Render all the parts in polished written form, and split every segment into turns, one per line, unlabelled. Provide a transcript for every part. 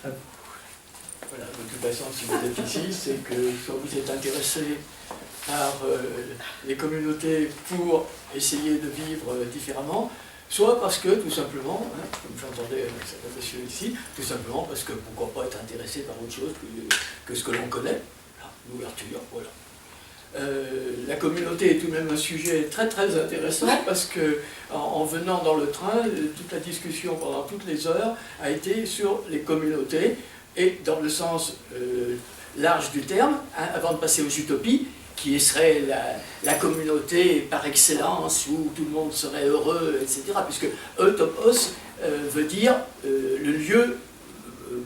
Voilà, de toute façon, si vous êtes ici, c'est que soit vous êtes intéressé par les communautés pour essayer de vivre différemment, soit parce que, tout simplement, comme j'entendais certains messieurs ici, tout simplement parce que pourquoi pas être intéressé par autre chose que ce que l'on connaît, l'ouverture, voilà. La communauté est tout de même un sujet très très intéressant parce que en venant dans le train, toute la discussion pendant toutes les heures a été sur les communautés et dans le sens large du terme, avant de passer aux utopies, qui serait la communauté par excellence où tout le monde serait heureux, etc. Puisque Eutopos veut dire le lieu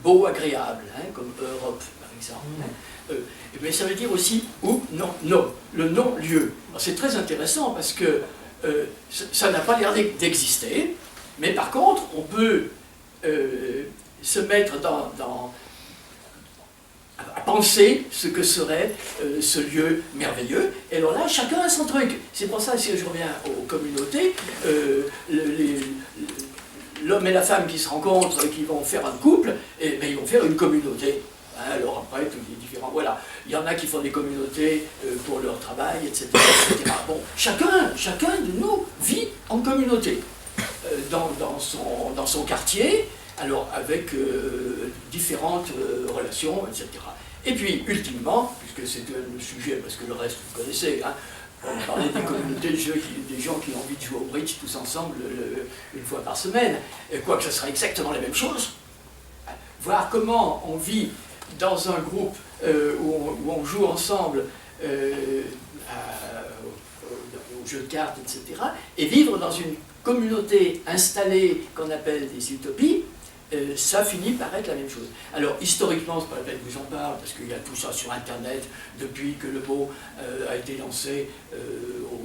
beau, agréable, comme Europe par exemple. Mais ça veut dire aussi où, non, le non-lieu. C'est très intéressant parce que ça n'a pas l'air d'exister, mais par contre, on peut se mettre à penser ce que serait ce lieu merveilleux. Et alors là, chacun a son truc. C'est pour ça, si je reviens aux communautés, l'homme et la femme qui se rencontrent et qui vont faire un couple, et ils vont faire une communauté. Alors après, tous les différents, voilà. Il y en a qui font des communautés pour leur travail, etc. etc. Bon, chacun de nous vit en communauté, dans son quartier, alors avec différentes relations, etc. Et puis, ultimement, puisque c'est le sujet, parce que le reste vous connaissez, on parlait des communautés de jeux, des gens qui ont envie de jouer au bridge tous ensemble une fois par semaine, quoique ce sera exactement la même chose. Voir comment on vit dans un groupe où on joue ensemble aux jeux de cartes, etc., et vivre dans une communauté installée qu'on appelle des utopies, ça finit par être la même chose. Alors, historiquement, c'est pas la peine que j'en parle, parce qu'il y a tout ça sur Internet, depuis que le mot a été lancé au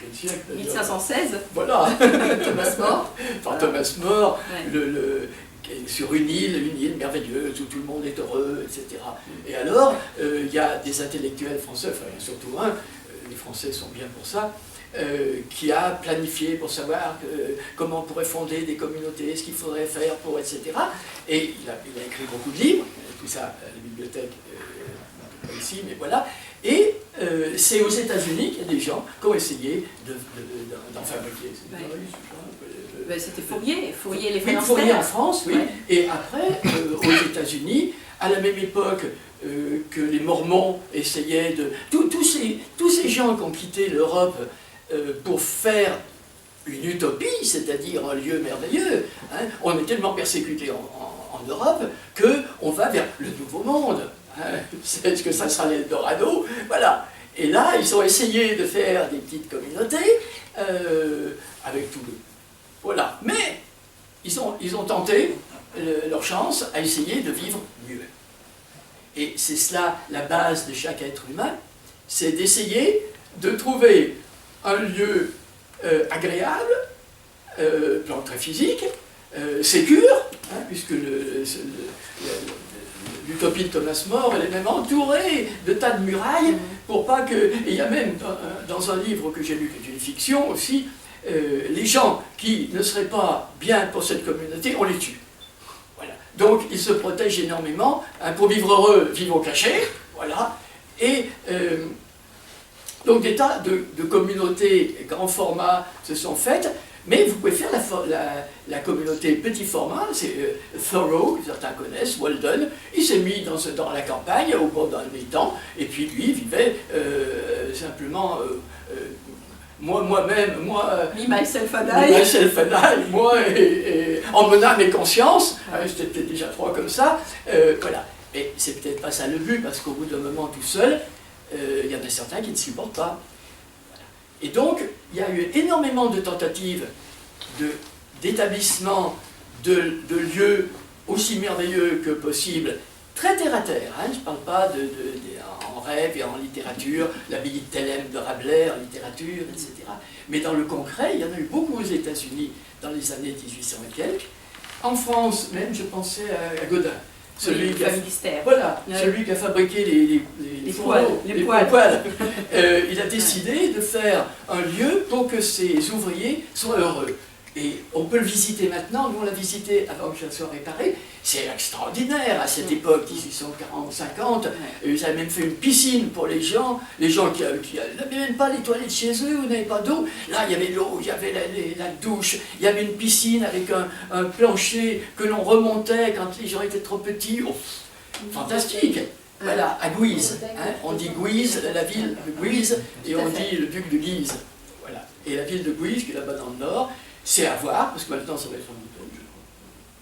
quel siècle
1516.
Voilà.
Thomas More.
Enfin, Thomas More,
ouais.
Sur une île merveilleuse où tout le monde est heureux, etc. Et alors, il y a des intellectuels français, enfin il y a surtout un, les Français sont bien pour ça, qui a planifié pour savoir comment on pourrait fonder des communautés, ce qu'il faudrait faire pour, etc. Et il a écrit beaucoup de livres, tout ça à la bibliothèque, pas ici, mais voilà. Et c'est aux États-Unis qu'il y a des gens qui ont essayé d'en fabriquer.
C'était Fourier les
oui, Fourier en France, oui. Ouais. Et après, aux États-Unis, à la même époque que les Mormons essayaient de... Tous ces gens qui ont quitté l'Europe pour faire une utopie, c'est-à-dire un lieu merveilleux, on est tellement persécutés en Europe qu'on va vers le nouveau monde. Est-ce que ça sera l'Eldorado? Voilà. Et là, ils ont essayé de faire des petites communautés avec tout le... Voilà. Mais ils ont tenté leur chance à essayer de vivre mieux. Et c'est cela la base de chaque être humain, c'est d'essayer de trouver un lieu agréable, plan très physique, sécure, puisque l'utopie de Thomas More, elle est même entourée de tas de murailles, pour pas que... Et il y a même, dans un livre que j'ai lu, qui est une fiction aussi, les gens qui ne seraient pas bien pour cette communauté, on les tue. Voilà. Donc ils se protègent énormément. Pour vivre heureux, vivre au cachet. Voilà. Et donc des tas de communautés grand format se sont faites. Mais vous pouvez faire la communauté petit format, c'est Thoreau, que certains connaissent, Walden. Il s'est mis dans la campagne au bord d'un étang, et puis lui vivait simplement... Moi-même,
myself and I,
moi et en mon âme et conscience, c'était peut-être déjà trois comme ça, voilà. Mais c'est peut-être pas ça le but, parce qu'au bout d'un moment tout seul, il y en a certains qui ne supportent pas. Voilà. Et donc, il y a eu énormément de tentatives d'établissement de lieux aussi merveilleux que possible, très terre à terre, je ne parle pas en rêve et en littérature, l'abbaye de Thélème de Rabelais, en littérature, etc. Mais dans le concret, il y en a eu beaucoup aux États-Unis dans les années 1800 et quelques. En France, même, je pensais à Godin. Celui qui a fabriqué les poêles. Il a décidé de faire un lieu pour que ses ouvriers soient heureux. Et on peut le visiter maintenant, nous on l'a visité avant que ça soit réparé, c'est extraordinaire à cette époque, 1840-50, ils avaient même fait une piscine pour les gens qui n'avaient même pas les toilettes chez eux, où n'avaient pas d'eau, là il y avait l'eau, il y avait la douche, il y avait une piscine avec un plancher que l'on remontait quand les gens étaient trop petits, oh, fantastique. Voilà, à Guise, hein, on dit Guise, la ville de Guise, et on dit le duc de Guise, voilà. Et la ville de Guise, qui est là-bas dans le nord, c'est à voir, parce que maintenant ça va être un hôtel, je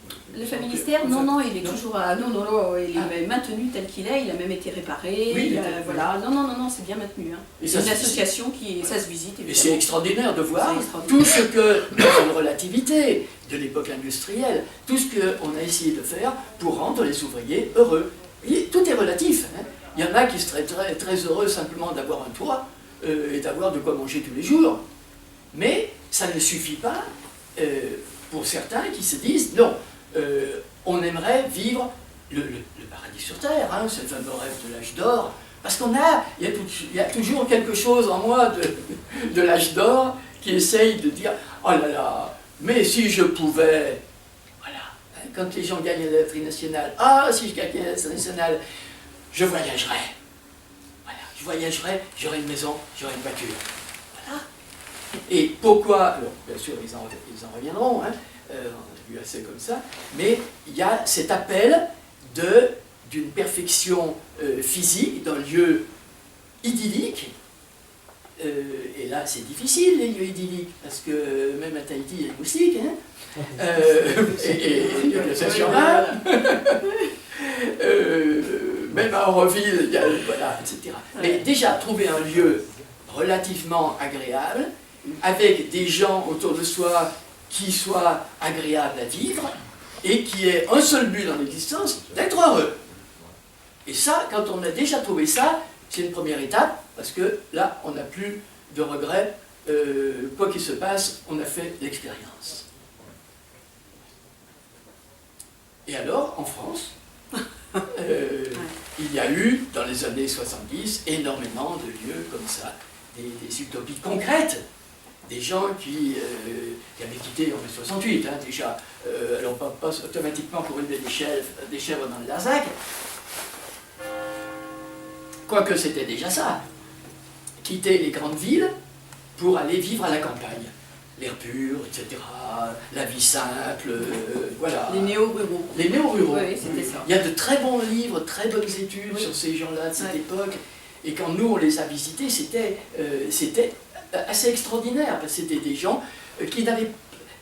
crois.
Le Familistère, non, il est toujours à... Non, il est maintenu tel qu'il est, il a même été réparé,
oui,
voilà. Non, c'est bien maintenu. Hein. C'est une association ça se visite, évidemment.
Et c'est extraordinaire de voir tout ce que, dans une relativité de l'époque industrielle, tout ce qu'on a essayé de faire pour rendre les ouvriers heureux. Et tout est relatif. Hein. Il y en a qui seraient très heureux simplement d'avoir un toit et d'avoir de quoi manger tous les jours. Mais ça ne suffit pas pour certains qui se disent non, on aimerait vivre le paradis sur terre, hein, c'est le fameux rêve de l'âge d'or, parce il y a toujours quelque chose en moi de l'âge d'or qui essaye de dire oh là là, mais si je pouvais. Quand les gens gagnent la loterie nationale, ah, si je gagnais la loterie nationale, je voyagerais. Voilà, je voyagerais, j'aurais une maison, j'aurais une voiture. Voilà. Et pourquoi, alors, bien sûr, ils en reviendront, hein, on a vu assez comme ça, mais il y a cet appel d'une perfection physique, d'un lieu idyllique. Et là, c'est difficile, les lieux idylliques, parce que même à Tahiti, il y a des moustiques, hein. Et le stationnement, même à Auroville, il y a, voilà, etc. Mais déjà, trouver un lieu relativement agréable, avec des gens autour de soi qui soient agréables à vivre, et qui aient un seul but dans l'existence, d'être heureux. Et ça, quand on a déjà trouvé ça, c'est une première étape, parce que là, on n'a plus de regrets. Quoi qu'il se passe, on a fait l'expérience. Et alors, en France, il y a eu, dans les années 70, énormément de lieux comme ça, des utopies concrètes, des gens qui avaient quitté en mai 68, hein, déjà, alors pas automatiquement pour élever des chèvres dans le Larzac, quoique c'était déjà ça, quitter les grandes villes pour aller vivre à la campagne. L'air pur, etc., la vie simple, voilà.
Les néo-ruraux.
Les néo-ruraux.
Oui, c'était ça.
Il y a de très bons livres, très bonnes études sur ces gens-là de cette époque. Et quand nous, on les a visités, c'était assez extraordinaire, parce que c'était des gens qui n'avaient...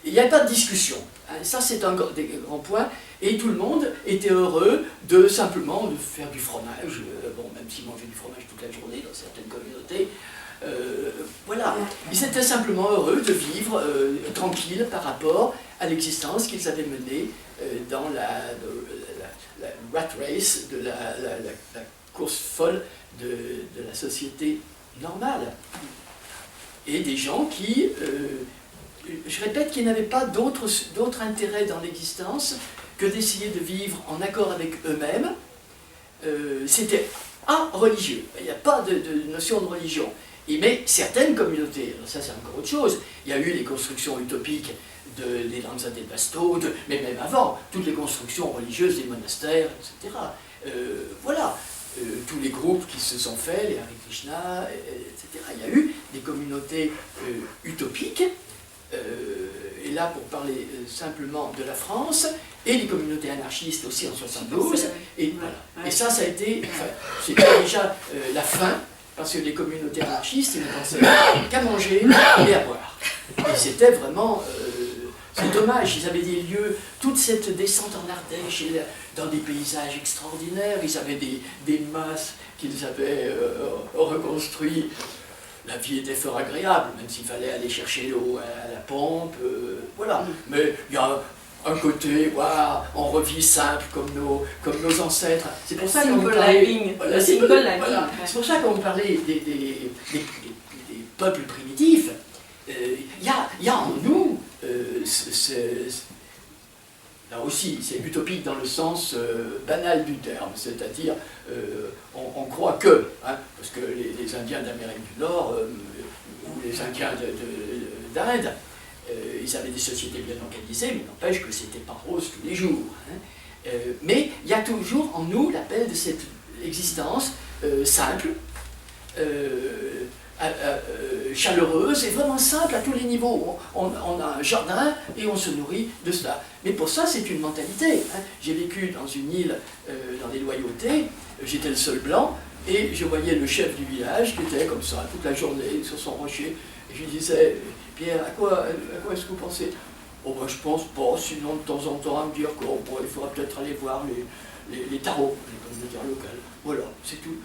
Il n'y avait pas de discussion. Ça, c'est un des grands points. Et tout le monde était heureux de simplement de faire du fromage. Bon, même s'ils mangeaient du fromage toute la journée dans certaines communautés. Voilà, ils étaient simplement heureux de vivre tranquille par rapport à l'existence qu'ils avaient menée dans la rat race, de la course folle de la société normale. Et des gens qui, je répète, qui n'avaient pas d'autre intérêt dans l'existence que d'essayer de vivre en accord avec eux-mêmes. C'était religieux, il n'y a pas de notion de religion. Mais certaines communautés, alors ça c'est encore autre chose, il y a eu les constructions utopiques des Lanza del Basto, mais même avant, toutes les constructions religieuses des monastères, etc. Voilà, tous les groupes qui se sont faits, les Hare Krishna, etc. Il y a eu des communautés utopiques, et là pour parler simplement de la France, et les communautés anarchistes aussi en 72, et voilà. Et ça a été, c'était déjà la fin, parce que les communautés anarchistes, ils ne pensaient qu'à manger et à boire. Et c'était vraiment... c'est dommage, ils avaient des lieux, toute cette descente en Ardèche, dans des paysages extraordinaires, ils avaient des masses qu'ils avaient reconstruits. La vie était fort agréable, même s'il fallait aller chercher l'eau à la pompe, voilà. Mais il y a un côté, wow, on revit simple comme nos ancêtres. C'est pour ça qu'on parlait. C'est pour ça qu'on parlait des peuples primitifs. Il y a en nous, là aussi, c'est utopique dans le sens banal du terme, c'est-à-dire on croit que, hein, parce que les Indiens d'Amérique du Nord ou les Indiens d'Inde, ils avaient des sociétés bien organisées, mais n'empêche que c'était pas rose tous les jours. Hein. Mais il y a toujours en nous l'appel de cette existence simple, chaleureuse et vraiment simple à tous les niveaux. On a un jardin et on se nourrit de cela. Mais pour ça, c'est une mentalité. Hein. J'ai vécu dans une île, dans les loyautés, j'étais le seul blanc, et je voyais le chef du village qui était comme ça toute la journée sur son rocher. Et je lui disais, Pierre, à quoi est-ce que vous pensez? Oh ben je pense pas, sinon de temps en temps à me dire qu'il faudra peut-être aller voir les tarots, les communautés locales. Voilà, c'est tout.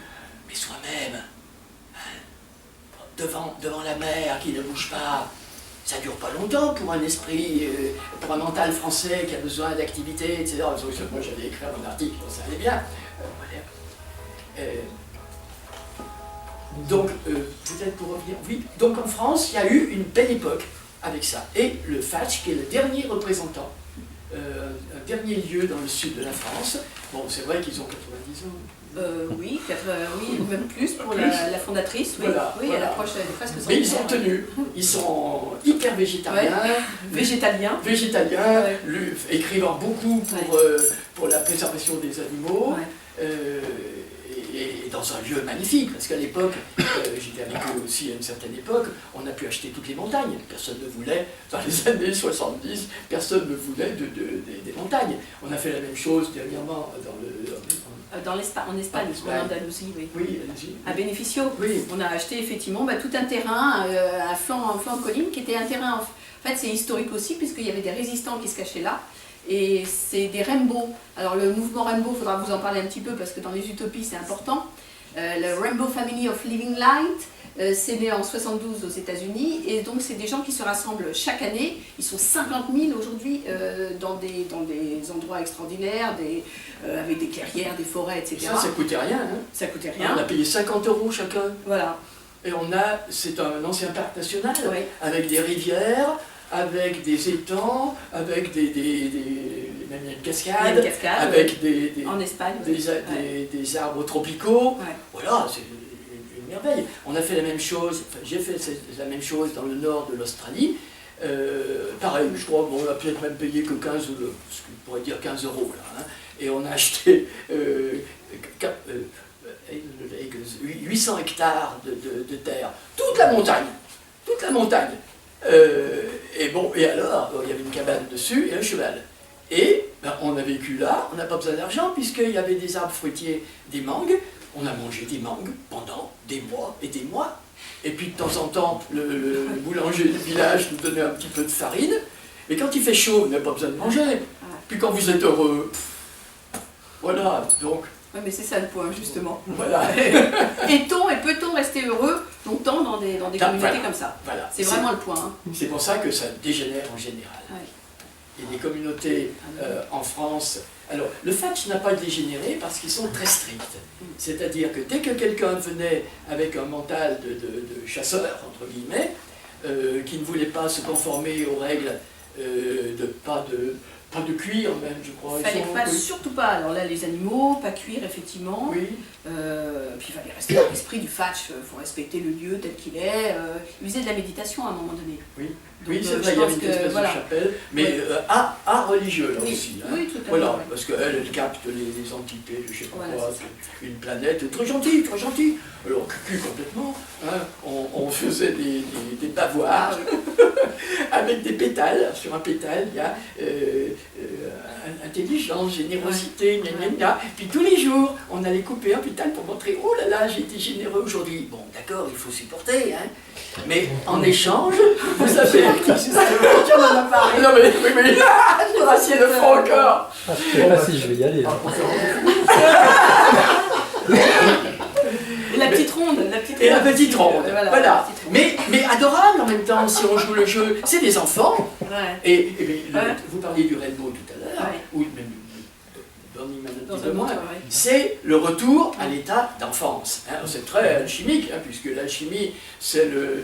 Mais soi-même, devant la mer qui ne bouge pas, ça ne dure pas longtemps pour un esprit, pour un mental français qui a besoin d'activité, etc. Moi j'allais écrire mon article, ça allait bien. Voilà. Donc, peut-être pour revenir, oui, donc en France, il y a eu une belle époque avec ça. Et le Fatch, qui est le dernier représentant, un dernier lieu dans le sud de la France, bon, c'est vrai qu'ils ont 90 ans.
Oui, même plus pour la fondatrice, oui,
voilà,
oui
voilà.
Elle approche presque son
Mais ils sont tenus, ils sont hyper végétariens.
Végétaliens.
Végétaliens, écrivant beaucoup pour la préservation des animaux. Et dans un lieu magnifique, parce qu'à l'époque, j'étais avec eux aussi à une certaine époque, on a pu acheter toutes les montagnes. Personne ne voulait, dans les années 70, personne ne voulait des montagnes. On a fait la même chose dernièrement
en Espagne, en Andalousie, oui.
Oui, allez-y.
À Beneficio,
oui.
On a acheté effectivement tout un terrain, un flanc de colline, qui était un terrain, en fait c'est historique aussi, puisqu'il y avait des résistants qui se cachaient là. Et c'est des Rainbow. Alors le mouvement Rainbow, il faudra vous en parler un petit peu parce que dans les utopies c'est important. Le Rainbow Family of Living Light, c'est né en 72 aux États-Unis et donc c'est des gens qui se rassemblent chaque année. Ils sont 50 000 aujourd'hui dans des endroits extraordinaires, avec des clairières, des forêts, etc.
Ça coûtait rien. Hein.
Ça coûtait rien.
On a payé 50 € chacun.
Voilà.
Et c'est un ancien parc national avec des rivières, avec des étangs, avec même une cascade, avec
en Espagne,
des arbres tropicaux.
Ouais.
Voilà, c'est une merveille. On a fait la même chose, j'ai fait la même chose dans le nord de l'Australie. Pareil, je crois qu'on a peut-être même payé que 15, ce qu'on pourrait dire 15 € là. Hein, et on a acheté 800 hectares de terre, toute la montagne. Et alors, il y avait une cabane dessus et un cheval. Et on a vécu là, on n'a pas besoin d'argent puisqu'il y avait des arbres fruitiers, des mangues. On a mangé des mangues pendant des mois et des mois. Et puis de temps en temps, le boulanger du village nous donnait un petit peu de farine. Mais quand il fait chaud, vous n'avez pas besoin de manger. Puis quand vous êtes heureux, voilà, donc...
Oui, mais c'est ça le point, justement.
Voilà.
Et peut-on rester heureux longtemps dans des communautés comme ça?
Voilà.
C'est vraiment le point. Hein.
C'est pour ça que ça dégénère en général.
Ouais.
Et les communautés en France... Alors, le Fatch n'a pas dégénéré parce qu'ils sont très stricts. C'est-à-dire que dès que quelqu'un venait avec un mental de chasseur, entre guillemets, qui ne voulait pas se conformer aux règles pas de cuir même, je crois.
Surtout pas. Alors là, les animaux, pas cuire, effectivement.
Oui.
Puis il fallait rester dans l'esprit du Fatch. Il faut respecter le lieu tel qu'il est. Il faisait de la méditation à un moment donné.
Oui.
Donc,
oui, c'est vrai, il y avait une espèce de chapelle, mais art religieux là aussi. Hein.
Oui, tout à fait.
Voilà, parce qu'elle capte les entités, je ne sais pas quoi, une planète très gentille, très gentille. Alors, cucu complètement, hein, on faisait des bavoirs avec des pétales. Sur un pétale, il y a intelligence, générosité, Puis tous les jours, on allait couper un pétale pour montrer « Oh là là, j'ai été généreux aujourd'hui ». Bon, d'accord, il faut supporter, hein. Mais en échange, vous savez...
On en a parlé.
Non mais, oui, je rassieds le front encore.
C'est facile, je vais y aller.
Et la petite ronde.
Et la petite ronde, voilà. Mais adorable en même temps, si on joue le jeu. C'est des enfants.
Ouais.
Et vous parliez du Rainbow tout à l'heure, ou même c'est le retour à l'état d'enfance. Hein. C'est très alchimique, hein, puisque l'alchimie, c'est le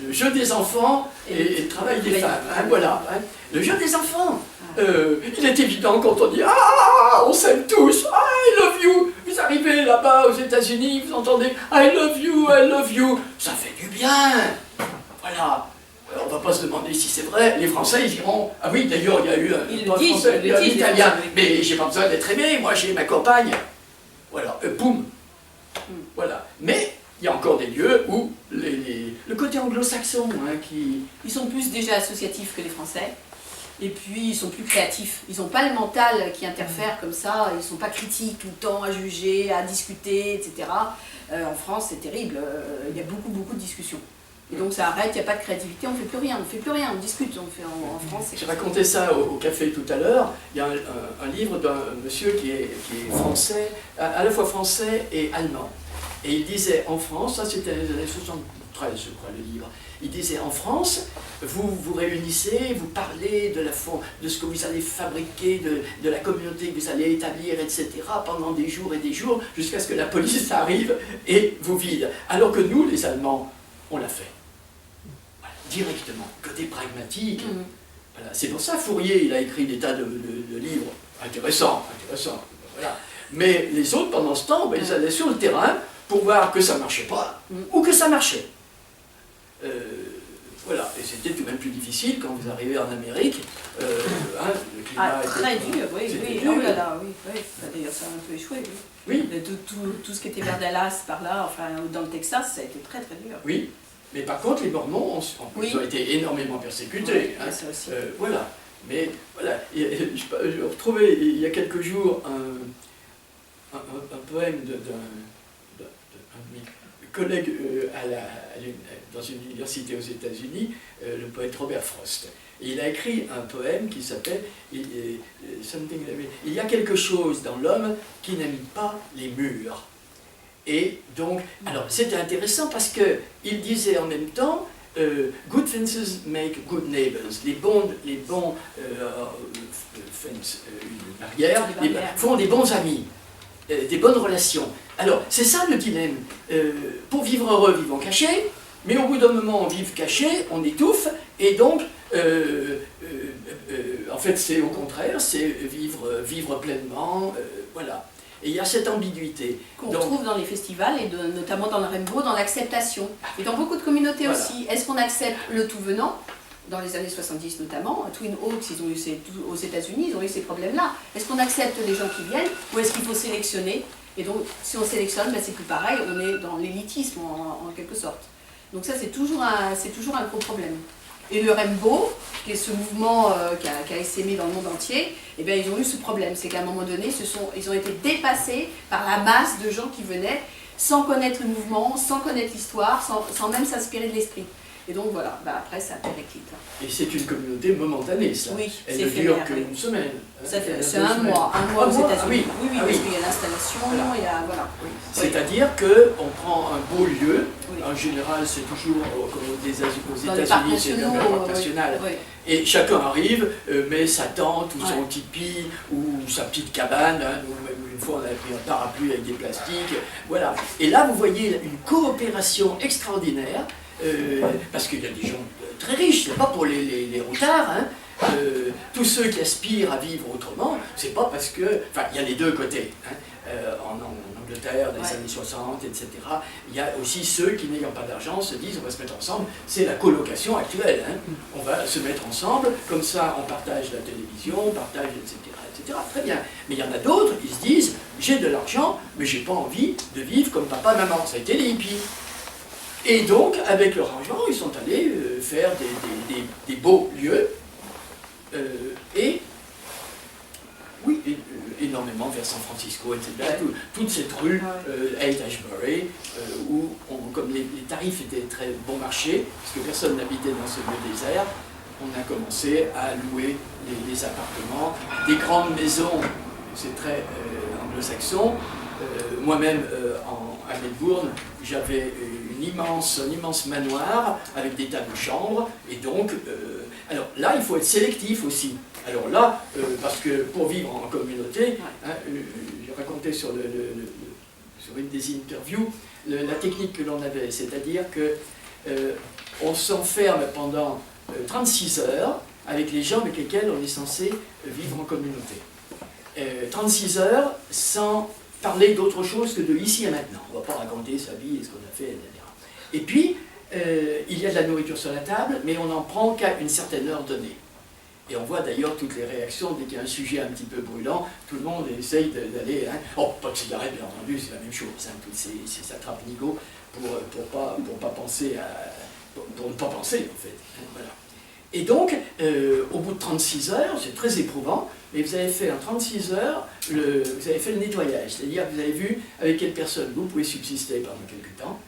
jeu des enfants et le travail des femmes. Hein, voilà, hein. Le jeu des enfants. Il est évident quand on dit « Ah, on s'aime tous, I love you ». Vous arrivez là-bas aux États-Unis, vous entendez « I love you ». Ça fait du bien. Voilà. on ne va pas se demander si c'est vrai. Les Français, ils diront, ah oui, d'ailleurs, il y a eu
Ils
un
le disent,
Français,
ils le
un
disent,
Italien,
oui.
mais j'ai pas besoin d'être aimé, moi j'ai ma compagne. Voilà, boum. Voilà. Mais il y a encore des lieux où le côté anglo-saxon, hein, qui...
Ils sont plus déjà associatifs que les Français. Et puis, ils sont plus créatifs. Ils n'ont pas le mental qui interfère comme ça. Ils ne sont pas critiques tout le temps, à juger, à discuter, etc. En France, c'est terrible. Il y a beaucoup, beaucoup de discussions. Et donc, ça arrête, il n'y a pas de créativité, on ne fait plus rien. On ne fait plus rien, on discute. On fait en France.
J'ai raconté ça au café tout à l'heure. Il y a un livre d'un monsieur qui est français, à la fois français et allemand. Et il disait en France, ça c'était les années 73, je crois, le livre. Il disait en France, vous vous réunissez, vous parlez de ce que vous allez fabriquer, de la communauté que vous allez établir, etc. pendant des jours et des jours, jusqu'à ce que la police arrive et vous vide. Alors que nous, les Allemands, on l'a fait. Voilà, directement, côté pragmatique. Voilà. C'est pour ça Fourier, il a écrit des tas de livres intéressants. Voilà. Mais les autres, pendant ce temps, ils allaient sur le terrain pour voir que ça ne marchait pas, ou que ça marchait. Voilà, et c'était tout de même plus difficile quand vous arrivez en Amérique. Le climat
très
était,
dur, oui, oui.
dur.
Oh là là, oui. D'ailleurs, ça a un peu échoué.
Oui.
Tout ce qui était vers Dallas, par là, enfin, dans le Texas, ça a été très, très dur.
Oui, mais par contre, les Mormons ils ont été énormément persécutés.
Oui, ça aussi.
Voilà, mais voilà, je retrouvais il y a quelques jours un poème d'un collègue dans une université aux États-Unis, le poète Robert Frost. Et il a écrit un poème qui s'appelle Something. Il y a quelque chose dans l'homme qui n'aime pas les murs. Et donc, alors c'était intéressant parce qu'il disait en même temps good fences make good neighbors. Les bons barrières font des bons amis. Des bonnes relations. Alors, c'est ça le dilemme. Pour vivre heureux, vivons cachés, mais au bout d'un moment, on vive caché, on étouffe, et donc, en fait, c'est au contraire, c'est vivre pleinement, voilà. Et il y a cette ambiguïté.
Qu'on retrouve dans les festivals, et notamment dans le Rainbow, dans l'acceptation. Et dans beaucoup de communautés aussi. Est-ce qu'on accepte le tout venant ? Dans les années 70 notamment, Twin Oaks, ils ont eu aux États-Unis, ils ont eu ces problèmes-là. Est-ce qu'on accepte les gens qui viennent ou est-ce qu'il faut sélectionner? Et donc, si on sélectionne, ben, c'est plus pareil, on est dans l'élitisme en quelque sorte. Donc ça, c'est toujours un gros problème. Et le Rainbow, qui est ce mouvement qui a essaimé dans le monde entier, eh bien, ils ont eu ce problème. C'est qu'à un moment donné, ils ont été dépassés par la masse de gens qui venaient sans connaître le mouvement, sans connaître l'histoire, sans même s'inspirer de l'esprit. Et donc voilà, bah après ça périclite.
Et c'est une communauté momentanée, ça.
Oui,
elle ne dure qu'une semaine.
C'est un mois aux États-Unis. Oui, parce qu'il y a l'installation,
voilà.
Il y a voilà.
Oui. C'est-à-dire qu'on prend un beau lieu. Oui. En général, c'est toujours aux États-Unis, c'est le parc national. Oui. Et chacun arrive, met sa tente ou son tipi ou sa petite cabane. Hein. Une fois, on avait pris un parapluie avec des plastiques. Voilà. Et là, vous voyez une coopération extraordinaire. Parce qu'il y a des gens très riches, c'est pas pour les routards, hein. Tous ceux qui aspirent à vivre autrement, c'est pas parce que... Enfin, il y a les deux côtés, hein. En Angleterre, dans les années 60, etc. Il y a aussi ceux qui, n'ayant pas d'argent, se disent on va se mettre ensemble, c'est la colocation actuelle, hein. On va se mettre ensemble, comme ça on partage la télévision, on partage, etc. Très bien. Mais il y en a d'autres qui se disent j'ai de l'argent, mais j'ai pas envie de vivre comme papa, maman. Ça a été les hippies. Et donc, avec leur argent, ils sont allés faire des beaux lieux, et énormément vers San Francisco, etc. Toute cette rue, Haight-Ashbury, où, comme les tarifs étaient très bon marché, parce que personne n'habitait dans ce lieu désert, on a commencé à louer les appartements, des grandes maisons, c'est très anglo-saxon. Moi-même, à Melbourne, j'avais un immense manoir avec des tas de chambres, et donc, alors là, il faut être sélectif aussi. Alors là, parce que pour vivre en communauté, hein, j'ai raconté sur une des interviews, la technique que l'on avait, c'est-à-dire que on s'enferme pendant 36 heures avec les gens avec lesquels on est censé vivre en communauté. 36 heures sans parler d'autre chose que de ici et maintenant. On ne va pas raconter sa vie et ce qu'on a fait, etc. Et puis, il y a de la nourriture sur la table, mais on n'en prend qu'à une certaine heure donnée. Et on voit d'ailleurs toutes les réactions dès qu'il y a un sujet un petit peu brûlant, tout le monde essaye d'aller... Hein. Oh, pas de cigarette, bien entendu, c'est la même chose, hein, toutes ces attrape-nigots pour pas penser à... pour ne pas penser, en fait. Hein, voilà. Et donc, au bout de 36 heures, c'est très éprouvant, mais vous avez fait en 36 heures, vous avez fait le nettoyage, c'est-à-dire que vous avez vu avec quelle personne vous pouvez subsister pendant quelques temps,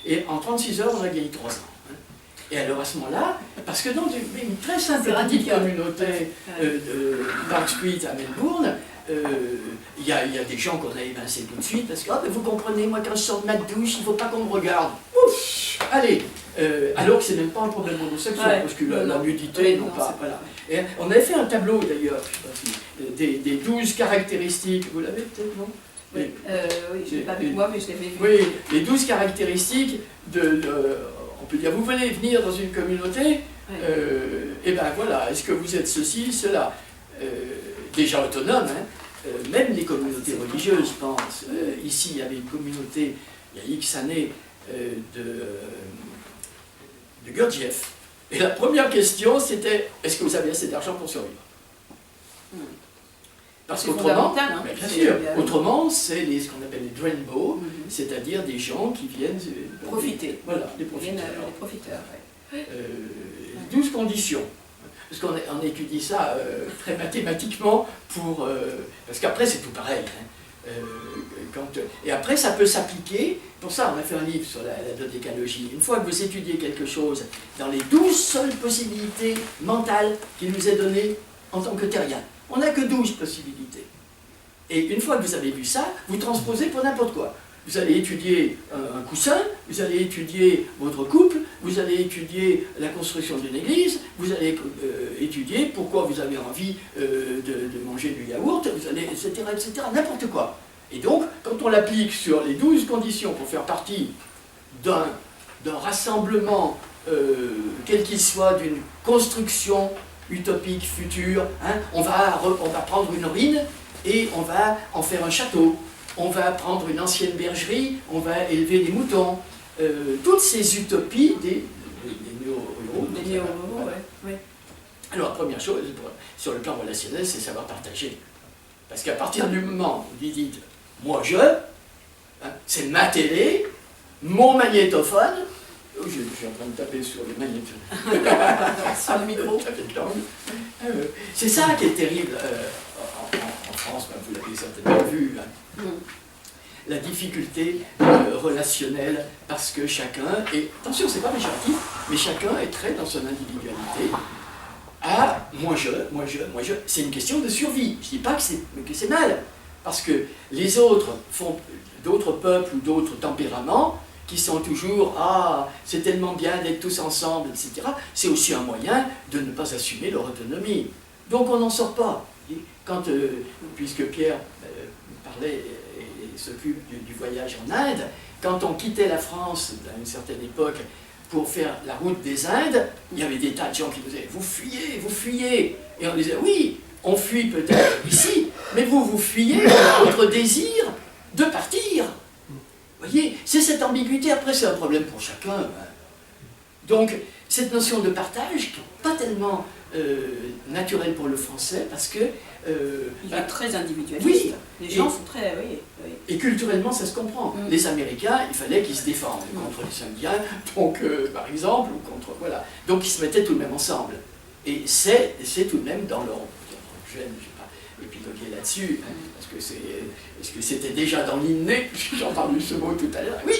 et en 36 heures, on a gagné 3 ans. Hein. Et alors à ce moment-là, parce que dans une très simple petite communauté de Park Street à Melbourne, il y a des gens qu'on a évincés tout de suite, parce que oh, vous comprenez, moi quand je sors de ma douche, il ne faut pas qu'on me regarde. Ouf, allez, alors que c'est même pas un problème homosexuel, parce que la nudité, non pas. Voilà. Et on avait fait un tableau d'ailleurs, des 12 caractéristiques, vous l'avez peut-être, non?
Oui, oui, je ne l'ai pas vu moi, mais je l'avais vu.
Oui, les 12 caractéristiques on peut dire, vous venez venir dans une communauté, et ben voilà, est-ce que vous êtes ceci, cela déjà autonome, hein, même les communautés religieuses pensent. Ici, il y avait une communauté, il y a X années, de Gurdjieff. Et la première question, c'était, est-ce que vous avez assez d'argent pour survivre? Parce qu'autrement,
hein,
bien sûr, autrement, c'est ce qu'on appelle les drainbow, c'est-à-dire des gens qui viennent
profiter.
Voilà, des profiteurs.
Les profiteurs, ouais.
12 conditions. Parce qu'on étudie ça très mathématiquement parce qu'après c'est tout pareil. Hein. Et après ça peut s'appliquer, pour ça on a fait un livre sur la dodécalogie. Une fois que vous étudiez quelque chose dans les 12 seules possibilités mentales qui nous est données en tant que terrien, on n'a que 12 possibilités. Et une fois que vous avez vu ça, vous transposez pour n'importe quoi. Vous allez étudier un coussin, vous allez étudier votre couple, vous allez étudier la construction d'une église, vous allez étudier pourquoi vous avez envie de manger du yaourt, vous allez, etc., n'importe quoi. Et donc, quand on l'applique sur les 12 conditions pour faire partie d'un rassemblement, quel qu'il soit, d'une construction utopique, future, hein, on va prendre une ruine et on va en faire un château. On va prendre une ancienne bergerie, on va élever des moutons. Toutes ces utopies des néo-ruraux.
Des néo-ruraux, oui.
Alors, la première chose, sur le plan relationnel, c'est savoir partager. Parce qu'à partir du moment où vous dites « moi je hein, », c'est ma télé, mon magnétophone, je suis en train de taper sur les magnétophones.
Sur le micro.
C'est ça qui est terrible en France, vous l'avez certainement vu. Hein. La difficulté relationnelle, parce que chacun est, attention, c'est pas péjoratif, mais chacun est très dans son individualité. Ah, moi je, c'est une question de survie. Je dis pas que c'est mal, parce que les autres font d'autres peuples ou d'autres tempéraments qui sont toujours, ah, c'est tellement bien d'être tous ensemble, etc. C'est aussi un moyen de ne pas assumer leur autonomie. Donc on n'en sort pas. Quand, puisque Pierre parlait et s'occupe du voyage en Inde, quand on quittait la France à une certaine époque pour faire la route des Indes, il y avait des tas de gens qui nous disaient « vous fuyez, vous fuyez ». Et on disait « oui, on fuit peut-être ici, mais vous fuyez votre désir de partir ». Vous voyez, c'est cette ambiguïté, après c'est un problème pour chacun. Hein. Donc, cette notion de partage qui n'est pas tellement naturelle pour le français, parce que...
il est très individualiste.
Oui,
les gens sont très... Oui.
Et culturellement, ça se comprend. Les Américains, il fallait qu'ils se défendent contre les Indiens, donc, par exemple, ou contre... Voilà. Donc, ils se mettaient tout de même ensemble. Et c'est tout de même dans leur... Je ne vais pas épiloguer là-dessus, hein, parce que est-ce que c'était déjà dans l'inné, j'ai entendu ce mot tout à l'heure. Oui.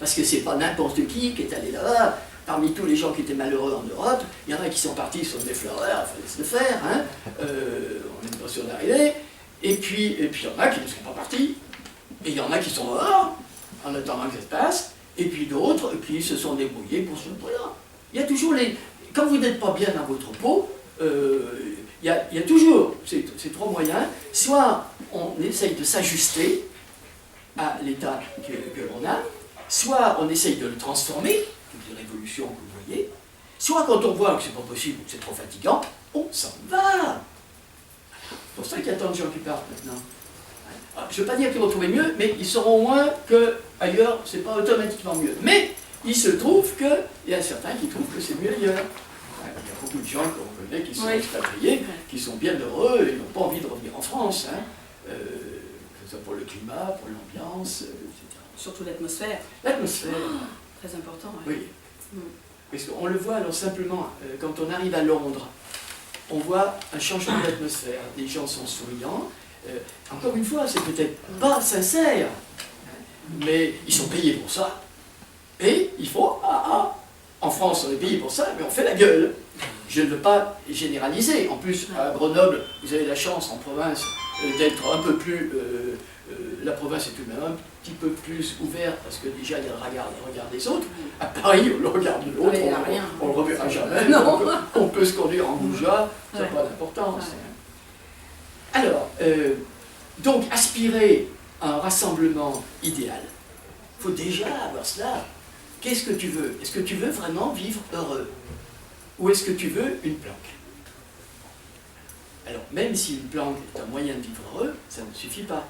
Parce que c'est pas n'importe qui est allé là-bas. Parmi tous les gens qui étaient malheureux en Europe, il y en a qui sont partis sur des fleureurs, il fallait se le faire, hein. On n'est pas sûr d'arriver. Et puis il y en a qui ne sont pas partis. Et il y en a qui sont dehors, en attendant que ça se passe. Et puis d'autres qui se sont débrouillés pour se voilà. Il y a toujours les... Quand vous n'êtes pas bien dans votre peau, il y a toujours ces trois moyens. Soit on essaye de s'ajuster à l'état que l'on a, soit on essaye de le transformer, toutes les révolutions que vous voyez, soit quand on voit que c'est pas possible, que c'est trop fatigant, on s'en va. C'est pour ça qu'il y a tant de gens qui partent maintenant. Je ne veux pas dire qu'ils vont trouver mieux, mais ils sauront au moins qu'ailleurs, c'est pas automatiquement mieux. Mais il se trouve qu'il y a certains qui trouvent que c'est mieux ailleurs. Il y a beaucoup de gens qu'on connaît qui sont expatriés, qui sont bien heureux et n'ont pas envie de revenir en France, que ce soit pour le climat, pour l'ambiance, etc.
Surtout l'atmosphère.
L'atmosphère.
Très important.
Oui. Parce qu'on le voit alors simplement, quand on arrive à Londres, on voit un changement d'atmosphère. Les gens sont souriants. Encore une fois, c'est peut-être pas sincère, mais ils sont payés pour ça. Et il faut, en France on est payé pour ça, mais on fait la gueule. Je ne veux pas généraliser. En plus, à Grenoble, vous avez la chance en province d'être un peu plus... la province est tout de même un petit peu plus ouverte parce que déjà il y a le regard des autres. À Paris, on le regarde de l'autre, on ne le reverra jamais. Donc, on peut se conduire en goujat, ça n'a pas d'importance. Alors, donc aspirer à un rassemblement idéal, il faut déjà avoir cela. Qu'est-ce que tu veux? Est-ce que tu veux vraiment vivre heureux? Ou est-ce que tu veux une planque? Alors, même si une planque est un moyen de vivre heureux, ça ne suffit pas.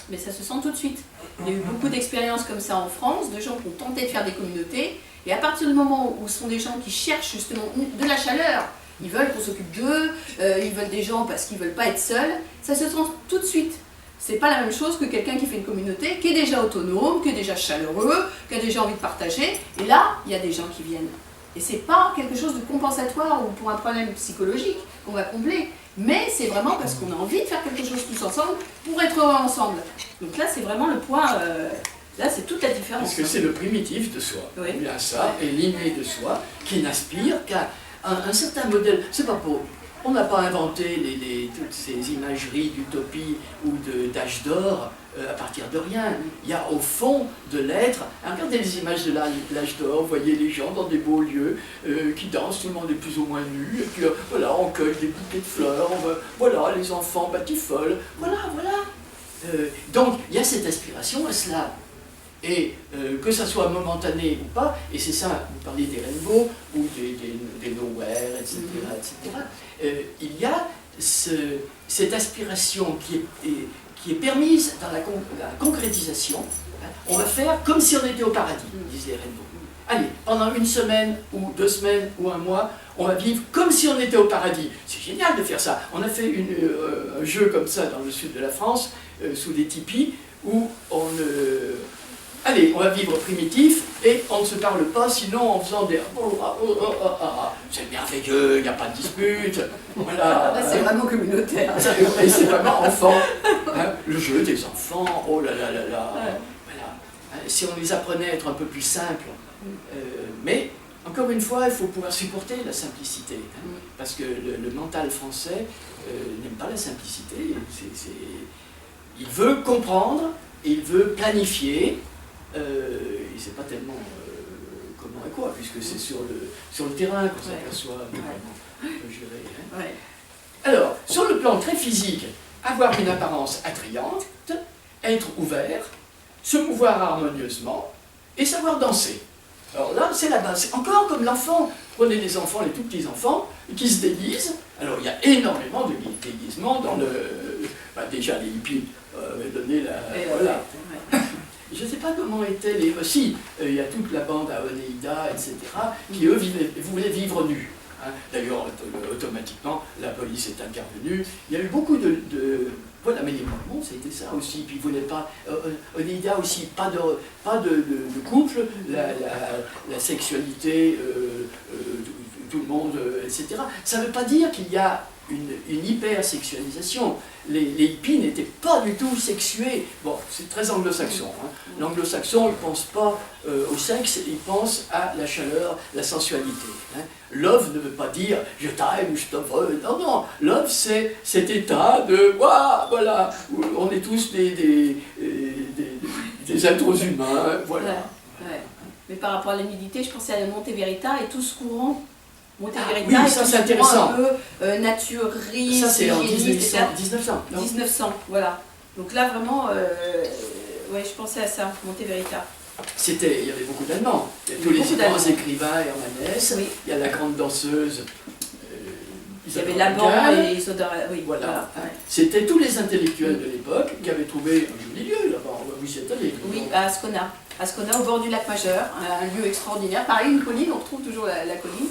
Mais ça se sent tout de suite. Il y a eu beaucoup d'expériences comme ça en France, de gens qui ont tenté de faire des communautés, et à partir du moment où ce sont des gens qui cherchent justement de la chaleur, ils veulent qu'on s'occupe d'eux, ils veulent des gens parce qu'ils ne veulent pas être seuls, ça se sent tout de suite. C'est pas la même chose que quelqu'un qui fait une communauté, qui est déjà autonome, qui est déjà chaleureux, qui a déjà envie de partager, et là, il y a des gens qui viennent. Et c'est pas quelque chose de compensatoire ou pour un problème psychologique qu'on va combler, mais c'est vraiment parce qu'on a envie de faire quelque chose tous ensemble pour être heureux ensemble. Donc là, c'est vraiment le point, là, c'est toute la différence.
Parce que c'est le primitif de soi,
oui.
Bien ça, et l'inné de soi, qui n'aspire qu'à un certain modèle. C'est pas pour... On n'a pas inventé toutes ces imageries d'utopie ou d'âge d'or à partir de rien. Il y a au fond de l'être, regardez les images de l'âge d'or, vous voyez les gens dans des beaux lieux qui dansent, tout le monde est plus ou moins nu, et puis voilà, on cueille des bouquets de fleurs, voilà, les enfants batifolent, voilà. Donc il y a cette aspiration à cela. Et que ça soit momentané ou pas, et c'est ça, vous parlez des rainbows ou des nowhere, etc., il y a cette aspiration qui est permise dans la concrétisation. On va faire comme si on était au paradis, disent les rainbows. Allez, pendant une semaine, ou 2 semaines, ou un mois, on va vivre comme si on était au paradis. C'est génial de faire ça. On a fait un jeu comme ça dans le sud de la France, sous des tipis, où allez, on va vivre primitif et on ne se parle pas, sinon en faisant des... C'est merveilleux, il n'y a pas de dispute. Voilà.
Là, c'est vraiment communautaire.
Et c'est vraiment enfant. Le jeu des enfants, oh là là là là. Voilà. Si on les apprenait à être un peu plus simples. Mais, encore une fois, il faut pouvoir supporter la simplicité. Parce que le mental français n'aime pas la simplicité. Il veut comprendre, il veut planifier. Et c'est pas tellement comment et quoi, puisque c'est sur le terrain qu'on s'aperçoit comment on peut gérer. Alors, sur le plan très physique, avoir une apparence attrayante, être ouvert, se mouvoir harmonieusement et savoir danser. Alors là, c'est la base. C'est encore comme l'enfant. Prenez les enfants, les tout petits enfants, qui se déguisent. Alors, il y a énormément de déguisements dans le... déjà, les hippies avaient donné la... Voilà. Je ne sais pas comment étaient les... Si, il y a toute la bande à Oneida, etc., qui, eux, voulaient vivre nus. D'ailleurs, automatiquement, la police est intervenue. Il y a eu beaucoup de voilà, mais les Mormons, c'était ça aussi. Puis ils ne voulaient pas... Oneida aussi, pas de couple, la sexualité, tout le monde, etc. Ça ne veut pas dire qu'il y a une hypersexualisation. Les hippies n'étaient pas du tout sexués. Bon, c'est très anglo-saxon. L'anglo-saxon, il ne pense pas au sexe, il pense à la chaleur, la sensualité. Love ne veut pas dire « je t'aime » ou « je te veux ». Non, non. Love, c'est cet état de « voilà, où on est tous des êtres humains, voilà. »
Mais par rapport à l'humidité, je pensais à la Monte Verita et tout ce courant. Monte Verita,
oui, ça c'est intéressant.
Un peu naturiste,
ça c'est en
hygiéniste,
1900.
1900, voilà. Donc là vraiment, ouais, je pensais à ça, Monte Verita.
Il y avait beaucoup d'Allemands. Il y a tous les grands écrivains, Hermanès, il y a la grande danseuse,
Il y avait Laban et Sodor. Oui,
voilà. C'était tous les intellectuels de l'époque qui avaient trouvé un joli lieu là-bas. Vous y êtes allé?
Oui, à Ascona. Ascona, au bord du lac Majeur, un lieu extraordinaire. Pareil, une colline, on retrouve toujours la colline.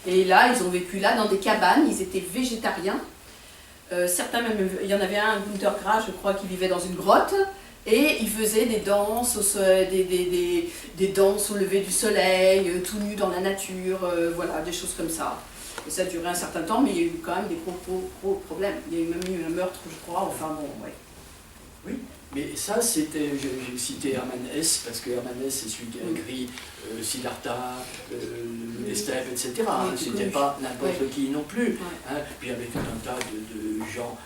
Et là, ils ont vécu là dans des cabanes, ils étaient végétariens. Certains même, il y en avait un, Gunther Grass, je crois, qui vivait dans une grotte. Et ils faisaient des danses, des danses au lever du soleil, tout nus dans la nature, voilà, des choses comme ça. Et ça a duré un certain temps, mais il y a eu quand même des gros problèmes. Il y a eu même eu un meurtre, je crois, enfin bon, ouais.
Oui, mais ça c'était, j'ai cité Hermann Hesse, parce que Hermann Hesse c'est celui qui a écrit Siddhartha, les steppes, etc.
Oui,
C'était pas n'importe qui non plus.
Ouais.
Hein. Puis il y avait tout un tas de gens,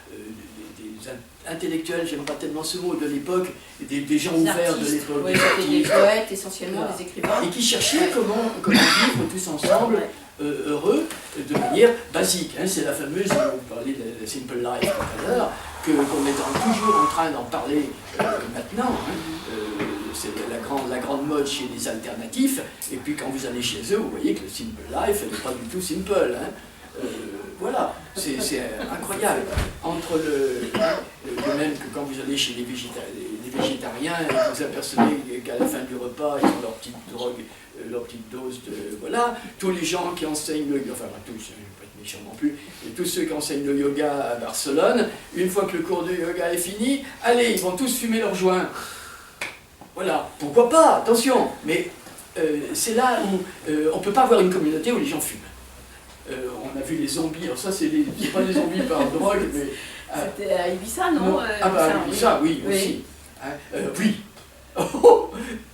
des intellectuels, j'aime pas tellement ce mot, de l'époque, des gens ouverts de l'époque.
Oui, c'était des poètes essentiellement, des écrivains.
Et qui cherchaient comment vivre tous ensemble. Heureux de manière basique. Hein. C'est la fameuse, vous parliez de la Simple Life tout à l'heure, qu'on est toujours en train d'en parler maintenant. Hein. C'est la grande mode chez les alternatifs, et puis quand vous allez chez eux, vous voyez que le Simple Life n'est pas du tout simple. Hein. Voilà, c'est incroyable. Entre de même que quand vous allez chez les végétariens, et vous apercevez qu'à la fin du repas, ils ont leur petite drogue, leur petite dose de... Voilà, tous les gens qui enseignent le yoga, enfin pas tous, je ne vais pas être méchant non plus, et tous ceux qui enseignent le yoga à Barcelone, une fois que le cours de yoga est fini, allez, ils vont tous fumer leurs joints. Voilà, pourquoi pas, attention, mais c'est là où on ne peut pas avoir une communauté où les gens fument. On a vu les zombies, alors ça c'est pas des zombies par drogue, mais...
C'était à Ibiza, non?
Ibiza, oui, aussi. Hein, oui.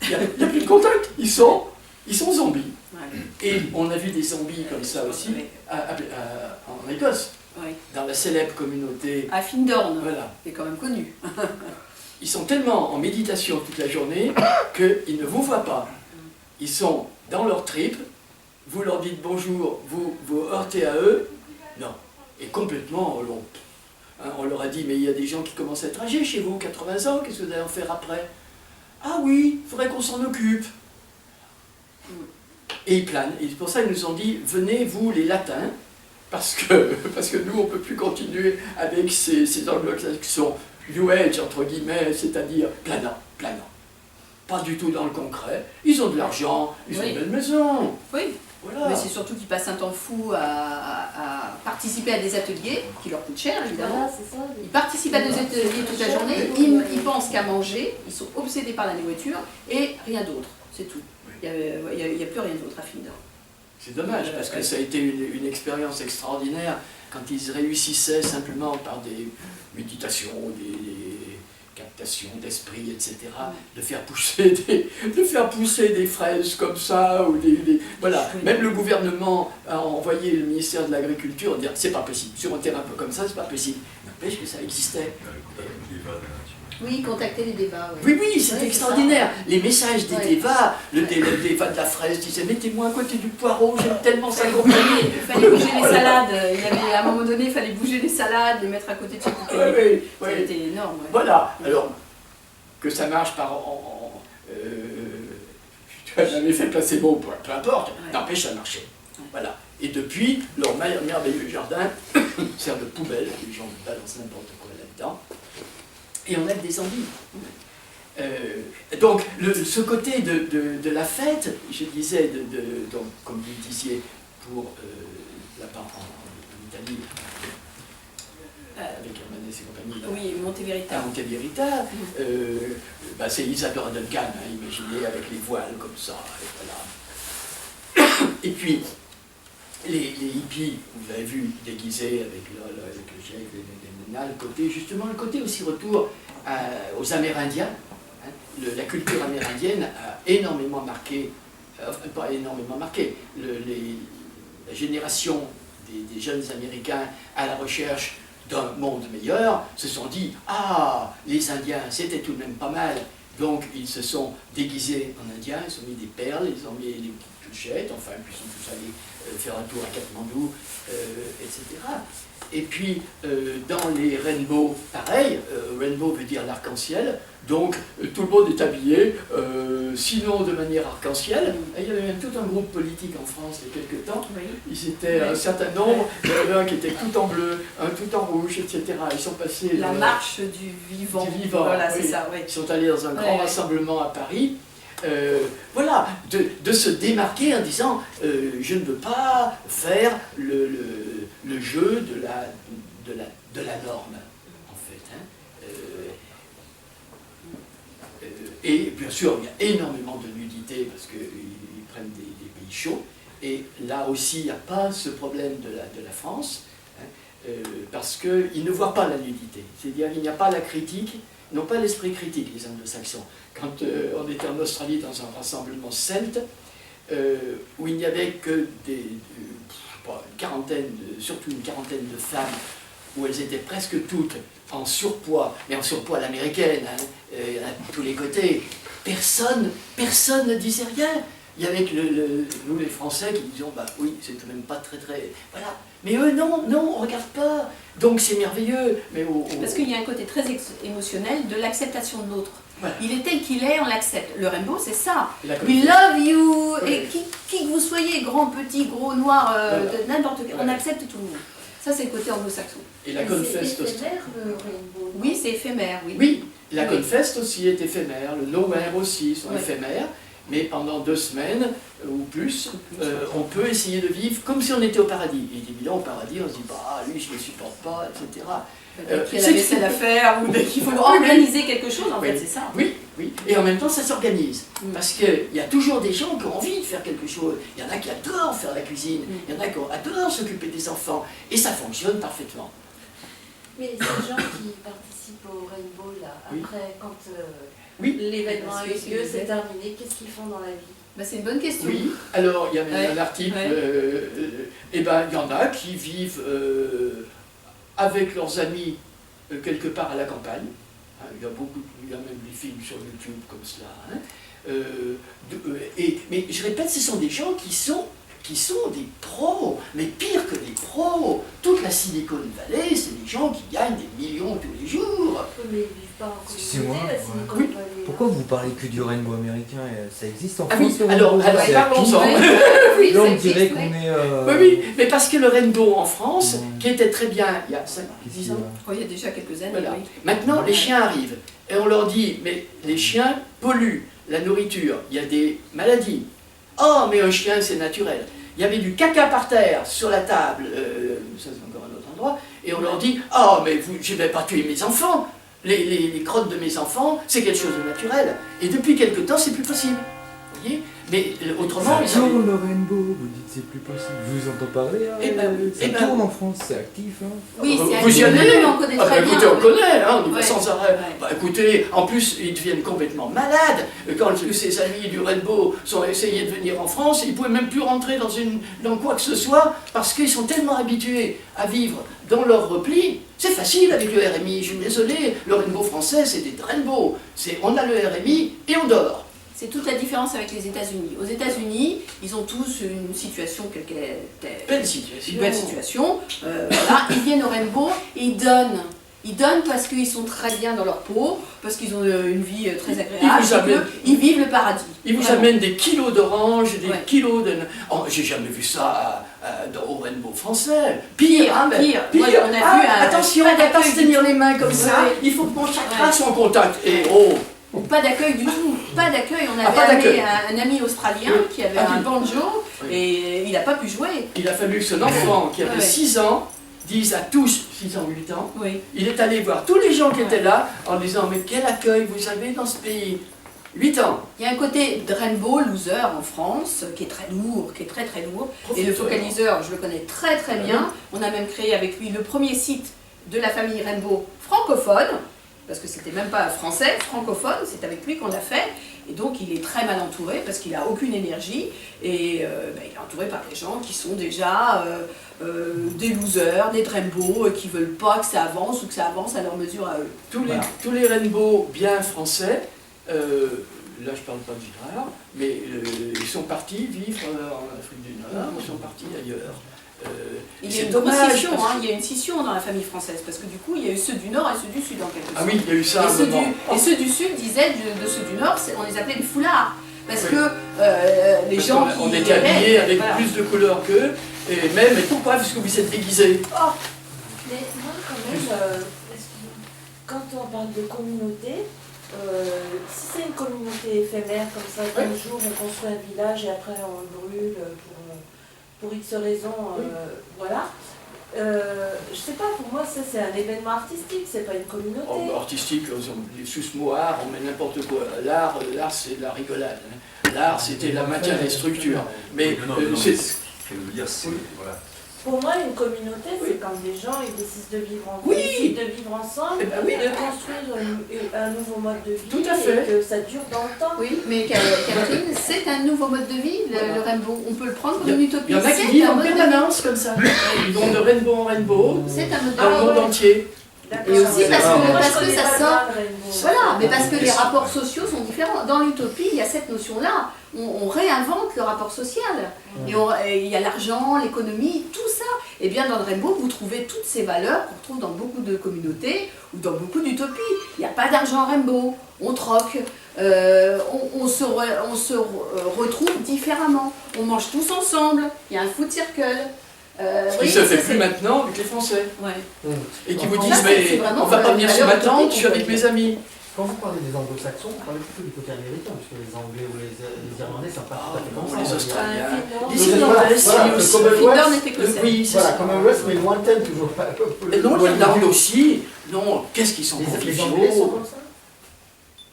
Il n'y a plus de contact, ils sont zombies. Ouais. Et on a vu des zombies comme ça aussi en Écosse, dans la célèbre communauté...
À Findorn,
voilà.
C'est quand même connu.
Ils sont tellement en méditation toute la journée qu'ils ne vous voient pas. Ils sont dans leur trip, vous leur dites bonjour, vous heurtez à eux, non. Et complètement, on leur a dit, mais il y a des gens qui commencent à être âgés chez vous, 80 ans, qu'est-ce que vous allez en faire après? Ah oui, il faudrait qu'on s'en occupe. Et ils planent. Et c'est pour ça qu'ils nous ont dit, venez vous les latins, parce que nous on ne peut plus continuer avec ces anglo-saxons New Age, entre guillemets, c'est-à-dire planant. Pas du tout dans le concret. Ils ont de l'argent, ils ont une belle maison.
Oui.
Voilà.
Mais c'est surtout qu'ils passent un temps fou à participer à des ateliers, qui leur coûtent cher évidemment. Voilà, ils participent à des ateliers toute la journée, ils pensent qu'à manger, ils sont obsédés par la nourriture et rien d'autre, c'est tout. Il n'y a plus rien d'autre à Findorn.
C'est dommage, parce que ça a été une expérience extraordinaire quand ils réussissaient simplement par des méditations, des captations d'esprit, etc., de faire pousser des fraises comme ça, ou voilà. Même le gouvernement a envoyé le ministère de l'Agriculture dire c'est pas possible, sur un terrain un peu comme ça, c'est pas possible. N'empêche que ça existait.
Oui, contacter les débats.
Oui, c'était extraordinaire. Les messages des débats, le débat de la fraise disait mettez-moi à côté du poireau, j'aime tellement ça accompagner.
Il fallait bouger les salades. À un moment donné, il fallait bouger les salades, les mettre à côté de chez Pouquet. C'était énorme.
Voilà. Alors, que ça marche tu avais fait placebo, peu importe, n'empêche, ça marchait. Voilà. Et depuis, leur merveilleux jardin sert de poubelle, les gens balancent n'importe quoi là-dedans. Et on a des zombies. Donc, ce côté de la fête, je disais, donc, comme vous le disiez, pour la part en Italie, avec Hermann Hesse et compagnie.
Oui, Monte Verita.
Monte Verita, c'est Isadora Duncan, imaginez, avec les voiles comme ça, et voilà. Et puis, les hippies, vous l'avez vu, déguisés avec le chèque, le côté aussi retour aux Amérindiens. Hein, la culture amérindienne a énormément marqué, pas énormément marqué, la génération des jeunes Américains à la recherche d'un monde meilleur se sont dit « Ah, les Indiens, c'était tout de même pas mal ». Donc ils se sont déguisés en Indiens, ils ont mis des perles, ils ont mis des Phuket, enfin, puis ils sont tous allés faire un tour à Katmandou, etc. Et puis, dans les rainbows, pareil, rainbow veut dire l'arc-en-ciel, donc tout le monde est habillé, sinon de manière arc-en-ciel. Et il y avait même tout un groupe politique en France il y a quelques temps, ils étaient un certain nombre, il y en avait un qui était tout en bleu, un tout en rouge, etc. Ils sont passés...
La marche du vivant.
Du vivant,
voilà,
oui.
c'est ça, oui.
Ils sont allés dans un grand rassemblement à Paris. Voilà, de se démarquer en disant je ne veux pas faire le jeu de la norme, en fait. Hein. Et bien sûr, il y a énormément de nudité parce qu'ils prennent des pays chauds. Et là aussi, il n'y a pas ce problème de la France, hein, parce qu'ils ne voient pas la nudité. C'est-à-dire qu'il n'y a pas la critique, n'ont pas l'esprit critique, les anglo-saxons. Quand on était en Australie dans un rassemblement celte, où il n'y avait que une quarantaine, surtout une quarantaine de femmes, où elles étaient presque toutes en surpoids, mais en surpoids à l'américaine, hein, à tous les côtés, personne ne disait rien. Il y avait que nous les Français qui disions, bah oui, c'est quand même pas très... Voilà. Mais eux, non, on regarde pas. Donc c'est merveilleux. Mais
Parce qu'il y a un côté très émotionnel de l'acceptation de l'autre.
Voilà.
Il est tel qu'il est, on l'accepte. Le rainbow, c'est ça.
We
love you.
Oui.
Et qui que vous soyez, grand, petit, gros, noir, de n'importe quel, on
Ouais.
accepte tout le monde. Ça, c'est le côté anglo-saxon.
Et la Confest aussi.
C'est éphémère, le rainbow.
Oui, c'est éphémère, oui.
Oui, la
Oui.
Confest aussi est éphémère, le Nowhere aussi sont
Ouais.
éphémères, mais pendant 2 semaines ou plus, on peut essayer de vivre comme si on était au paradis. Et évidemment, au paradis, on se dit, bah lui, je ne le supporte pas, etc.
Dès qu'il y a la vaisselle à faire ou dès qu'il faut organiser quelque chose, en
Oui.
fait, c'est ça.
Oui, oui. Et en même temps, ça s'organise.
Mm.
Parce qu'il y a toujours des gens qui ont envie de faire quelque chose. Il y en a qui adorent faire la cuisine. Il y en a qui adorent s'occuper des enfants. Et ça fonctionne parfaitement.
Mais ces gens qui participent au rainbow, là,
Oui.
après, quand
Oui.
l'événement a eu
Parce que
lieu,
c'est-
c'est terminé, qu'est-ce qu'ils font dans la vie?
Bah, c'est une bonne question.
Oui, alors il y a même
Ouais.
un article,
Ouais.
et ben il y en a qui vivent avec leurs amis quelque part à la campagne. Hein, il y a même des films sur YouTube comme cela. Hein. Mais je répète, ce sont des gens qui sont des pros, mais pire que des pros. Toute la Silicon Valley, c'est des gens qui gagnent des millions tous les jours.
Mais ils vivent pas en
Excusez-moi,
communauté, la
ouais.
Silicon
Oui.
Valley.
Pourquoi vous parlez que du rainbow américain? Ça existe en
Ah
France?
oui,
le
alors
rainbow? C'est
parlons-en.
actif.
Oui,
Là,
ça
on
existe,
dirait
oui.
qu'on est...
Oui, oui, mais parce que le rainbow en France,
Mm.
qui était très bien il y a 5,
Qu'est-ce
10
qu'il y a
ans,
Oh, il y a déjà quelques années,
voilà.
oui.
Maintenant, les chiens arrivent et on leur dit, mais les chiens polluent la nourriture, il y a des maladies. Oh, mais un chien, c'est naturel. Il y avait du caca par terre sur la table, ça c'est encore un autre endroit, et on leur dit, oh, mais je ne vais pas tuer mes enfants. Les crottes de mes enfants, c'est quelque chose de naturel. Et depuis quelque temps, c'est plus possible. Vous voyez? Mais autrement,
Ça
ils ont-
tourne le rainbow, vous dites c'est plus possible. Je vous entends parler, hein,
Eh ben,
ça
eh ben-
tourne en France, c'est actif. Hein.
Oui, c'est
Vous y
actif.
allez?
Non, on connaît
Ah
très
bah,
bien.
écoutez, on
oui.
connaît, hein, on y va
Ouais.
sans arrêt.
Ouais.
Bah, écoutez, en plus, ils deviennent complètement malades. Quand ces amis du Rainbow sont essayés de venir en France, ils ne pouvaient même plus rentrer dans quoi que ce soit, parce qu'ils sont tellement habitués à vivre dans leur repli. C'est facile avec le RMI, je suis désolé, le Rainbow français, c'est des Rainbow. On a le RMI et on dort.
C'est toute la différence avec les États-Unis. Aux États-Unis, ils ont tous une situation
Belle situation.
une belle situation. Voilà, ils viennent au Rainbow et ils donnent. Ils donnent parce qu'ils sont très bien dans leur peau, parce qu'ils ont une vie très agréable.
Ils vous
et
amènent-
ils vivent le paradis.
Ils vous
Vraiment.
amènent des kilos d'oranges, des
Ouais.
kilos de... Oh, j'ai jamais vu ça au Rainbow français. Pire, hein, mais
pire. Moi, on a vu un-
attention,
pas
on ne va pas
d'accueil
se tenir les mains comme
Ouais.
ça. Il faut que mon chakra
Ouais.
soit en contact. Et oh,
Pas d'accueil du tout, pas d'accueil. On avait
pas
amené
d'accueil.
un ami australien
Oui.
qui avait
Ah
un
oui.
banjo
Oui.
et il n'a pas pu jouer.
il a fallu que son enfant, qui avait
Ouais.
6 ans, dise à tous, 6 ans, 8 ans,
Oui.
il est allé voir tous les gens qui
Ouais.
étaient là en disant, mais quel accueil vous avez dans ce pays. 8 ans.
Il y a un côté de Rainbow loser en France qui est très lourd, qui est très très lourd. Et le focaliseur, je le connais très très bien. On a même créé avec lui le premier site de la famille Rainbow francophone, parce que c'était même pas français, francophone, c'est avec lui qu'on l'a fait. Et donc il est très mal entouré parce qu'il n'a aucune énergie. Et il est entouré par des gens qui sont déjà des losers, des Rainbow, qui veulent pas que ça avance ou que ça avance à leur mesure à eux.
Tous
Voilà.
les Rainbow bien français là je parle pas du Nord, mais ils sont partis vivre en Afrique du Nord, ils sont partis ailleurs.
Il y a
C'est
une
dommage.
scission, hein, il y a une scission dans la famille française, parce que du coup, il y a eu ceux du Nord et ceux du Sud en quelque sorte.
Ah oui, il y a eu ça.
Et ceux du Sud disaient de ceux du Nord, on les appelait les foulards. Parce que les
Parce
gens
on
qui
était habillés avec
voilà.
plus de couleurs qu'eux, et même, mais pourquoi? Parce que vous êtes déguisés.
Mais moi, quand même, quand on parle de communauté, si c'est une communauté éphémère, comme ça, d'un jour on construit un village et après on le brûle pour X raisons, voilà. Je sais pas, pour moi, ça c'est un événement artistique, c'est pas une communauté.
Artistique, sous ce mot art, on met n'importe quoi. L'art, c'est de la rigolade. Hein. L'art, c'était la maintien des structures. Mais c'est...
Ce qu'elle veut dire, c'est... Voilà.
Pour moi, une communauté, c'est quand des gens ils décident de vivre ensemble,
Eh ben oui.
de construire un nouveau mode de vie,
Tout à fait.
et que ça dure dans le temps.
Oui, mais Catherine, c'est un nouveau mode de vie, le rainbow. On peut le prendre comme une utopie.
Il y en a qui
C'est
vivent
un
en
mode de vie.
permanence comme ça. Ils vont de rainbow en rainbow,
C'est un mode de
dans le
vie.
monde entier.
D'accord.
Et aussi parce que-
Moi, je
parce que
connais
ça
pas
sort-
bien le rainbow.
Voilà, mais parce que les rapports sociaux sont différents. Dans l'utopie, il y a cette notion-là. On réinvente le rapport social. Et il y a l'argent, l'économie, tout ça. Et bien dans le rainbow, vous trouvez toutes ces valeurs qu'on retrouve dans beaucoup de communautés ou dans beaucoup d'utopies. Il n'y a pas d'argent rainbow, on troque, on se retrouve différemment. On mange tous ensemble, il y a un food circle.
Ce qui se fait plus maintenant avec les Français.
Ouais.
Et qui vous
Là,
disent,
c'est
mais
vraiment
on va pas venir sur ma
valeur
tente,
utopique,
je suis avec mes amis.
Quand vous parlez des anglo-saxons, vous parlez plutôt du côté américain, parce que les Anglais ou les Irlandais, ça pas tout à fait comme ça.
Les
on va dire.
Australiens.
Finlande.
Les
Voilà,
Irlandais,
voilà,
c'est
le
aussi...
Commonwealth,
Finlande est écossais.
Oui, c'est
Voilà,
ça.
Commonwealth, mais lointaine toujours pas.
Et non, l'Irlande aussi. Non, qu'est-ce qu'ils sont
Les Anglais sont
conviviaux.
comme ça.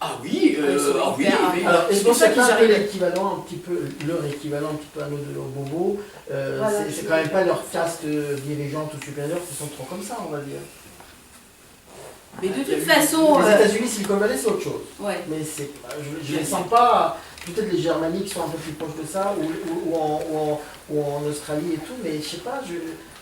Ah oui,
sont
oui,
hyper-
oui.
Alors,
C'est
est-ce
pour
que
ça
c'est
qu'ils
pas un peu
arrivent.
l'équivalent, un petit peu, leur équivalent un petit peu à nos bobos,
Voilà,
c'est quand même pas leur caste dirigeante ou supérieure qui sont trop comme ça, on va dire.
Mais de toute façon,
Les États-Unis, Silicon Valley, c'est autre chose.
ouais.
Mais c'est, je les sens pas, peut-être les Germaniques sont un peu plus proches de ça, ou en Australie et tout, mais je sais pas,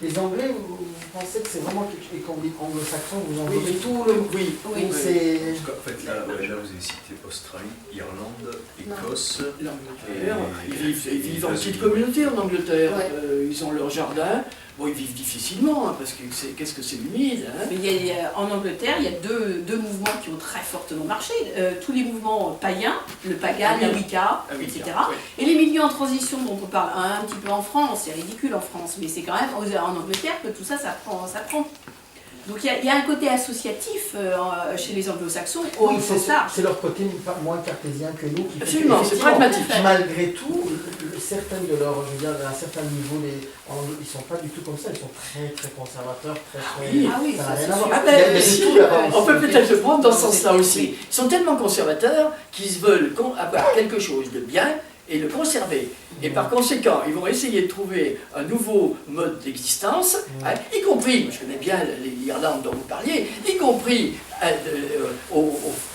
les Anglais, vous pensez que c'est vraiment quelque chose, et quand vous dites anglo-saxon, vous englobez tout le...
Oui,
Oui.
Ou c'est...
Parce qu'en fait, là, vous avez cité Australie, Irlande, Écosse.
l'Angleterre, ils vivent en petite communauté en Angleterre.
Ouais.
Ils ont leur jardin. Bon, ils vivent difficilement, hein, parce que qu'est-ce que c'est humide. Hein.
Mais en Angleterre, il y a deux mouvements qui ont très fortement marché. Tous les mouvements païens, le pagan, la Wicca, etc.
oui.
Et les milieux en transition dont on parle un petit peu en France, c'est ridicule en France, mais c'est quand même en Angleterre que tout ça, ça prend. Donc il y a un côté associatif chez les anglo-saxons au
Oui,
sens large.
c'est leur côté moins cartésien que nous qui fait
Absolument,
que,
c'est
effectivement,
pragmatique.
malgré tout, certaines de leurs, je veux dire, à un certain niveau, ils sont pas du tout comme ça, ils sont très très conservateurs, très
oui.
Ah oui,
ça
ça,
n'a rien
c'est
à
sûr.
voir.
Ah ben,
Il y a de
si,
tout là-bas
on
aussi.
peut peut-être le prendre dans ce sens-là
Oui.
aussi. Ils sont tellement conservateurs qu'ils veulent avoir quelque chose de bien et le conserver. Et par conséquent, ils vont essayer de trouver un nouveau mode d'existence, hein, y compris, je connais bien l'Irlande dont vous parliez, y compris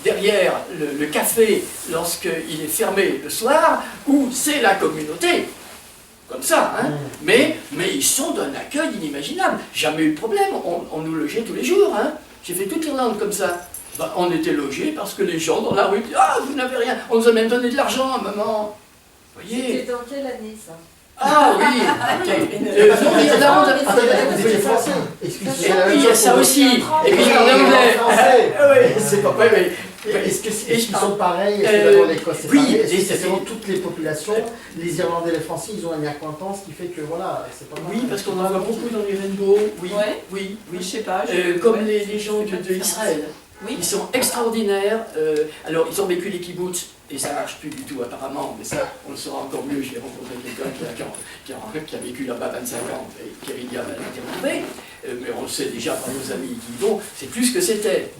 derrière le café lorsqu'il est fermé le soir, où c'est la communauté. Comme ça, hein. Mais ils sont d'un accueil inimaginable. Jamais eu de problème, on nous logeait tous les jours. Hein. J'ai fait toute l'Irlande comme ça. Ben, on était logés parce que les gens dans la rue disaient « Ah, vous n'avez rien !» On nous a même donné de l'argent à maman. Vous voyez?
C'était dans quelle année ça?
Ah oui, non, l'Irlande,
Attendez, vous étiez français. Excusez-moi.
oui, il y a ça aussi. Et puis je parle anglais.
Français.
Ah oui,
C'est pas
oui, oui.
Est-ce
Et
qu'ils
je
sont
parle-
pareils? Est-ce que d'abord l'Écosse c'est
oui,
pareil? Est-ce que
les-
c'est selon toutes les populations? Les Irlandais et les Français, ils ont un acquaintance qui fait que voilà, c'est pas mal.
Oui, parce qu'on en voit beaucoup dans les rainbows. Oui,
Ouais.
oui,
Je
oui.
sais pas.
Comme
ouais.
les gens d'Israël.
Oui.
Ils sont extraordinaires. Alors, ils ont vécu les kibbutz, et ça marche plus du tout apparemment, mais ça, on le saura encore mieux. J'ai rencontré quelqu'un qui a vécu là-bas 25 ans, et Kéria l'a interviewé, mais on le sait déjà par nos amis qui y vont, c'est plus ce que c'était.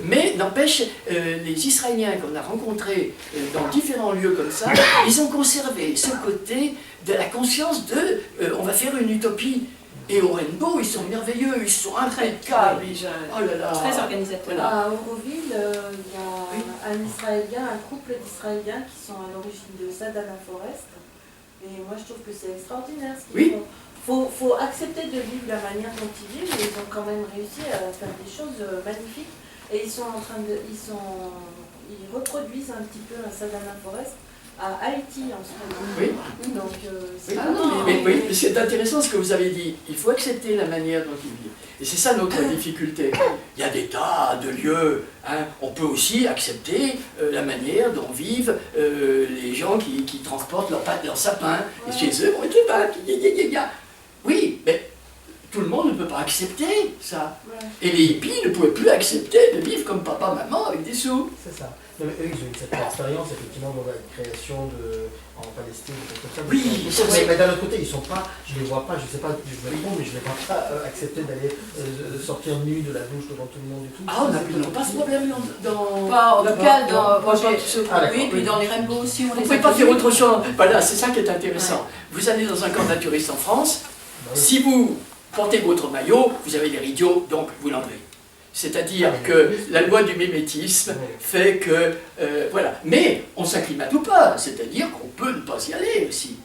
Mais n'empêche, les Israéliens qu'on a rencontrés dans différents lieux comme ça, ils ont conservé ce côté de la conscience de on va faire une utopie. Et au Rainbow, ils sont merveilleux, ils sont impeccables. Oh là là.
Très organisateur.
Voilà.
À Auroville, il y a un Israélien, un couple d'Israéliens qui sont à l'origine de Sadana Forest. Et moi, je trouve que c'est extraordinaire ce qu'ils
Oui.
font. Faut accepter de vivre la manière dont ils vivent, et ils ont quand même réussi à faire des choses magnifiques. Et ils sont en train de, ils reproduisent un petit peu un Savannah Forest à Haïti en ce moment.
Oui.
Donc c'est
Oui,
vraiment...
mais c'est intéressant ce que vous avez dit. Il faut accepter la manière dont ils vivent. Et c'est ça notre difficulté. Il y a des tas de lieux. Hein. On peut aussi accepter la manière dont vivent les gens qui transportent leurs sapins. Et chez eux, on était pas. Oui, mais tout le monde ne peut pas accepter ça.
Ouais.
Et les hippies ne pouvaient plus accepter de vivre comme papa, maman avec des sous.
C'est ça. Non, mais eux, ils ont eu cette expérience, effectivement, dans la création en Palestine, des choses comme ça.
Oui, c'est
mais,
vrai.
mais d'un autre côté, ils sont pas, je les vois pas, je sais pas, je me trompe, mais je les vois pas accepter d'aller sortir nu de la douche devant tout le monde et tout.
Ah, on n'a pas ce problème dans...
Pas, en tout cas, dans,
Pas
oui,
tous ceux-
oui, puis dans les rainbows aussi, on
Vous
les
ne pouvez
a
pas faire
connus.
autre chose. Voilà, c'est ça qui est intéressant. Vous allez dans un camp naturiste en France,
Bah oui.
si vous portez votre maillot, vous avez l'air idiot, donc vous l'enlevez. C'est-à-dire que la loi du mimétisme fait que... voilà. Mais on s'acclimate ou pas, c'est-à-dire qu'on peut ne pas y aller aussi.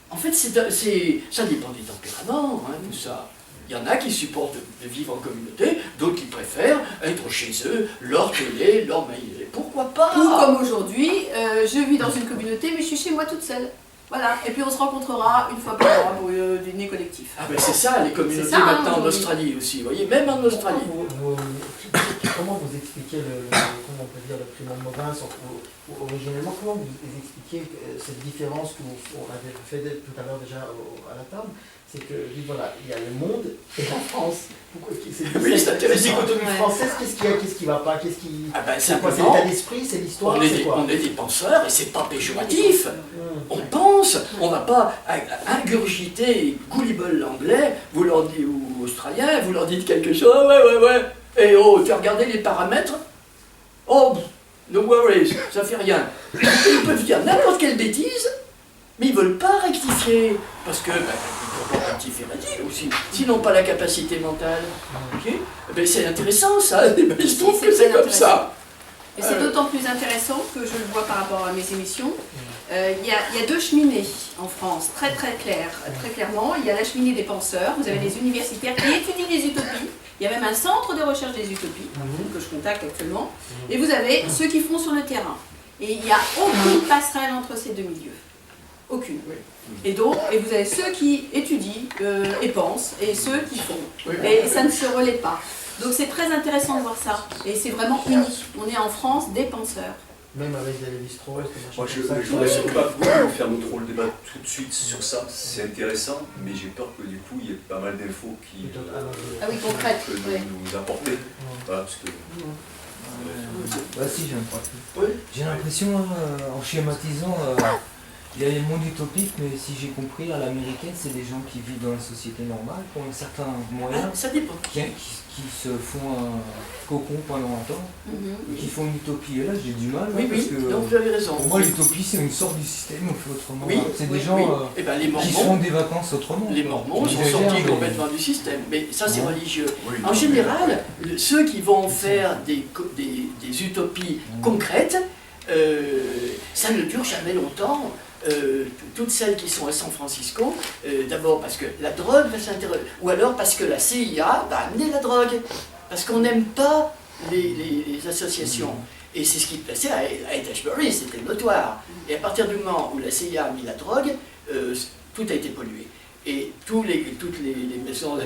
En fait, ça dépend des tempéraments, hein, tout ça. Il y en a qui supportent de vivre en communauté, d'autres qui préfèrent être chez eux, leur télé, leur maillet. Pourquoi pas?
Ou comme aujourd'hui, je vis dans une communauté, mais je suis chez moi toute seule. Voilà, et puis on se rencontrera une fois par mois pour dîner collectif.
Ah ben c'est ça, les communautés
C'est ça, hein,
maintenant en
aujourd'hui.
Australie aussi, vous voyez, même en Australie.
Comment vous expliquez comment on peut dire, le Primum Movens originellement, comment vous expliquez cette différence que on avait fait tout à l'heure déjà à la table, c'est que voilà, il y a le monde et la France. Pourquoi
Oui, c'est intéressant.
Cette dichotomie
Ouais.
française, qu'est-ce qu'il y a, qu'est-ce qui va pas, qu'est-ce qui...
Ah ben
C'est quoi, c'est
simplement,
l'état d'esprit, c'est l'histoire, c'est quoi?
on est des penseurs et c'est pas péjoratif.
Hum.
On pense, on va pas ingurgiter goulibol l'anglais, vous leur dites, ou australien, vous leur dites quelque chose, ah ouais, et oh, tu as regardé les paramètres? Oh, no worries, ça fait rien. Ils peuvent dire n'importe quelle bêtise, mais ils veulent pas rectifier, parce que, ben, ils peuvent pas rectifier la deal aussi, s'ils n'ont pas la capacité mentale. Ok. Ben, c'est intéressant ça, ben, il se trouve
C'est
que c'est
très
comme ça.
Et c'est d'autant plus intéressant que je le vois par rapport à mes émissions. Il y a deux cheminées en France, très clairement. Il y a la cheminée des penseurs, vous avez les universitaires qui étudient les utopies. Il y a même un centre de recherche des utopies que je contacte actuellement. Et vous avez ceux qui font sur le terrain. Et il n'y a aucune passerelle entre ces deux milieux. Aucune. Et donc, et vous avez ceux qui étudient et pensent, et ceux qui font.
Oui.
Et ça ne se relaie pas. Donc c'est très intéressant de voir ça. Et c'est vraiment unique. On est en France des penseurs.
Même avec des Lévi-Strauss, des
Moi,
machins
je
comme ça.
ne voudrais pas vous faire trop le débat tout de suite sur ça. C'est intéressant, mais j'ai peur que du coup, il y ait pas mal d'infos qui
Ah oui, concrètes.
que
Ouais.
nous apporter. Voilà, parce que
Bah si, j'ai un point.
Oui.
J'ai l'impression, en schématisant, il y a les mondes utopiques, mais si j'ai compris, à l'américaine, c'est des gens qui vivent dans la société normale, qui ont certains moyens,
Ah, ça dépend.
qui se font un cocon pendant longtemps,
Mhm.
et qui font une utopie. Et là, j'ai du mal,
Oui,
parce
oui,
que
donc vous avez raison.
pour moi, l'utopie, c'est une sorte du système, on fait autrement.
Oui,
C'est
oui,
des gens
Oui. Eh ben, les
qui se font
Mormons,
des vacances autrement.
les Mormons sont
J'exagère,
sortis
mais-
complètement du système. Mais ça, c'est
Ouais.
religieux.
oui,
En général, ceux qui vont faire des utopies concrètes, ça ne dure jamais longtemps. Toutes celles qui sont à San Francisco, d'abord parce que la drogue va s'intéresser, ou alors parce que la CIA va amener la drogue, parce qu'on n'aime pas les associations. Et c'est ce qui se passait à Ashbury, c'était notoire. Et à partir du moment où la CIA a mis la drogue, tout a été pollué. Et toutes les maisons,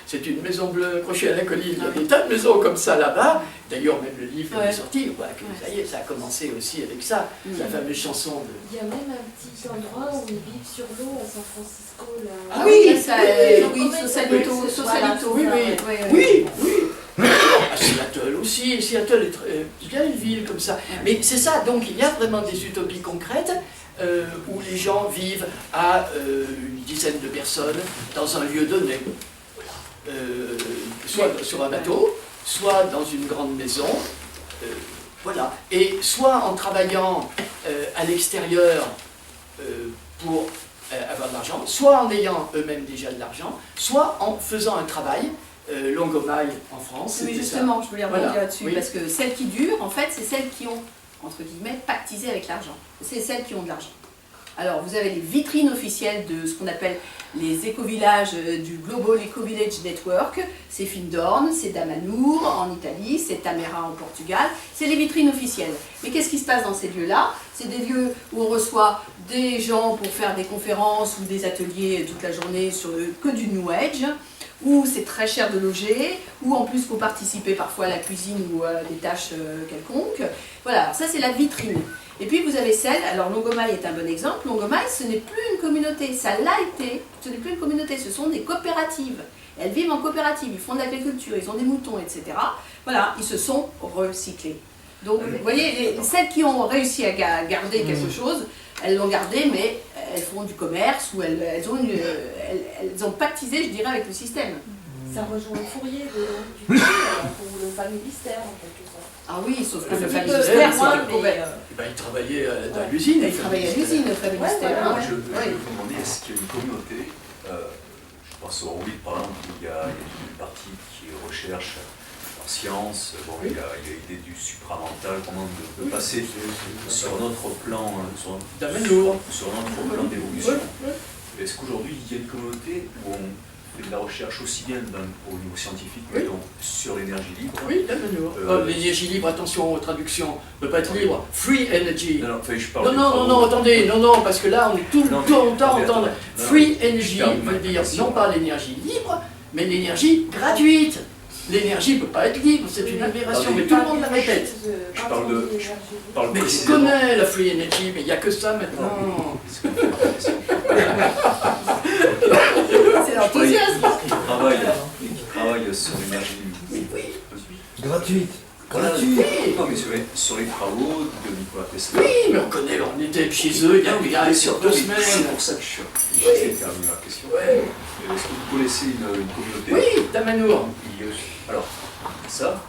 c'est une maison bleue accrochée à la colline, il y a des tas de maisons comme ça là-bas. D'ailleurs, même le livre est sorti, voilà, que ça y est, ça a commencé aussi avec ça, la fameuse chanson de...
Il y a même un petit endroit où ils vivent sur l'eau à San Francisco. Là.
Ah oui,
ça,
oui,
Sausalito, Sausalito.
Oui, oui,
oui.
oui. À Seattle aussi, Seattle est bien une ville comme ça. Mais c'est ça, donc il y a vraiment des utopies concrètes où les gens vivent à une dizaine de personnes dans un lieu donné. Soit sur un bateau, soit dans une grande maison. Voilà. Et soit en travaillant à l'extérieur pour avoir de l'argent, soit en ayant eux-mêmes déjà de l'argent, soit en faisant un travail. Longomaille en France.
Oui,
c'était
justement, je voulais rebondir
Voilà,
là-dessus,
oui.
parce que celles qui durent, en fait, c'est celles qui ont, entre guillemets, pactisé avec l'argent. C'est celles qui ont de l'argent. Alors, vous avez les vitrines officielles de ce qu'on appelle les éco-villages du Global Eco-Village Network. C'est Findorn, c'est Damanhur en Italie, c'est Tamera en Portugal. C'est les vitrines officielles. Mais qu'est-ce qui se passe dans ces lieux-là? C'est des lieux où on reçoit des gens pour faire des conférences ou des ateliers toute la journée sur que du New Age, où c'est très cher de loger, où en plus il faut participer parfois à la cuisine ou à des tâches quelconques. Voilà, alors ça c'est la vitrine. Et puis vous avez celle, alors Longomai est un bon exemple, Longomai ce n'est plus une communauté, ça l'a été, ce n'est plus une communauté, ce sont des coopératives. Elles vivent en coopérative, ils font de l'agriculture, ils ont des moutons, etc. Voilà, ils se sont recyclés. Donc vous voyez, celles qui ont réussi à garder quelque chose, elles l'ont gardé, mais elles font du commerce ou elles ont pactisé, je dirais, avec le système.
Ça rejoint le fourrier du pour le familistère en quelque sorte.
Ah oui, sauf que
Le
le
familistère,
familistère,
moi,
c'est
mais,
Il travaillait dans l'usine.
il travaille à l'usine, le familistère.
Ouais, voilà.
hein.
Je
Ouais.
vais vous demander, est-ce qu'il y a une communauté, je pense au Orbit par exemple, où il y a une partie qui est recherche en sciences, bon, il y a l'idée du supramental, comment de passer sur notre plan,
Damanhur.
sur notre plan d'évolution. Est-ce qu'aujourd'hui il y a une communauté où on fait de la recherche aussi bien au niveau scientifique,
Oui.
donc sur l'énergie libre?
Oui, Damanhur. L'énergie libre, attention aux traductions, ne peut pas être libre. Free energy.
Non, enfin, je parle
Non, attendez, non, parce que là on est tout le
Non,
temps
mais-
à entendre
non,
free
je
energy,
termine ma
veut dire
question.
non pas l'énergie libre, mais l'énergie gratuite. L'énergie ne peut pas être libre, c'est une aberration, mais tout le monde la répète.
Je parle de- parle
Mais je
précisément.
connais la free energy, mais il n'y a que ça maintenant.
C'est l'enthousiasme.
Qui travaille sur l'énergie libre.
Gratuite.
Voilà.
Gratuite.
Non, mais sur les travaux de Nikola Tesla.
Oui, mais on connaît, on était chez eux il y a sur 2
C'est
semaines.
pour ça que j'ai terminé ma question.
Ouais.
Est-ce que vous connaissez une communauté
Oui, Damanhur.
Alors, ça,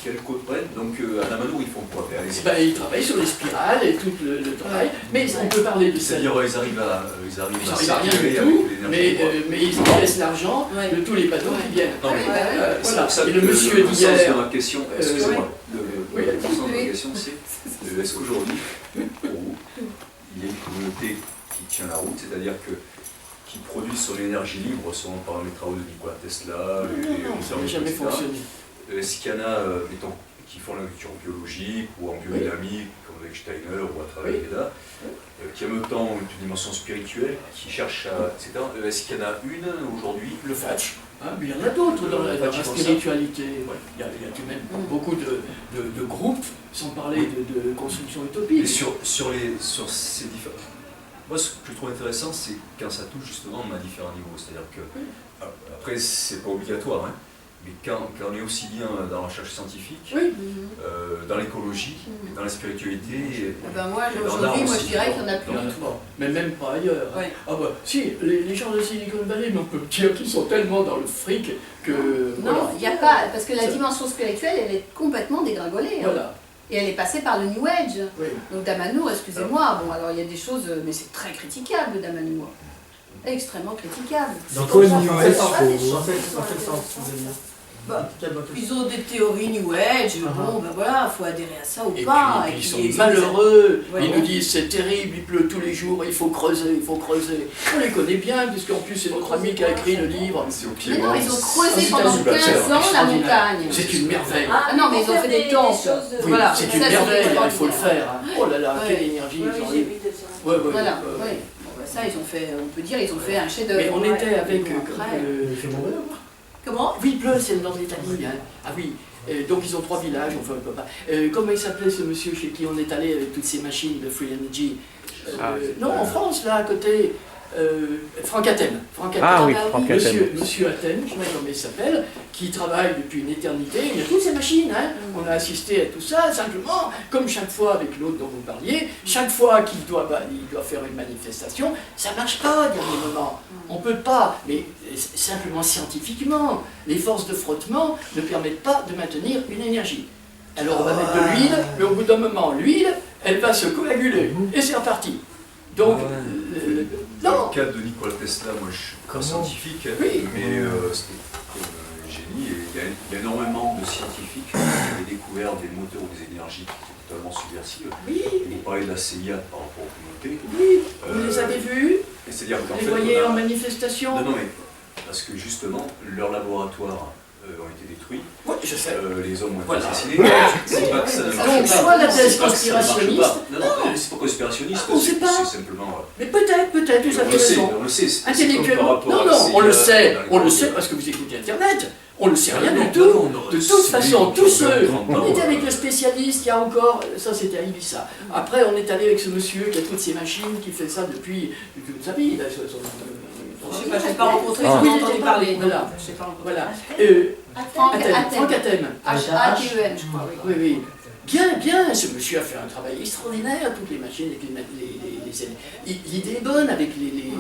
quel code prennent? Donc à Damanhur, ils font quoi?
Ils travaillent sur les spirales et tout le travail, mais on peut parler de ça.
C'est-à-dire, ils arrivent à
Ils n'arrivent à rien du
circuler
tout,
avec l'énergie.
mais ils laissent l'argent
Ouais.
de tous les bateaux qui viennent.
Non, mais c'est
Voilà.
pour ça
Et
que
le monsieur
le sens
d'hier.
de ma question, excusez-moi,
oui,
le sens de ma
oui.
question, c'est est-ce qu'aujourd'hui, pour vous, il y a une communauté qui tient la route, c'est-à-dire qui produit sur l'énergie libre, selon par les travaux de Nikola Tesla,
Non, ça n'a jamais
etc.
fonctionné.
Est-ce qu'il y en a, mettons, qui font l'agriculture biologique ou en biodynamique, comme avec Steiner ou à travers Veda, qui en même temps ont une dimension spirituelle, qui cherchent à. etc. Est-ce qu'il y en a une aujourd'hui?
Le Fetch, mais il y en a d'autres dans la
Fetch, comme ça.
spiritualité. Il y a tout de même beaucoup de groupes, sans parler de construction
Et
utopique.
sur ces différents. Moi, ce que je trouve intéressant, c'est quand ça touche justement à différents niveaux. C'est-à-dire que, après, c'est pas obligatoire, hein, mais quand on est aussi bien dans la recherche scientifique,
Oui.
dans l'écologie, et dans la spiritualité.
Ah ben moi,
Et dans
aujourd'hui,
l'art
moi je
aussi.
dirais qu'il n'y en a plus
Il y en a
du tout.
pas, mais même pas ailleurs.
Ouais.
Ah bah si, les gens de Silicon Valley, mais on peut dire qu'ils sont tellement dans le fric que...
Non, il n'y a pas, parce que la
Ça-
dimension spirituelle, elle est complètement dégringolée. hein.
Voilà.
Et elle est passée par le New Age.
Oui.
Donc Damanhur, excusez-moi, bon alors il y a des choses, mais c'est très critiquable Damanhur. Extrêmement critiquable.
Dans
quoi,
quel
le
sens?
New
Dans
Age
quel sens?
pour vous
Dans quel sens vous voulez dire?
Bah,
Quel sens?
Ils ont des théories New Age, bon ben voilà, il faut adhérer à ça ou
Et
pas.
puis, ils sont
ont
malheureux,
Ouais.
ils nous disent c'est terrible, il pleut tous les jours, il faut creuser, il faut creuser. On les connaît bien, puisqu'en plus c'est notre ami qui a écrit le livre.
C'est au
Mais
pied.
non, ils ont creusé
Ah,
pendant
c'est
15 ans la
extraordinaire.
montagne.
C'est une merveille.
Ah non, mais ils ont fait des temples.
Oui,
Voilà,
c'est
ça,
une
c'est
merveille,
extraordinaire.
il faut le faire. Hein. Oh là là,
Ouais.
quelle énergie
Oui,
ils ont
j'ai
eu.
vu de ça.
Ouais, ouais,
Voilà,
ouais.
oui. Bon, ben ça, ils ont fait, on peut dire, ils ont fait un chef-d'œuvre.
Mais on était avec...
Bon, après.
Il fait mourir.
Comment
Oui, Bleu, c'est dans l'Italie. Hein. Ah oui, donc ils ont 3 villages, enfin, on peut pas. Comment il s'appelait ce monsieur chez qui on est allé avec toutes ces machines de Free Energy Non, en France, là, à côté, Franck Athènes.
Ah oui,
Ah,
Franck
oui.
Athènes.
Monsieur Athènes, je ne sais pas comment il s'appelle, qui travaille depuis une éternité, il y a toutes ces machines, hein. On a assisté à tout ça, simplement, comme chaque fois avec l'autre dont vous parliez, chaque fois qu'il doit faire une manifestation, ça ne marche pas au dernier moment. On ne peut pas, mais simplement scientifiquement, les forces de frottement ne permettent pas de maintenir une énergie. Alors on va mettre de l'huile, mais au bout d'un moment, l'huile, elle va se coaguler, et c'est reparti. Donc,
Dans
non,
le cas de Nikola Tesla, moi je suis pas
Comment?
scientifique,
Oui.
mais c'était comme génie. Et il y a énormément de scientifiques qui avaient découvert des moteurs ou des énergies qui totalement subversives.
Oui,
Et vous parlez de la CIA par rapport aux communautés.
oui, vous les avez vus,
C'est-à-dire qu'en
vous
fait,
les voyez
on a-
en manifestation.
Non, mais parce que justement, leurs laboratoires ont été détruits,
Oui, je sais.
les hommes ont été
Voilà.
assassinés. C'est pas que ça ne marche
Donc,
pas.
soit la thèse
C'est pas que ça ne marche
conspirationniste.
pas. Non, c'est pas conspirationniste,
On sait pas.
c'est simplement.
Mais peut-être, vous avez raison.
On le sait. c'est comme
Intellectuellement.
par rapport
Non,
à la
non, on le
CIA,
sait.
dans les
On le
grandes-
sait parce que vous écoutez Internet. On le sait rien
Non,
du
non,
tout.
non, non,
De
c'est
toute
lui
façon,
qui
tous
a
ceux.
30
On
ans,
était avec
ouais.
le spécialiste il y a encore. Ça, c'était à Ibiza. Après, on est allé avec ce monsieur qui a toutes ces machines, qui fait ça depuis toute sa vie.
Je sais pas, je l'ai pas rencontré,
Ah.
j'en ai entendu parler.
Voilà.
Je sais pas rencontré.
Voilà.
Franck
Athènes,
Athènes.
Franck Athènes.
H-A-T-E-N, je crois, oui.
Oui, oui. Bien, bien, ce monsieur a fait un travail extraordinaire, toutes les machines, avec l'idée est bonne avec les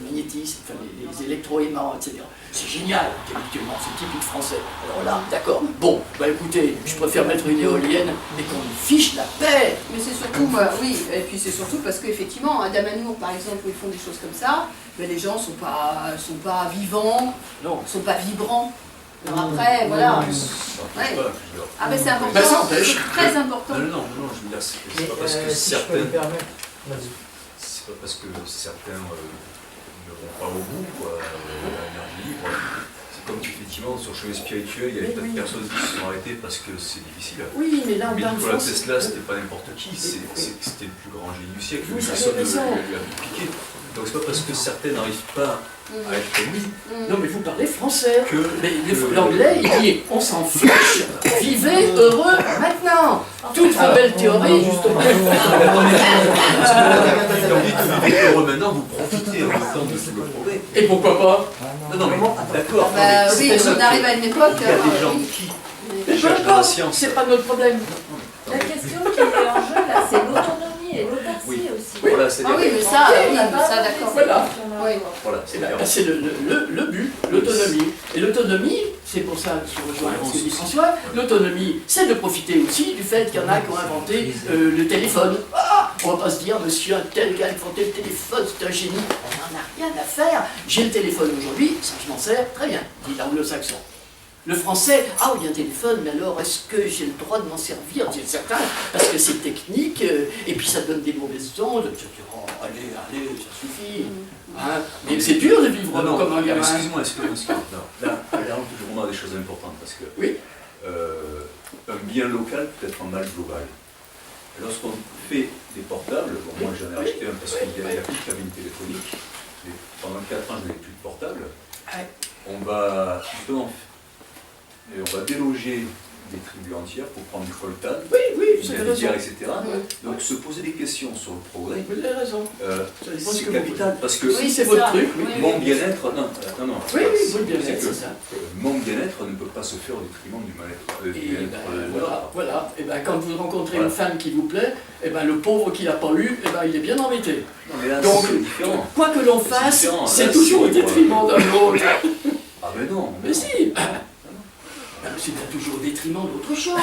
magnétismes, enfin, les électroaimants, etc. C'est génial, intellectuellement, c'est typique français. Alors là, d'accord. Bon, bah écoutez, je préfère mettre une éolienne, mais qu'on me fiche la paix.
Mais c'est surtout, oui, et puis c'est surtout parce qu'effectivement, à Damanour, par exemple, où ils font des choses comme ça, mais les gens sont pas vivants,
Non.
sont pas vibrants. Alors après, voilà. Ouais. Ah ben c'est important,
Ben, ça empêche.
c'est très important.
Non, je veux dire, c'est
Mais,
pas parce que
si je peux me
certains.
permettre, vas-y.
C'est pas parce que certains ne vont pas au bout, quoi, l'énergie libre. C'est comme effectivement sur le chemin spirituel, il y a des tas de personnes qui se sont arrêtées parce que c'est difficile.
Oui, mais là, on
Mais
parle
Nikola
français.
Tesla, c'était pas n'importe qui, c'était le plus grand génie du siècle.
Vous avez
Personne ne
raison.
lui a piqué. Donc c'est pas parce que certains n'arrivent pas à être comme lui
Non, mais vous parlez français.
que.
Mais l'anglais, il dit on s'en fiche, vivez heureux maintenant. Toutes vos belles théories, justement.
Quand vous dites que vous êtes heureux maintenant, vous profitez en même temps de tout le progrès.
Et pourquoi pas?
Non, mais d'accord.
Bah,
mais
oui,
c'est pour ça
on arrive à une époque.
Il y a des gens
oui.
qui
Mais peu
cherchent dans la
importe,
science.
c'est pas notre problème.
La question qui est en jeu là, c'est l'autonomie et l'autarcie
Oui.
aussi.
Voilà,
Ah
c'est-à-dire.
oui, mais ça,
On
oui,
n'a pas
ça
abordé
d'accord.
ces
Voilà.
questions-là.
Oui.
Voilà,
Eh
c'est-à-dire.
ben, c'est le but, l'autonomie. Et l'autonomie, c'est pour ça que je rejoins ce que dit François, l'autonomie, c'est de profiter aussi du fait qu'il y en a qui ont inventé le téléphone. Ah, on va pas se dire, monsieur un tel qui a inventé le téléphone, c'est un génie. On n'en a rien à faire. J'ai le téléphone aujourd'hui, ça je m'en sers, très bien, dit l'anglo-saxon. Le français, ah oui, un téléphone, mais alors est-ce que j'ai le droit de m'en servir? Dit certain, parce que c'est technique, et puis ça donne des mauvaises ondes. Je dis, oh, allez, ça suffit. Hein, mais c'est dur de vivre comme un gamin.
Excuse-moi. Non, là, on a des choses importantes parce que
Oui.
un bien local peut être un mal global. Lorsqu'on fait des portables, bon, moi j'en ai acheté un parce qu'il n'y a plus de cabine téléphonique, mais pendant 4 ans je n'avais plus de portable,
Ouais.
on va justement déloger des tribus entières pour prendre du coltan,
Oui, oui,
du
vous avez
navire,
raison.
etc. Donc se poser des questions sur le progrès,
Vous avez raison. Ça dépend ce
c'est
que vous
capital parce que
Oui, c'est votre
ça.
truc. Oui,
Oui,
mon bien-être, non,
oui,
c'est-
vous bien
c'est
c'est
que
ça.
mon bien-être ne peut pas se faire au détriment du mal-être. Du
Et
bien-être,
voilà. Et ben, quand vous rencontrez
Voilà.
une femme qui vous plaît, et ben, le pauvre qui l'a pas lu, et ben, il est bien embêté.
Non, mais là,
Donc,
c'est différent.
quoi que l'on
C'est
fasse,
différent.
c'est
Là,
toujours au
c'est-
détriment d'un autre.
Ah mais non,
Mais si. C'est toujours au détriment d'autre chose.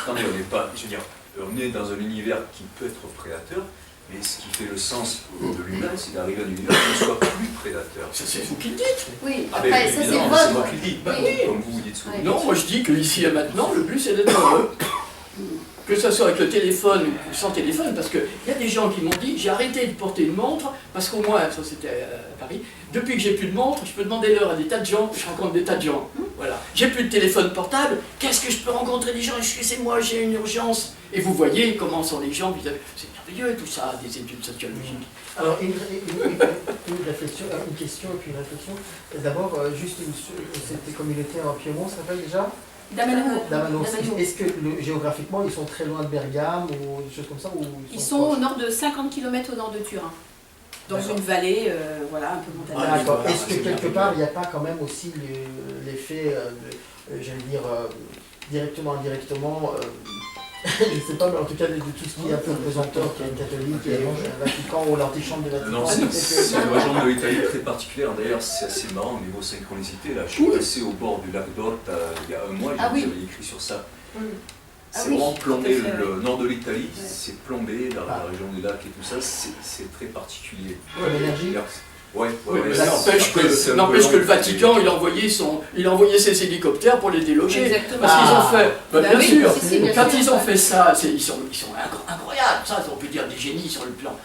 Attendez, on n'est pas, je veux dire, on est dans un univers qui peut être prédateur, mais ce qui fait le sens de l'humain, c'est d'arriver à un univers qui ne soit plus prédateur.
C'est vous qui le dites.
Oui,
Ah ben,
après, ça c'est
évidemment, c'est moi
votre.
qui le dis,
Oui.
comme vous dites souvent.
Oui.
Non, moi je dis que ici et maintenant, le but c'est d'être heureux. Que ce soit avec le téléphone ou sans téléphone, parce qu'il y a des gens qui m'ont dit j'ai arrêté de porter une montre, parce qu'au moins, ça c'était à Paris, depuis que j'ai plus de montre, je peux demander l'heure à des tas de gens, je rencontre des tas de gens. Voilà. J'ai plus de téléphone portable, qu'est-ce que je peux rencontrer des gens? Excusez-moi, j'ai une urgence. Et vous voyez comment sont les gens vis-à-vis. C'est merveilleux tout ça, des études sociologiques.
Alors, une réflexion, une question et puis une réflexion. D'abord, juste cette communauté en Piémont, ça s'appelle déjà
Damanour.
Damanour.
Damanour.
Est-ce que géographiquement, ils sont très loin de Bergame ou des choses comme ça ou
Ils sont au nord de 50 km au nord de Turin. Dans
D'accord.
une vallée, voilà, un peu montagneuse.
Ah,
D'accord.
voilà,
Est-ce que
c'est
quelque
merveilleux.
part, il n'y a pas quand même aussi l'effet, j'allais dire, directement, indirectement, je ne sais pas, mais en tout cas, de tout ce qui est un peu représentant, qui est catholique, et Vatican ou l'antichambre du Vatican.
Non, c'est une région de l'Italie très particulière. D'ailleurs, c'est assez marrant au niveau synchronicité. Là, je suis passé au bord du lac d'Ot il y a un mois,
Ah oui.
j'avais écrit sur ça.
Ah
C'est
oui,
vraiment plombé,
tout à fait,
le nord de l'Italie,
Ouais.
c'est plombé dans la région du lac et tout ça, c'est très particulier.
Comme énergie.
Ouais,
Oui, mais
ouais,
ça n'empêche
après, c'est un
n'empêche
peu
que le
long.
Vatican, il envoyait ses hélicoptères pour les déloger.
Exactement.
Parce qu'ils ont fait,
Bah
bien
oui,
sûr,
si, bien
quand
sûr.
ils ont fait ça, ils sont incroyables, ça, on peut dire des génies sur le plan.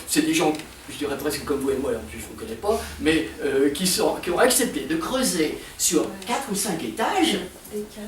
C'est des gens, je dirais presque comme vous et moi, je ne vous connais pas, mais qui ont accepté de creuser sur 4 ou 5 étages.
Des caves,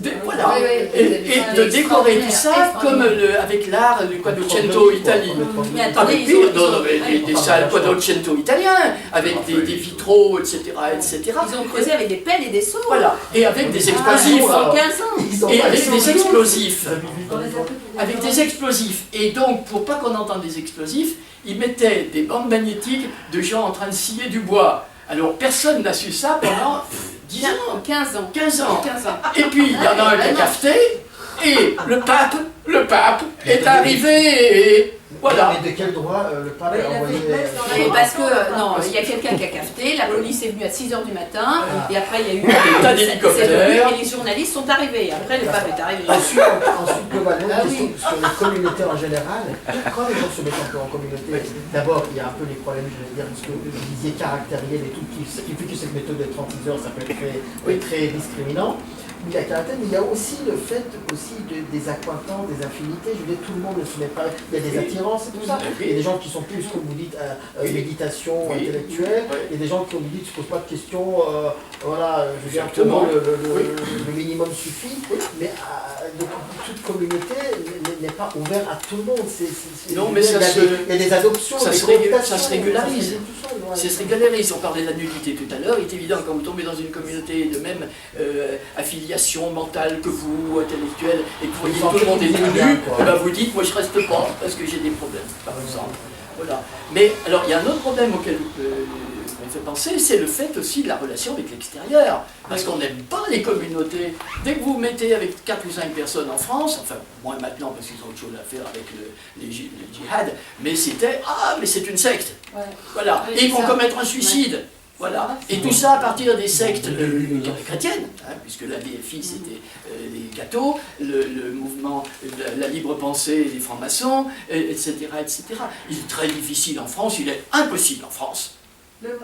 des grottes.
Voilà,
Oui, oui,
et de décorer tout ça comme avec l'art du Quattrocento Italie.
Mais
Pas
attendez,
des pires, des salles Quattrocento italiens, avec des vitraux, etc., etc.
Ils ont creusé avec des pelles et des seaux.
Voilà, et avec des
Ah,
explosifs.
ils ont 15 ans.
Et avec des explosifs.
On les appelle
Avec des explosifs. Et donc, pour pas qu'on entende des explosifs, ils mettaient des bandes magnétiques de gens en train de scier du bois. Alors, personne n'a su ça pendant 10 ans,
15 ans.
15 ans.
15 ans.
Et puis, il y en a un qui a cafeté, et le pape est arrivé, et voilà.
Mais de quel droit le pape
Mais
a
il a
envoyé...
fait mettre dans
Et
les
parce que,
rapports,
non,
parce
il y a quelqu'un qui a cafeté, la police est venue à 6h du matin, et après il y a eu
tas d'hélicoptères.
et les journalistes sont arrivés. Après, le pape est arrivé.
Ensuite, globalement,
Ah
question
oui.
sur les communautés en général, quand les gens se mettent un peu en communauté, d'abord, il y a un peu les problèmes, je vais dire, parce que vous disiez caractériel et tout, ce qui fait que cette méthode de 36 heures, ça peut être très discriminant. Il y a caractère, mais il y a aussi le fait des accointants, des affinités. Je veux dire, tout le monde ne se met pas. Il y a des attirances et tout ça. Il y a des gens qui sont plus, comme vous dites, méditation intellectuelle. Il y a des gens qui, comme vous dites, ne se posent pas de questions. Voilà, je veux dire, pour moi, le minimum suffit. Mais donc, toute communauté n'est pas ouverte à tout le monde.
Non, mais
il y a des adoptions,
ça
des
se
cooptations,
régularise.
ça se
C'est régularise. On parlait de la nudité tout à l'heure. Il est évident, quand vous tombez dans une communauté de même affiliation mentale que vous, intellectuelle, et que vous voyez tout le monde est nu, et ben vous dites, moi je reste pas parce que j'ai des problèmes, par exemple. Voilà. Mais alors, il y a un autre problème auquel on fait penser, c'est le fait aussi de la relation avec l'extérieur. Parce qu'on n'aime pas les communautés. Dès que vous vous mettez avec 4 ou 5 personnes en France, enfin, moins maintenant parce qu'ils ont autre chose à faire avec les djihad, mais c'était, mais c'est une secte.
Ouais.
Voilà.
Oui,
Et ils vont
ça.
commettre un suicide. Voilà. Et tout ça à partir des sectes chrétiennes, puisque la DFI c'était les cathos, le mouvement, la libre pensée des francs-maçons, etc., etc. Il est très difficile en France, il est impossible en France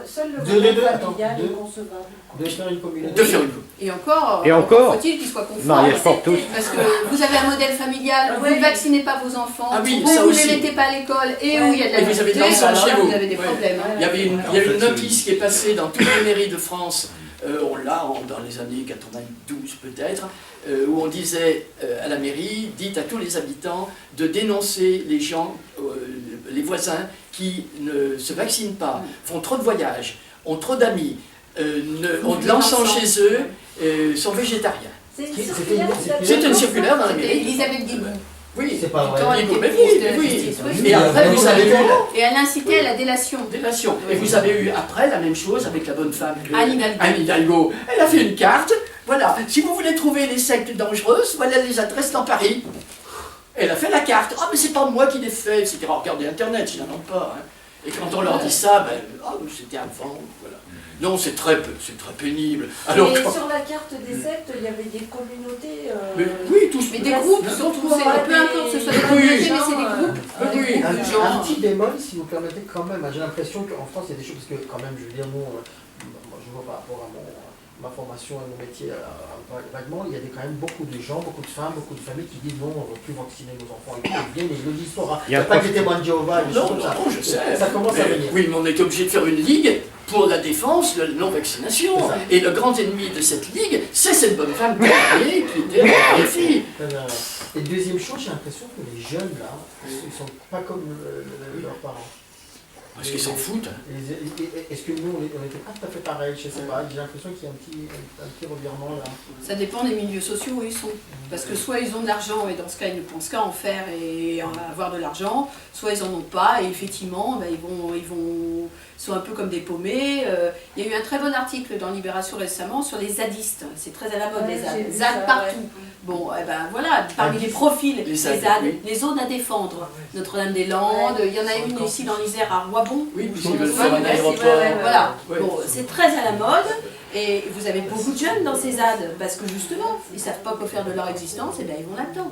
Seul le
Deux,
modèle
attends,
familial
deux.
est concevable.
de faire une communauté.
de faire une
Et encore,
Et encore,
faut-il qu'il soit conforme.
mariage pour tous.
Parce que vous avez un modèle familial, vous ne vaccinez pas vos enfants,
Ah oui,
vous
ça
ne
aussi.
les mettez pas à l'école et où il y a de la
Et vous avez de
nudité,
l'ensemble
alors
chez
là,
vous.
vous avez des
Ouais.
problèmes.
Il y avait une
En fait,
notice qui est passée dans toutes les mairies de France, on l'a dans les années 92 peut-être, où on disait à la mairie, dites à tous les habitants de dénoncer les gens, les voisins qui ne se vaccinent pas, font trop de voyages, ont trop d'amis, ont de l'encens chez eux, sont végétariens.
C'est une
C'était
circulaire
une-
qui a
C'est
été
une circulaire dans la
C'était
mairie.
Elisabeth Guilbault.
Oui,
C'est pas vrai.
Quand elle
mais
était
oui,
ministre de
mais
la
oui.
Justice, oui.
Et après, vous avez eu
Et elle incitait à la délation.
délation. Et vous avez eu après la même chose avec la bonne femme
Anne Hidalgo.
Anne Hidalgo. Elle a fait une carte. Voilà. Si vous voulez trouver les sectes dangereuses, voilà les adresses dans Paris. Elle a fait la carte. Ah, mais c'est pas moi qui l'ai fait, etc. Regardez Internet, ils n'en ont pas. Hein. Et quand on leur dit ça, c'était avant. Voilà. Non, c'est très pénible. Alors,
Et
quand-
sur la carte des sectes, il y avait des communautés.
mais, oui, tous.
Mais des groupes, surtout, peu importe que ce soit des communautés, mais c'est des groupes.
Oui, oui.
Des groupes de gens.
Un petit bémol, si vous permettez, quand même. J'ai l'impression qu'en France, il y a des choses, parce que quand même, je veux dire, nous, moi, je vois par rapport à ma formation et mon métier vaguement, il y a quand même beaucoup de gens, beaucoup de femmes, beaucoup de familles qui disent non, on ne veut plus vacciner nos enfants. Et ils viennent et ils le disent fort. Il n'y a pas que les témoins de Jéhovah, des choses
Non,
comme ça.
non, je sais.
Ça commence à
Mais
venir.
oui, mais on est obligé de faire une ligue pour la défense de la non-vaccination.
C'est ça.
Et le grand ennemi de cette ligue, c'est cette bonne femme qui était les filles.
Et deuxième chose, j'ai l'impression que les jeunes, là, ils ne sont pas comme leurs parents.
Parce qu'ils s'en foutent.
Est-ce que nous, on n'était pas tout à fait pareil? Je ne sais pas, j'ai l'impression qu'il y a un petit revirement là.
Ça dépend des milieux sociaux où ils sont. Parce que soit ils ont de l'argent et dans ce cas ils ne pensent qu'à en faire et avoir de l'argent, soit ils n'en ont pas et effectivement ils sont un peu comme des paumés. Il y a eu un très bon article dans Libération récemment sur les zadistes. C'est très à la mode,
Ouais,
les
j'ai vu
ZAD. ZAD
ça,
partout.
ouais.
Bon, voilà, parmi les profils, les
ZAD,
ZAD,
oui.
les zones à défendre. Notre-Dame-des-Landes, il y en a une ici dans l'Isère à Roibon.
Oui,
où
puisqu'ils
ils
veulent
sont
faire un
venus.
aéroport.
Voilà,
Ouais.
bon, c'est très à la mode. Et vous avez beaucoup de jeunes dans ces ZAD, parce que justement, ils ne savent pas quoi faire de leur existence, et bien ils vont là-dedans.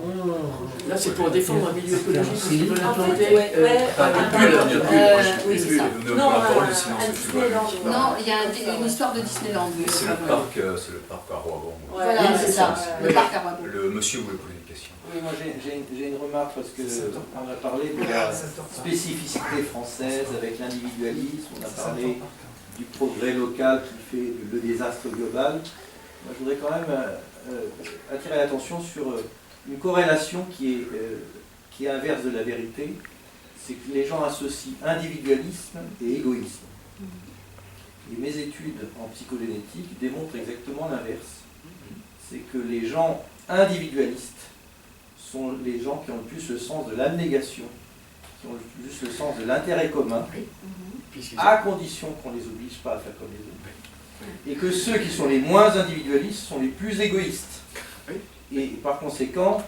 Là, c'est pour défendre un milieu écologique qui veut
En fait,
l'implanter.
Oui, c'est ça.
Non,
un
Disneyland.
Non, il y a une histoire de Disneyland. Oui,
C'est le parc à Roibon.
Voilà,
Oui,
c'est
c'est
ça,
ça.
le parc à Roibon.
Le monsieur voulait poser une question.
Oui, moi j'ai une remarque parce que on a parlé de la spécificité française avec l'individualisme, on a parlé du progrès local qui fait le désastre global. Moi je voudrais quand même attirer l'attention sur une corrélation qui est inverse de la vérité, c'est que les gens associent individualisme et égoïsme. Et mes études en psychogénétique démontrent exactement l'inverse. C'est que les gens individualistes sont les gens qui ont le plus le sens de l'abnégation, qui ont le plus le sens de l'intérêt commun, à condition qu'on ne les oblige pas à faire comme les autres. Et que ceux qui sont les moins individualistes sont les plus égoïstes. Et par conséquent,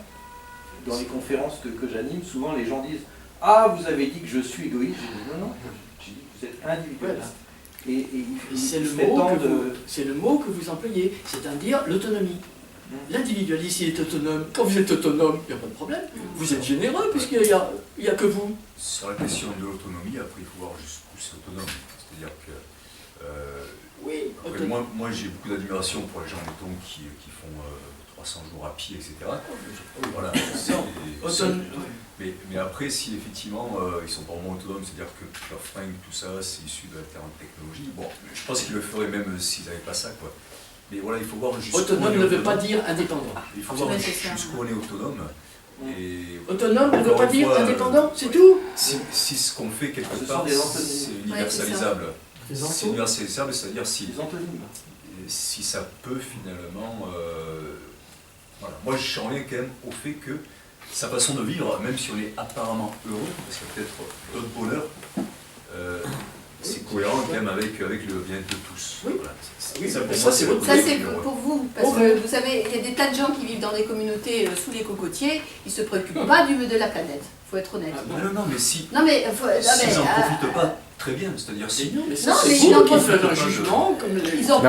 dans les conférences que j'anime, souvent les gens disent « Ah, vous avez dit que je suis égoïste ?» J'ai dit « Non, non, j'ai dit que vous êtes individualiste. » Et
c'est le mot que vous employez, c'est-à-dire l'autonomie. L'individualisme il est autonome. Quand vous êtes autonome, il n'y a pas de problème. Vous êtes généreux puisqu'il n'y a que vous.
Sur la question de l'autonomie, après il faut voir jusqu'où c'est autonome. C'est-à-dire que
Oui,
après, moi j'ai beaucoup d'admiration pour les gens mettons, qui font 300 jours à pied, etc. Voilà. Mais après, si effectivement ils sont pas vraiment autonomes, c'est-à-dire que leur fringue, tout ça, c'est issu de la technologie, bon, je pense qu'ils le feraient même s'ils n'avaient pas ça, quoi. Mais voilà, il faut voir jusqu'où
autonome ne veut pas dire indépendant.
Il faut voir jusqu'où on est autonome. Et
autonome ne veut pas dire
fois,
indépendant, c'est tout.
Si ce qu'on fait quelque
Ce
part,
sont des
c'est universalisable. C'est universalisable, c'est-à-dire si ça peut finalement... voilà. Moi, je suis en lien quand même au fait que sa façon de vivre, même si on est apparemment heureux, parce qu'il y a peut-être d'autres bonheurs, c'est cohérent quand même avec le bien-être de tous.
Oui.
Voilà.
Ça, c'est votre
Ça c'est pour vous, parce que vous savez, il y a des tas de gens qui vivent dans des communautés sous les cocotiers, ils ne se préoccupent pas du de la planète, il faut être honnête.
Non, mais si...
Non mais,
S'ils n'en profitent pas, très bien, c'est-à-dire si...
Non, mais
Non, mais
c'est
ils
vous
en
qui
profitent.
faites un jugement comme les...
ils en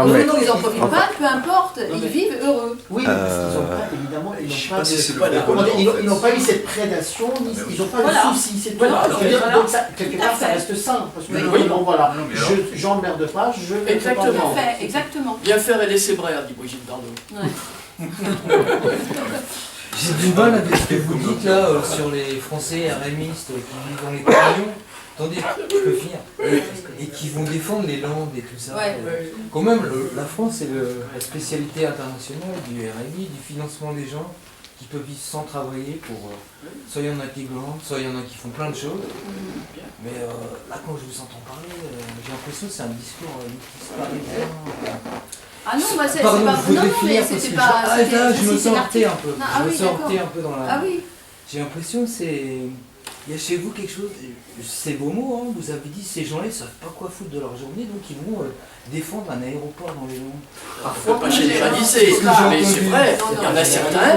profitent pas, peu importe, ils vivent heureux.
Oui, mais ils n'ont pas, évidemment,
Je sais
ils n'ont
pas
pas,
si c'est le
voilà,
vrai bonheur, en fait.
ils n'ont pas eu cette prédation, ils n'ont pas
Voilà.
de soucis, c'est tout.
Voilà,
Je veux dire,
voilà.
donc ça, quelque
Tout à
part, ça
fait.
reste sain. Parce que
Oui.
bon, voilà,
Non, mais alors-
j'emmerde pas, je vais
Exactement.
Fait, exactement.
Bien faire et laisser brère, dit Brigitte Bardot.
Ouais.
J'ai du mal avec ce que vous dites là sur les Français RMistes qui vivent dans les camions. Attendez, je peux finir. Et qui vont défendre les Landes et tout ça.
Ouais.
Quand même, la France, c'est la spécialité internationale du RMI, du financement des gens qui peuvent vivre sans travailler pour... soit il y en a qui glandent, soit il y en a qui font plein de choses. Mais là, quand je vous entends parler, j'ai l'impression que c'est un discours parisien.
Ah non, bah c'est
Pardon,
pas...
je
Non,
voudrais
non, mais
finir parce
c'était
que
pas...
je me sens heurté un peu.
Non,
Je me
oui,
sens heurté
d'accord.
un peu dans la...
Ah oui.
J'ai l'impression que c'est... Il y a chez vous quelque chose, c'est vos mots, hein, vous avez dit ces gens-là ils savent pas quoi foutre de leur journée, donc ils vont défendre un aéroport dans les Landes.
Faut pas généraliser, mais c'est vrai, il y en a certains.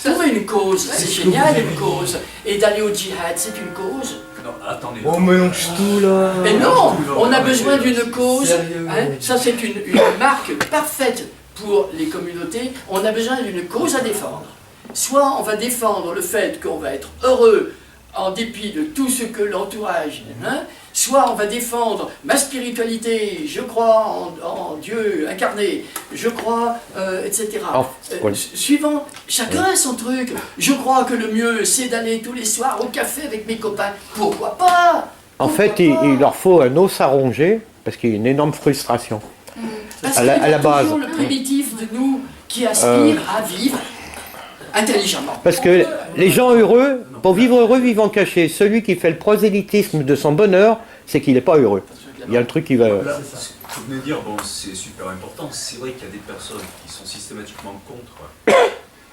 Trouver une cause, c'est génial une cause. Et d'aller au djihad, c'est une cause.
Non, attendez.
On mélange tout là.
Mais non, on a besoin d'une cause.
Sérieux.
Hein, ça, c'est une marque parfaite pour les communautés. On a besoin d'une cause à défendre. Soit on va défendre le fait qu'on va être heureux en dépit de tout ce que l'entourage, hein, soit on va défendre ma spiritualité, je crois en Dieu incarné, je crois, etc. Suivant, chacun a son truc. Je crois que le mieux, c'est d'aller tous les soirs au café avec mes copains. Pourquoi pas?
En fait, il leur faut un os à ronger, parce qu'il y a une énorme frustration.
Parce
à
qu'il y a
la base.
toujours le primitif de nous qui aspire à vivre intelligemment.
Parce que les gens heureux, pour vivre heureux, vivent en cachet. Celui qui fait le prosélytisme de son bonheur, c'est qu'il n'est pas heureux. Il y a un truc qui va...
Voilà, ce que vous venez de dire, bon, c'est super important. C'est vrai qu'il y a des personnes qui sont systématiquement contre,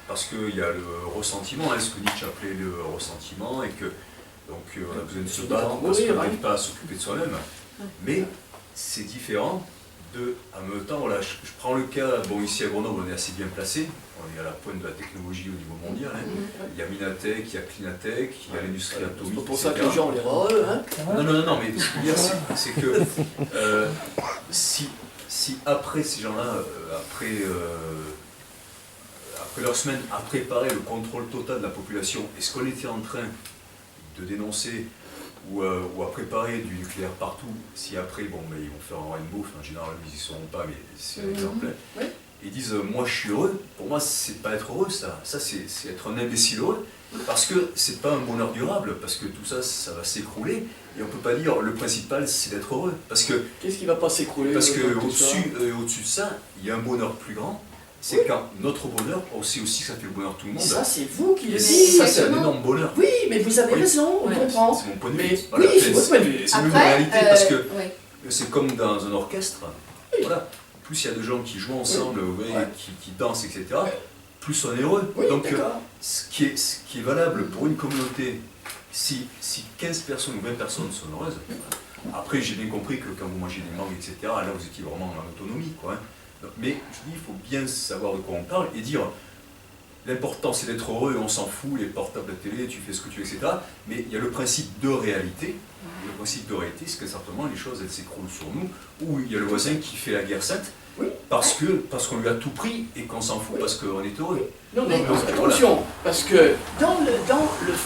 parce qu'il y a le ressentiment, hein, ce que Nietzsche appelait le ressentiment, et que donc on a besoin de se battre parce qu'on n'arrive pas à s'occuper de soi-même. Mais c'est différent de, en même temps, voilà, je prends le cas, bon, ici à Grenoble, on est assez bien placé, on est à la pointe de la technologie au niveau mondial. Hein. Il y a Minatech, il y a Clinatech, il y a l'industrie atomique.
C'est pour ça que
etc.
les gens les heureux, hein.
Non, mais ce que je veux dire, c'est que si si après ces gens-là, après leur semaine, à préparer le contrôle total de la population, est-ce qu'on était en train de dénoncer ou à préparer du nucléaire partout, si après, bon, mais ils vont faire un rainbow, en général, ils n'y seront pas, mais c'est un exemple.
Oui.
Ils disent, moi je suis heureux. Pour moi, c'est pas être heureux, ça. Ça, c'est être un imbécile heureux. Parce que c'est pas un bonheur durable, parce que tout ça, ça va s'écrouler. Et on peut pas dire, le principal, c'est d'être heureux. Parce que,
Qu'est-ce qui va pas s'écrouler
parce que
tout ça
au-dessus de ça, il y a un bonheur plus grand. C'est quand notre bonheur, on sait aussi que ça fait le bonheur de tout le monde.
Ça, c'est vous qui le
Et
dites.
ça, c'est un énorme bonheur.
Oui, mais vous avez
Oui.
raison, on
Ouais.
comprend.
C'est mon point de vue.
Mais
Voilà,
oui, c'est votre point de vue.
c'est une
Après,
réalité, parce que
ouais.
c'est comme dans un orchestre. Voilà. Plus il y a de gens qui jouent ensemble, vous voyez,
Ouais.
qui dansent, etc., plus on est heureux.
Oui,
Donc,
d'accord.
ce qui est valable pour une communauté, si 15 personnes ou 20 personnes sont heureuses, après j'ai bien compris que quand vous mangez des mangues, etc., là vous étiez vraiment en autonomie, quoi. Hein. Donc, mais je dis, il faut bien savoir de quoi on parle et dire, l'important c'est d'être heureux, on s'en fout, les portables, la télé, tu fais ce que tu veux, etc. Mais il y a le principe de réalité. Le principe de réalité, c'est que certainement les choses elles s'écroulent sur nous, ou il y a le voisin qui fait la guerre sainte,
Oui.
parce qu'on lui a tout pris et qu'on s'en fout parce qu'on est heureux.
Non, mais
Donc,
attention, parce que dans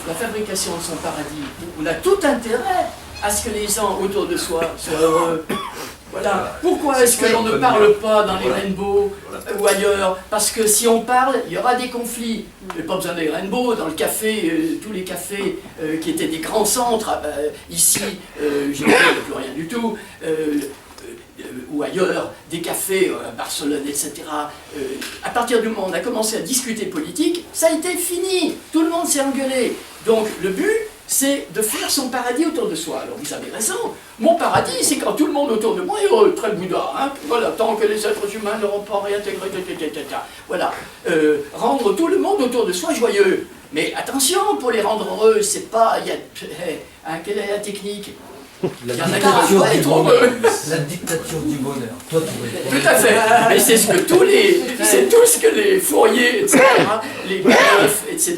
la fabrication de son paradis, on a tout intérêt à ce que les gens autour de soi soient heureux. Voilà. Pourquoi est-ce que l'on ne parle pas dans les
Voilà.
rainbows
Voilà.
ou ailleurs? Parce que si on parle, il y aura des conflits. Il n'y a pas besoin des rainbows. Dans le café, tous les cafés qui étaient des grands centres, ici, je n'y a plus rien du tout. Ou ailleurs, des cafés à Barcelone, etc. À partir du moment où on a commencé à discuter politique, ça a été fini. Tout le monde s'est engueulé. Donc le but, c'est de faire son paradis autour de soi. Alors vous avez raison. Mon paradis, c'est quand tout le monde autour de moi est heureux, très Bouddha. Hein. Voilà, tant que les êtres humains n'auront pas réintégré, voilà. Rendre tout le monde autour de soi joyeux. Mais attention, pour les rendre heureux, c'est pas... quelle est la technique?
La
Il y en a qui
dictature
doivent
du
être
bonheur.
heureux.
La dictature du bonheur. Toi, tu
Tout à fait. Mais c'est ce que c'est tout ce que les Fourier, etc., les Pavlov, etc.,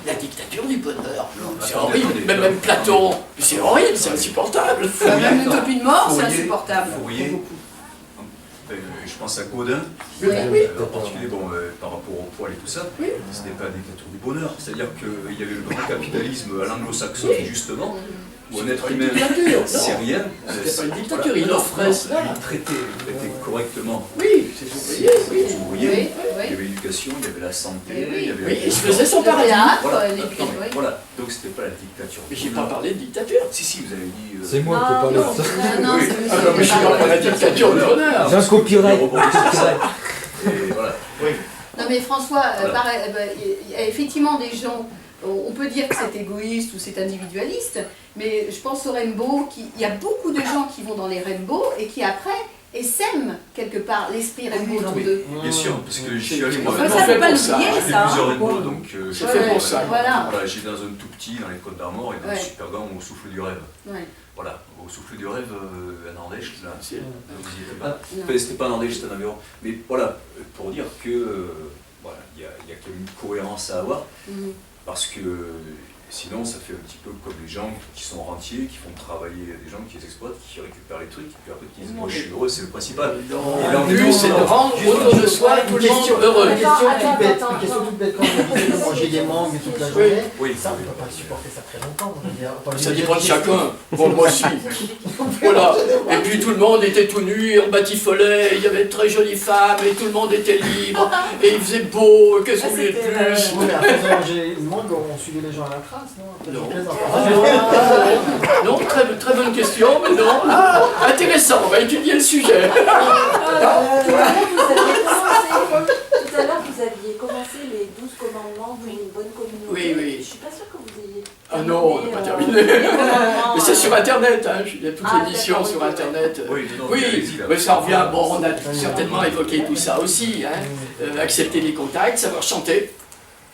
la dictature du bonheur. C'est horrible. Même Platon, c'est horrible, c'est insupportable.
Même l'utopie de mort, c'est
Fourier,
insupportable.
Fourier, je pense à Gaudin,
Oui.
en particulier par rapport au poil et tout ça,
Oui.
ce n'est pas la dictature du bonheur. C'est-à-dire qu'il y avait le grand capitalisme à l'anglo-saxon, justement, où un être humain, c'est rien.
C'était pas une dictature, il offrait cela.
Il traitait correctement
Oui, c'est ouvrier, oui.
les ouvriers.
Oui,
Il y
oui.
avait l'éducation, il y avait la santé,
Oui,
il y avait...
Oui, il se faisait son
Le
paradis.
théâtre,
Voilà.
les
Non, mais
oui.
voilà, donc c'était pas la dictature.
Mais j'ai pas parlé de dictature.
Si, vous avez dit...
C'est moi qui parle de ça.
Non,
Oui.
c'est
Ah non, mais je suis pas pour la dictature du bonheur.
J'ai un copyright.
Et voilà.
Non mais François,
Voilà.
pareil, il y a effectivement des gens, on peut dire que c'est égoïste ou c'est individualiste, mais je pense au rainbow, il y a beaucoup de gens qui vont dans les rainbows et qui après essaiment quelque part l'esprit rainbow autour d'eux.
Bien sûr, parce que j'y suis allé moi.
Enfin,
Comment
ça
on fait
ne faut pas
pour ça
l'oublier
J'ai fait
ça.
plusieurs
hein.
rainbows, donc
C'est fait pour ça.
Voilà.
Voilà, j'ai dans un tout petit, dans les Côtes d'Armor, et dans
Ouais.
le super grand au souffle du rêve.
Ouais.
Voilà, au souffle du rêve, en Ardèche, là,
C'est-
vous y étiez pas.
Non.
Enfin, c'était pas en Ardèche, c'était en Aveyron. Mais voilà, pour dire que, voilà, il y a quand même une cohérence à avoir,
Mhm.
parce que sinon, ça fait un petit peu comme les gens qui sont rentiers, qui font travailler des gens qui les exploitent, qui récupèrent les trucs, et puis après qui disent, moi je suis heureux, c'est le principal. Et là, on est
Le but, c'est de rendre autour de soi tout le monde heureux.
Une question
Attends,
toute bête,
attends,
une question
attends.
toute bête, quand on disait de manger des mangues toute la journée,
Oui,
ça on ne peut pas supporter ça très longtemps. je veux dire. Enfin,
Ça
j'ai
dépend de
déjà
chacun. Bon, moi aussi. Voilà. Et puis tout le monde était tout nu, on batifolait, il y avait de très jolies femmes, et tout le monde était libre, et il faisait beau, qu'est-ce qu'on voulait de plus?
Oui, mais après de manger une mangue, on suivait les gens à la trace, non? Après,
Non.
je plaisante.
Non, très bonne question, mais non. Ah, intéressant, on va étudier le sujet.
Tout à l'heure, vous aviez commencé les 12 commandements pour une bonne communauté.
Oui, oui.
Je suis pas sûre que vous ayez.
Ah non, on n'a pas terminé. Mais c'est sur Internet, hein. Il y a toute l'édition sur Internet.
oui, non,
Oui,
allez-y, là.
mais ça revient. Bon, on a certainement évoqué tout ça aussi. Hein. Accepter les contacts, savoir chanter.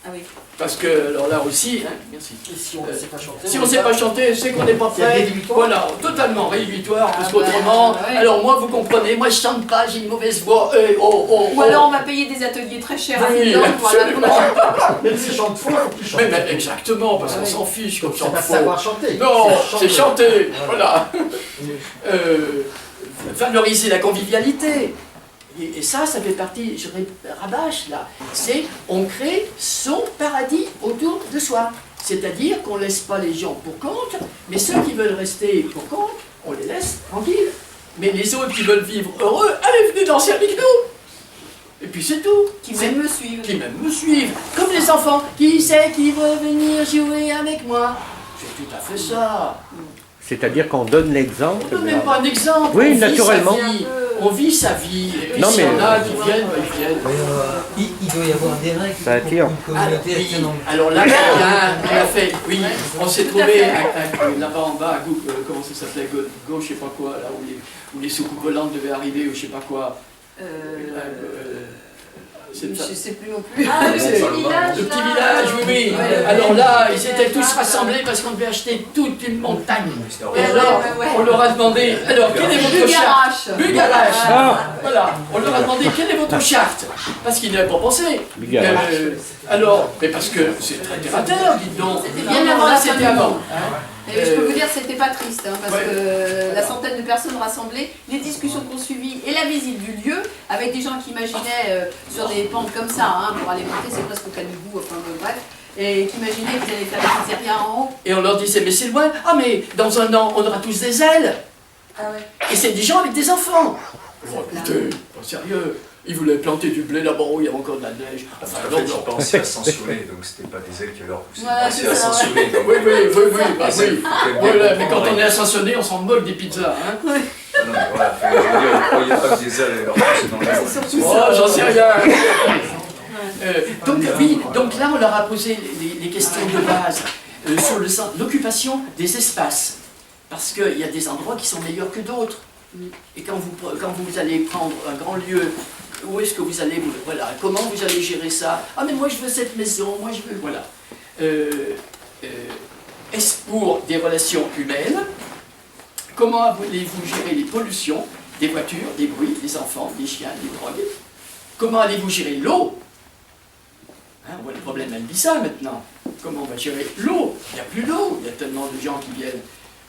Ah oui.
Parce que, alors là aussi, hein, merci.
Et si on ne sait pas chanter,
Si on ne sait pas chanter, c'est qu'on n'est pas
C'est
prêt.
rédhibitoire.
Voilà, totalement rédhibitoire, parce
Ah
qu'autrement,
bah, ouais.
alors moi, vous comprenez, moi je chante pas, j'ai une mauvaise voix.
Ou alors on va payer des ateliers très chers à
Oui,
ces gens pour
absolument.
apprendre
Même si chante faux, il faut qu'il chante.
Mais exactement, parce qu'on
Ouais.
s'en fiche comme
C'est
chante
pas
faux.
savoir chanter.
Non, c'est chanter, voilà. valoriser la convivialité. Et ça fait partie, je rabâche là, c'est on crée son paradis autour de soi. C'est-à-dire qu'on ne laisse pas les gens pour compte, mais ceux qui veulent rester pour compte, on les laisse tranquilles. Mais les autres qui veulent vivre heureux, allez, venez danser avec nous. Et puis c'est tout.
Qui même me suivent.
Qui même me suivent. Comme les enfants, qui sait qui veut venir jouer avec moi? C'est tout à fait ça.
C'est-à-dire qu'on donne l'exemple.
On ne donne même pas un exemple.
Oui,
on
naturellement.
On vit sa vie. Et puis
Non,
s'il y
mais-
en a qui viennent, ben, ils viennent.
Il doit y avoir des règles
Ça attire.
pour qu'une communauté
Oui.
reste en
Alors là, on a fait, oui, on s'est trouvé là-bas en bas, comment ça s'appelait, Go, je sais pas quoi, là où les soucoupes volantes devaient arriver, ou je sais pas quoi.
Je sais plus non plus.
Ah, le
C'est-
petit village.
Le petit
là.
village, oui, oui.
Ouais.
Alors là, ils étaient tous rassemblés parce qu'on devait acheter toute une montagne. Et
Ouais,
alors,
ouais, ouais.
on leur a demandé, alors, quelle est votre charte?
Bugarache.
Bugarache.
Ah.
Voilà, on leur a demandé quelle est votre charte, parce qu'ils n'avaient pas pensé.
Bugarache.
Alors, mais parce que c'est très terre à terre, dites donc.
C'était
Non,
bien
non,
avant
là,
la
c'était
fin du
avant.
monde. Et je peux vous dire, c'était pas triste, hein, parce
Ouais.
que la centaine de personnes rassemblées, les discussions qu'on suivit et la visite du lieu, avec des gens qui imaginaient sur des pentes comme ça, hein, pour aller monter, c'est presque au Canigou, enfin bref, et qui imaginaient qu'ils allaient faire des pizzerias en haut.
Et on leur disait, mais c'est loin. Ah, mais dans un an, on aura tous des ailes.
Ah ouais.
Et c'est des gens avec des enfants. Oh, écoutez, pas sérieux. Ils voulaient planter du blé là-bas où il y avait encore de la neige. Enfin,
En
non,
fait,
non.
ils pensaient à Saint-Soleil, donc c'était pas des ailes qui allaient leur pousser.
Voilà,
Ils
c'est
pensaient à
ça,
Saint-Soleil. donc-
Oui, bah
Les ailes,
oui.
faut bien
Voilà, mais quand
comprendre,
on est ascensionné, on s'en moque des pizzas. Hein.
Non, mais voilà, je veux dire, ils ne croyaient pas que des ailes allaient leur pousser dans l'air.
C'est surtout
Oh,
ça.
j'en sais rien. Donc oui, donc là on leur a posé les questions de base sur l'occupation des espaces. Parce qu'il y a des endroits qui sont meilleurs que d'autres. Et quand vous allez prendre un grand lieu, où est-ce que vous allez, voilà, comment vous allez gérer ça? Ah mais moi je veux cette maison, moi je veux, voilà. Est-ce pour des relations humaines? Comment allez-vous gérer les pollutions des voitures, des bruits, des enfants, des chiens, des drogues? Comment allez-vous gérer l'eau? Hein, on voit le problème Albissa maintenant. Comment on va gérer l'eau? Il n'y a plus d'eau, il y a tellement de gens qui viennent.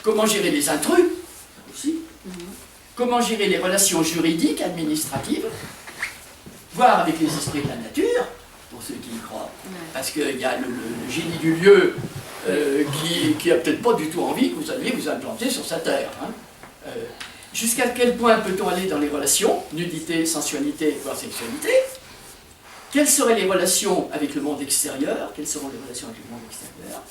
Comment gérer les intrus? Aussi. Comment gérer les relations juridiques, administratives? Voir avec les esprits de la nature, pour ceux qui y croient. Parce qu'il y a le génie du lieu qui n'a peut-être pas du tout envie que vous alliez vous implanter sur sa terre. Hein. Jusqu'à quel point peut-on aller dans les relations, nudité, sensualité, voire sexualité? Quelles seraient les relations avec le monde extérieur? Quelles seront les relations avec le monde extérieur?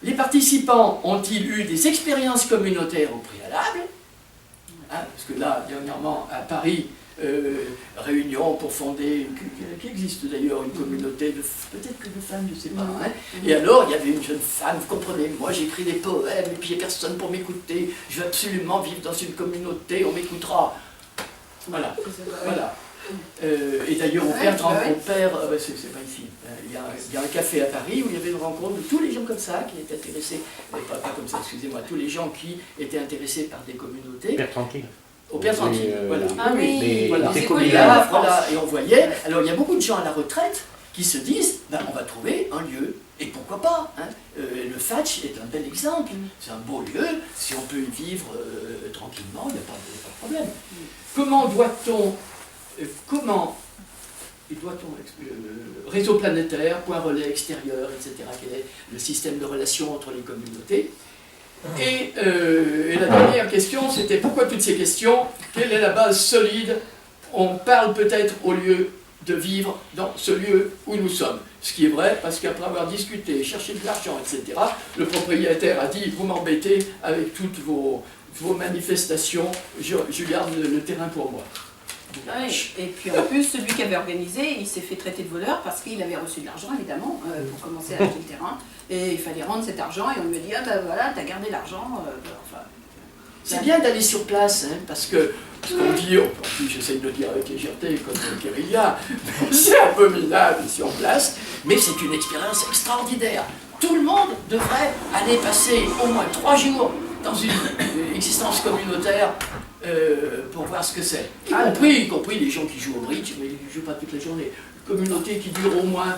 Les participants ont-ils eu des expériences communautaires au préalable? Hein, parce que là, dernièrement, à Paris, réunion pour fonder, qui existe d'ailleurs, une communauté de, peut-être que de femmes, je ne sais pas. Hein. Et alors, il y avait une jeune femme, vous comprenez, moi j'écris des poèmes, et puis il n'y a personne pour m'écouter, je veux absolument vivre dans une communauté, on m'écoutera. Voilà. Voilà. Et d'ailleurs, on perd, c'est pas ici. Il y a un café à Paris où il y avait une rencontre de tous les gens comme ça qui étaient intéressés, pas comme ça, excusez-moi, tous les gens qui étaient intéressés par des communautés.
Père tranquille.
Au Père Tranquille, voilà.
Ah oui,
Voilà.
c'est
Et
connu
là,
à la France.
voilà, et on voyait, alors il y a beaucoup de gens à la retraite qui se disent, ben, on va trouver un lieu, et pourquoi pas, hein. Le Fatch est un bel exemple, c'est un beau lieu, si on peut y vivre tranquillement, il n'y a pas de problème. Comment doit-on, réseau planétaire, point relais extérieur, etc., quel est le système de relations entre les communautés? Et la dernière question, c'était pourquoi toutes ces questions? Quelle est la base solide? On parle peut-être au lieu de vivre dans ce lieu où nous sommes. Ce qui est vrai, parce qu'après avoir discuté, cherché de l'argent, etc., le propriétaire a dit, vous m'embêtez avec toutes vos manifestations, je garde le terrain pour moi.
Ouais, et puis en plus, celui qui avait organisé, il s'est fait traiter de voleur parce qu'il avait reçu de l'argent, évidemment, pour commencer à acheter le terrain. Et il fallait rendre cet argent, et on lui a dit, ah ben voilà, t'as gardé l'argent. Enfin,
c'est bien d'aller sur place, hein, parce que ce qu'on dit, puis j'essaye de le dire avec légèreté, comme Guérilla, c'est abominable sur place, mais c'est une expérience extraordinaire. Tout le monde devrait aller passer au moins 3 jours dans une existence communautaire pour voir ce que c'est. Y compris les gens qui jouent au bridge, mais ils ne jouent pas toute la journée. Une communauté qui dure au moins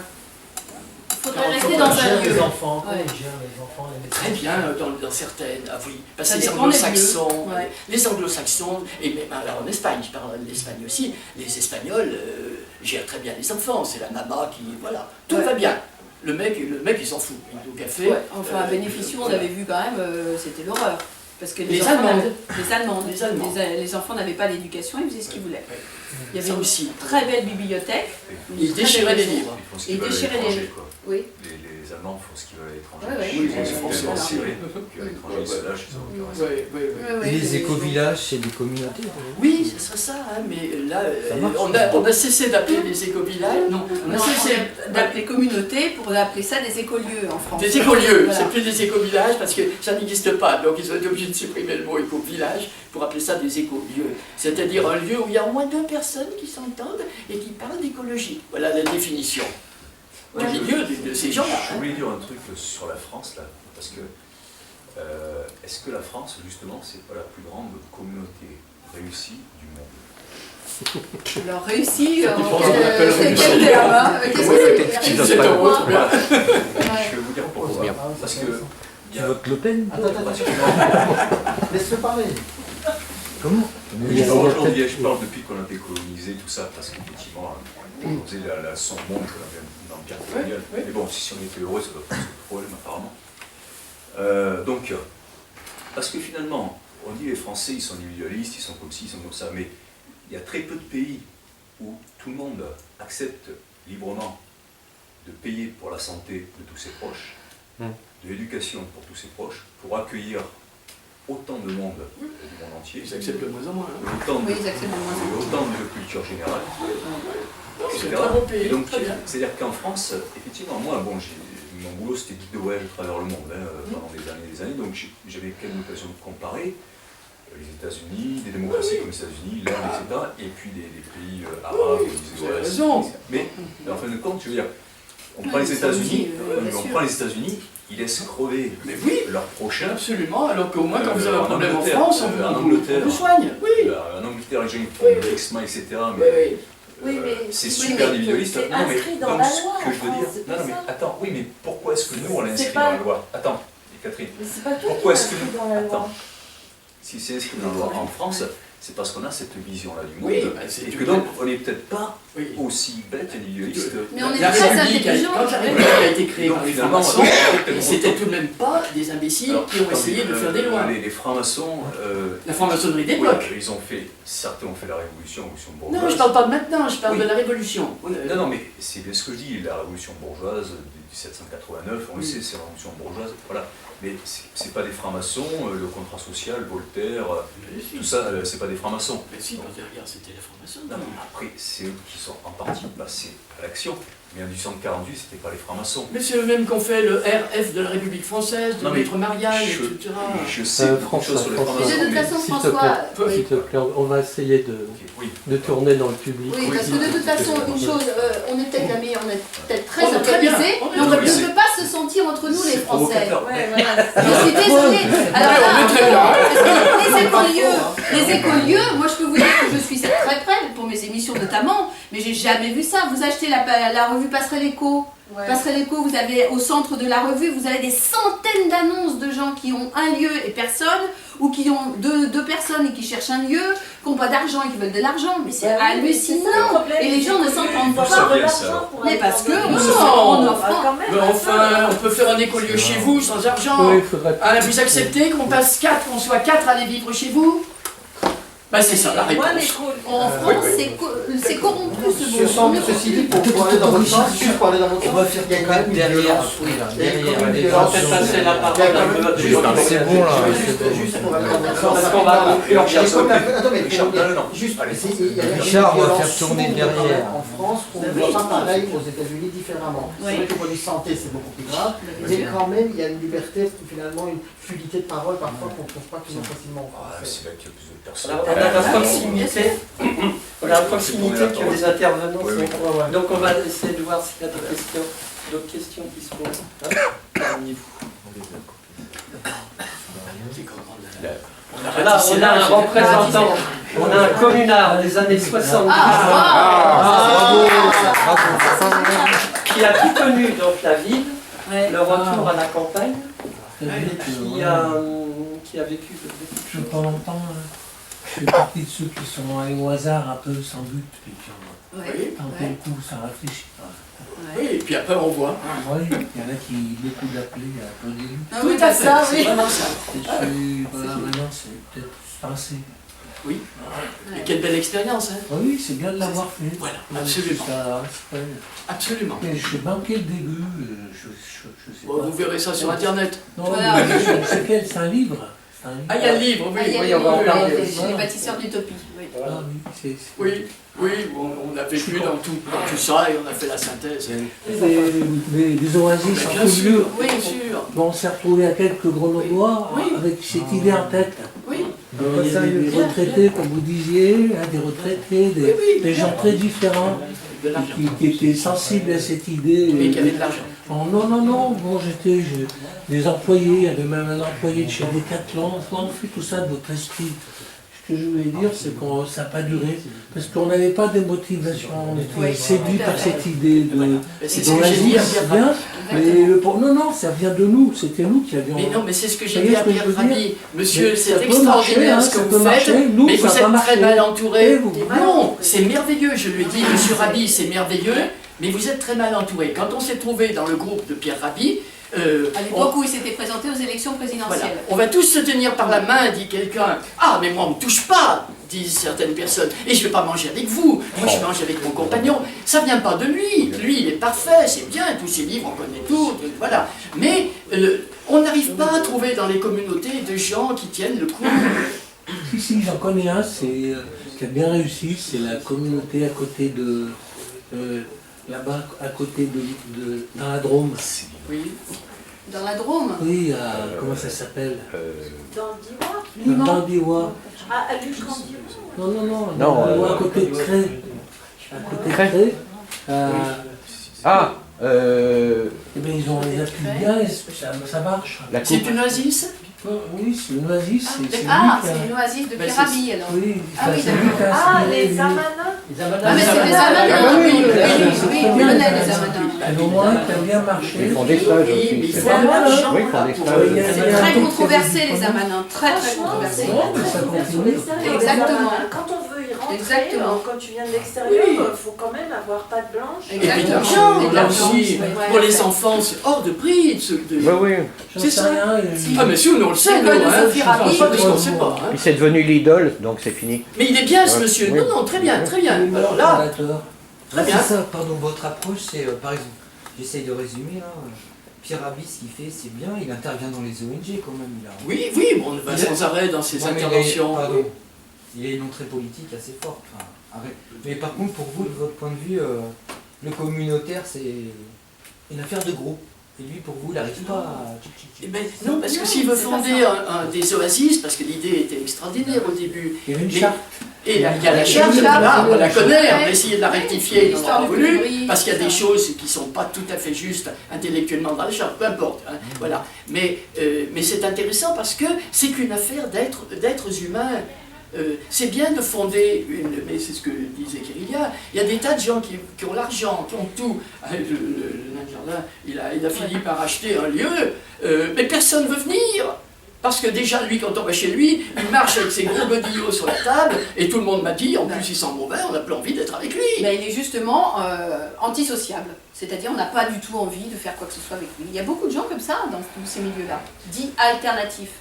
faudrait
Alors,
rester
faut
dans
Comment
un
ils gèrent
lieu.
les enfants, comment
Ouais.
ils gèrent les enfants, les médecins.
Très bien dans certaines, ah oui, parce
Ça
que les
dépend des
anglo-saxons,
lieux. Ouais.
les anglo-saxons, et même alors en Espagne, je parle de l'Espagne aussi, les Espagnols gèrent très bien les enfants, c'est la maman qui, voilà, tout
Ouais.
va bien. Le mec il s'en fout, il est au café.
Ouais, enfin, à Bénéficio, on
voilà.
avait vu quand même, c'était l'horreur. Parce que
Les
enfants
Allemandes.
n'avaient- les Allemandes.
Les Allemands.
Les enfants n'avaient pas l'éducation, ils faisaient ce qu'ils voulaient. Il y avait
Ça
une
aussi.
très belle bibliothèque.
Ils
une très
déchiraient
belle
les
maison.
livres.
Ils font ce
Et
qu'ils veulent à
déchirer les
l'étranger,
livres.
quoi.
Oui.
Les Allemands font ce qu'ils veulent à l'étranger.
Ouais, ouais.
Ils
Oui,
sont
oui,
tellement
voilà.
serrés qu'à l'étranger, ils se lâchent, ils ont aucun respect.
Oui, oui, oui.
Ouais, ouais,
Et les
c'est-
éco-villages, c'est des communautés.
Oui, ce serait ça, hein, mais là,
Ça marche.
on a cessé d'appeler les écovillages, non, on a
Non,
cessé
d'appeler communauté pour appeler ça des écolieux en France.
des écolieux,
Voilà.
c'est plus des écovillages parce que ça n'existe pas, donc ils ont été obligés de supprimer le mot écovillage pour appeler ça des écolieux, c'est-à-dire un lieu où il y a au moins 2 personnes qui s'entendent et qui parlent d'écologie. Voilà la définition du milieu de ces gens-là.
Je
hein.
voulais dire un truc sur la France, là, parce que est-ce que la France, justement, c'est pas la plus grande communauté réussie du monde?
Alors réussi,
Ça dépend de ce qu'on appelle
c'est
réussi.
quel terme, hein Qu'est-ce
Oui,
que
c'est
c'est
un
réussi pour
autre,
moi
voilà.
Je vais vous dire pourquoi.
Bien.
Ah,
Parce
c'est
que
intéressant.
il y
Tu
a
votes Le Pen
Attends. Laisse-le parler.
Comment
Je parle aujourd'hui, je parle depuis qu'on a décolonisé tout ça, parce qu'effectivement, on faisait la son monde dans l'Empire colonial.
Ouais, ouais.
Mais bon, si on était heureux, ça doit pas poser de problème apparemment. Donc, parce que finalement, on dit les Français, ils sont individualistes, ils sont comme ci, ils sont comme ça, mais il y a très peu de pays où tout le monde accepte librement de payer pour la santé de tous ses proches, de l'éducation pour tous ses proches, pour accueillir autant de monde du monde entier,
Ils acceptent de moins en moins. hein.
autant de,
Oui, ils acceptent de moins en moins.
autant de culture générale,
C'est
etc.
un très beau pays,
Et donc,
très bien.
c'est-à-dire qu'en France, effectivement, moi, bon, mon boulot c'était guide de voyage à travers le monde pendant des années, donc j'avais quand même l'occasion de comparer les États-Unis, des démocraties comme les États-Unis, l'Inde, etc., et puis des pays arabes, et
Vous
des
avez
OAS.
raison.
Mais en fin de compte, je veux dire, on
Oui,
prend les
ça aussi,
États-Unis,
bien
on
sûr.
prend les États-Unis, ils laissent crever
Mais oui,
leurs prochains.
absolument, alors qu'au moins quand vous avez un
En
problème en
Angleterre,
France, on
en
vous
Angleterre.
soigne. Oui,
En Angleterre, les gens ils font
Oui,
le
oui.
Lexma, etc.
oui,
Mais
oui.
Oui, mais-
c'est
oui,
super
mais
individualiste.
c'est
Non, mais
inscrit dans
donc,
la
ce
loi
que
en
je veux dire,
France, c'est
non,
pour
mais
ça.
attends, oui, mais pourquoi est-ce que nous on l'a inscrit
C'est
dans
pas-
la loi? Attends, Catherine,
Mais c'est pas toi
Pourquoi
qui
est-ce que
inscrit
nous-
dans la loi.
attends. Si c'est inscrit dans la loi en France, c'est parce qu'on a cette vision-là du monde,
Oui, bah, c'est
et
du
que
coup-
donc on n'est peut-être pas
Oui.
aussi bête individualiste.
Mais on est
La
très
République,
intelligents.
quand la République a été créée
Donc,
par les
finalement,
francs-maçons,
on-
c'était tout de même pas des imbéciles
Alors,
qui ont essayé de faire des lois.
Les francs-maçons,
La franc-maçonnerie d'époque.
ils ont fait, certains ont fait la révolution
Non,
bourgeoise.
je parle pas de maintenant, je parle
Oui.
de la Révolution.
Non, non, mais c'est bien ce que je dis, la révolution bourgeoise de 1789, on le
Oui.
sait, c'est la révolution bourgeoise, voilà. Mais c'est pas des francs-maçons, le contrat social, Voltaire, tout ça, c'est pas des francs-maçons.
Mais si, quand tu regardes, c'était la franc-maçonnerie.
Non, mais après, c'est eux qui sont en partie passés à l'action. Mais en 1848, c'était pas les francs-maçons.
Mais c'est eux-mêmes qui ont fait le RF de la République française, de
Non, mais
Maître Mariage,
je-
etc.
Je sais beaucoup de choses sur les
Mais
francs-maçons.
de toute
mais-
façon,
S'il te
François,
plaît.
S'il te plaît, on va essayer de,
Ok, oui.
de tourner dans le public.
oui, parce que de toute façon, une chose, on est peut-être la meilleure, on est peut-être très
On est très bien,
organisés,
on est
mais on
très
ne
bien.
peut pas se sentir entre nous les
C'est
Français.
provocateur.
Ouais, voilà.
Je suis désolée. Alors là,
on est très bien.
parce que les écolieux, moi je peux vous dire que je suis très près pour mes émissions notamment, mais j'ai jamais vu ça. Vous achetez la revue Passerelle Éco.
Ouais.
Passerelle Éco, vous avez au centre de la revue, vous avez des centaines d'annonces de gens qui ont un lieu et personne, ou qui ont deux personnes et qui cherchent un lieu, qui n'ont pas d'argent et qui veulent de l'argent. Mais c'est
Bah oui, mais c'est ça, le
hallucinant.
problème.
Et les gens ne s'entendent
Faut
ça
avoir
pas.
de
vient, ça.
l'argent pour
Mais
aller
parce
dans
que
le-
on
Non.
offre.
Ah, quand même,
Mais enfin, on peut faire un écolieu chez vous sans argent.
Oui, il faudrait.
Ah, vous acceptez qu'on passe 4, qu'on soit 4 à aller vivre chez vous? Bah c'est ça la
Moi,
réponse.
En France, c'est corrompu ce mot.
Ceci dit, pour aller dans votre sens, juste pour aller dans votre
On va
sens,
faire
il y a quand même une
derrière un
violence.
truc là,
Il y a
derrière
quand même
les
une
On va
violence.
peut-être passer la parole
Il y a quand
un
même-
peu à
juste-
C'est bon là.
Juste pour aller dans votre sens.
Parce qu'on va conclure
J'écoute
bientôt.
un peu- attends, mais
Richard, non.
juste,
Allez.
il y a une
Richard, on va
violence
faire tourner
sourde
derrière.
En France, on ne voit pas pareil aux États-Unis différemment.
Oui.
C'est vrai que pour les santé, c'est beaucoup plus grave,
Bien
mais
sûr.
quand même, il y a une liberté, finalement, une fluidité de parole parfois qu'on ne trouve pas toujours facilement en
Ah,
français.
c'est là qu'il y a plus de personnes.
Alors, on a la proximité, on a la proximité que les intervenants
Oui, oui.
sont.
Ouais, ouais.
Donc on va essayer de voir s'il y a d'autres questions qui se posent parmi vous.
C'est comment
Là, on a un représentant, on a un communard des années 70
Ah,
qui a tout connu donc la ville retour à la campagne,
C'est vrai que,
qui a vécu
je pas longtemps, je fais partie de ceux qui sont allés au hasard un peu sans but, puis qui ont
Ouais,
tenté
ouais,
le coup sans réfléchir.
ouais.
Oui, et puis après on voit.
Oui, il y en a qui beaucoup d'appelés à peu début.
Ah
Tout
oui,
à
bah
fait,
ça,
c'est
oui.
vraiment ça.
Et puis, voilà, maintenant c'est peut-être passé.
Oui. Et quelle belle expérience, hein.
Oui, c'est bien de l'avoir fait.
Voilà,
Ouais,
absolument.
Ça, ouais.
Absolument.
Mais j'ai manqué le début, je sais
Bon,
pas.
vous verrez ça sur Internet.
Non,
Voilà.
mais c'est quel? C'est un livre. C'est un livre.
Ah, il y a le livre, oui.
Ah, il y a
oui,
les
on va en
livres,
parler.
les bâtisseurs d'utopie. Oui.
Ah oui, c'est...
Oui, oui, on a vécu dans tout ça et on a fait la synthèse.
Des oasis
Mais
en
bien
tout
sûr,
lieu.
oui, bien sûr.
Bon, on s'est retrouvé à quelques grenoblois
Oui.
avec cette idée en tête.
Oui,
Il y avait des retraités, comme vous disiez, hein, des retraités, des gens très différents
de l'argent.
qui étaient sensibles à cette idée.
Mais qui avait de l'argent.
Oh, non, bon, des employés, il y avait même un employé de chez Decathlon, on fait tout ça de votre esprit. Ce que je voulais dire, c'est que ça n'a pas duré, parce qu'on n'avait pas de motivation, on était
Oui,
séduits
tout à
par
fait.
cette idée de
C'est ce que j'ai
l'Asie,
dit à
c'est
Pierre
bien,
Rabhi.
mais non, ça vient de nous, c'était nous qui avions...
Mais non, mais c'est ce que j'ai
Vous
dit
voyez
à
ce que je
Pierre
veux dire?
Rabhi. Monsieur,
Mais
c'est
ça peut
extraordinaire
marcher,
ce que
ça
vous
peut
faites,
marcher. Nous,
mais
ça
vous
a
êtes
pas
très
marché.
mal entouré.
Et vous
Non, c'est merveilleux, je lui ai dit, monsieur Rabhi, c'est merveilleux, mais vous êtes très mal entouré. Quand on s'est trouvé dans le groupe de Pierre Rabhi,
À l'époque où il s'était présenté aux élections présidentielles.
voilà. On va tous se tenir par la main, dit quelqu'un. Ah, mais moi, on ne me touche pas, disent certaines personnes. Et je ne vais pas manger avec vous. Moi, je mange avec mon compagnon. Ça ne vient pas de lui. Lui, il est parfait, c'est bien. Tous ses livres, on connaît tout. Voilà. Mais on n'arrive pas à trouver dans les communautés de gens qui tiennent le coup.
Si, j'en connais un, qui a bien réussi, c'est la communauté à côté de... là-bas, à côté dans la Drôme.
Oui.
Dans la Drôme.
Oui, comment ça s'appelle?
Dans Diwa.
Dans Diwa.
Ah, à Luc en Diwa.
Non,
Non,
à côté de Cré. À côté de Cré.
Ah,
Eh bien, ils ont les appuis bien et ça marche.
la
C'est
coupe.
une oasis.
Oui, c'est une oasis. C'est lui
Ah,
qui a-
c'est une oasis de
Bah,
Pierre
c'est-
Rabhi alors.
Oui,
Ah oui,
c'est lui qui a
Ah,
inspiré,
les
lui.
Amanins.
Ah mais c'est les
Ah,
Amanins,
oui,
oui,
oui,
oui,
oui,
oui,
c'est
je
bien.
connais les Amanins.
Et au moins, qui a bien marché.
Ils font des stages
Oui, mais
aussi.
ils
c'est
font
pas
de
mal.
l'argent,
Oui, ils font des
là,
stages.
il y a-
C'est
il y a un
très
truc
controversé
qui est
les Amanins, très
Franchement,
controversé.
c'est
Ouais,
très
ça
controversé sur
continue.
l'extérieur.
Exactement.
Quand on veut y rentrer,
Exactement.
quand tu viens de l'extérieur,
Oui.
il faut quand même avoir patte blanche.
Et puis de
Exactement.
l'argent,
Et de
là
l'argent,
aussi.
ouais.
Pour les enfants, c'est hors de prix.
Oui, oui.
J'en
C'est
sais
ça.
rien,
Ah, mais si, nous on le sait, nous,
L'école de
hein.
Sophie Rabhi,
Enfin, parce
oui.
qu'on ne sait pas. hein.
Puis c'est devenu l'idole, donc c'est fini.
Mais il est bien ce
Ouais.
monsieur.
Oui.
Non, non, très bien, très bien.
Le
Alors là,
fondateur.
très bien.
C'est ça, pardon, votre approche, c'est par exemple, j'essaye de résumer là. Pierre Rabhi, ce qu'il fait, c'est bien, il intervient dans les ONG quand même.
Oui, oui, bon, on va sans arrêt dans ses
Ouais, mais
interventions.
pardon, il a une entrée politique assez forte. Enfin, arrête. Mais par contre, pour vous, de votre point de vue, le communautaire, c'est une affaire de groupe. Et lui, pour vous, il n'arrive pas à...
Eh ben, non, parce que s'il veut fonder des oasis, parce que l'idée était extraordinaire au début,
Il y avait une
Mais-
charte.
et il y a la charte, là, on la connaît, on a essayé de la rectifier, on n'a
L'histoire
pas
du
voulu,
Puri,
parce qu'il y a
tout
des
ça.
choses qui ne sont pas tout à fait justes intellectuellement dans la charte, peu importe. Hein, voilà. Mais c'est intéressant parce que c'est qu'une affaire d'êtres humains. C'est bien de fonder mais c'est ce que disait Kirilia, il y a des tas de gens qui ont l'argent, qui ont tout. Le nain de jardin, il a fini par acheter un lieu, mais personne ne veut venir. Parce que déjà, lui, quand on va chez lui, il marche avec ses gros godillots sur la table, et tout le monde m'a dit, en plus il sent mauvais, on n'a plus envie d'être avec lui.
Ben, il est justement antisociable, c'est-à-dire on n'a pas du tout envie de faire quoi que ce soit avec lui. Il y a beaucoup de gens comme ça dans tous ces milieux-là, dits alternatifs.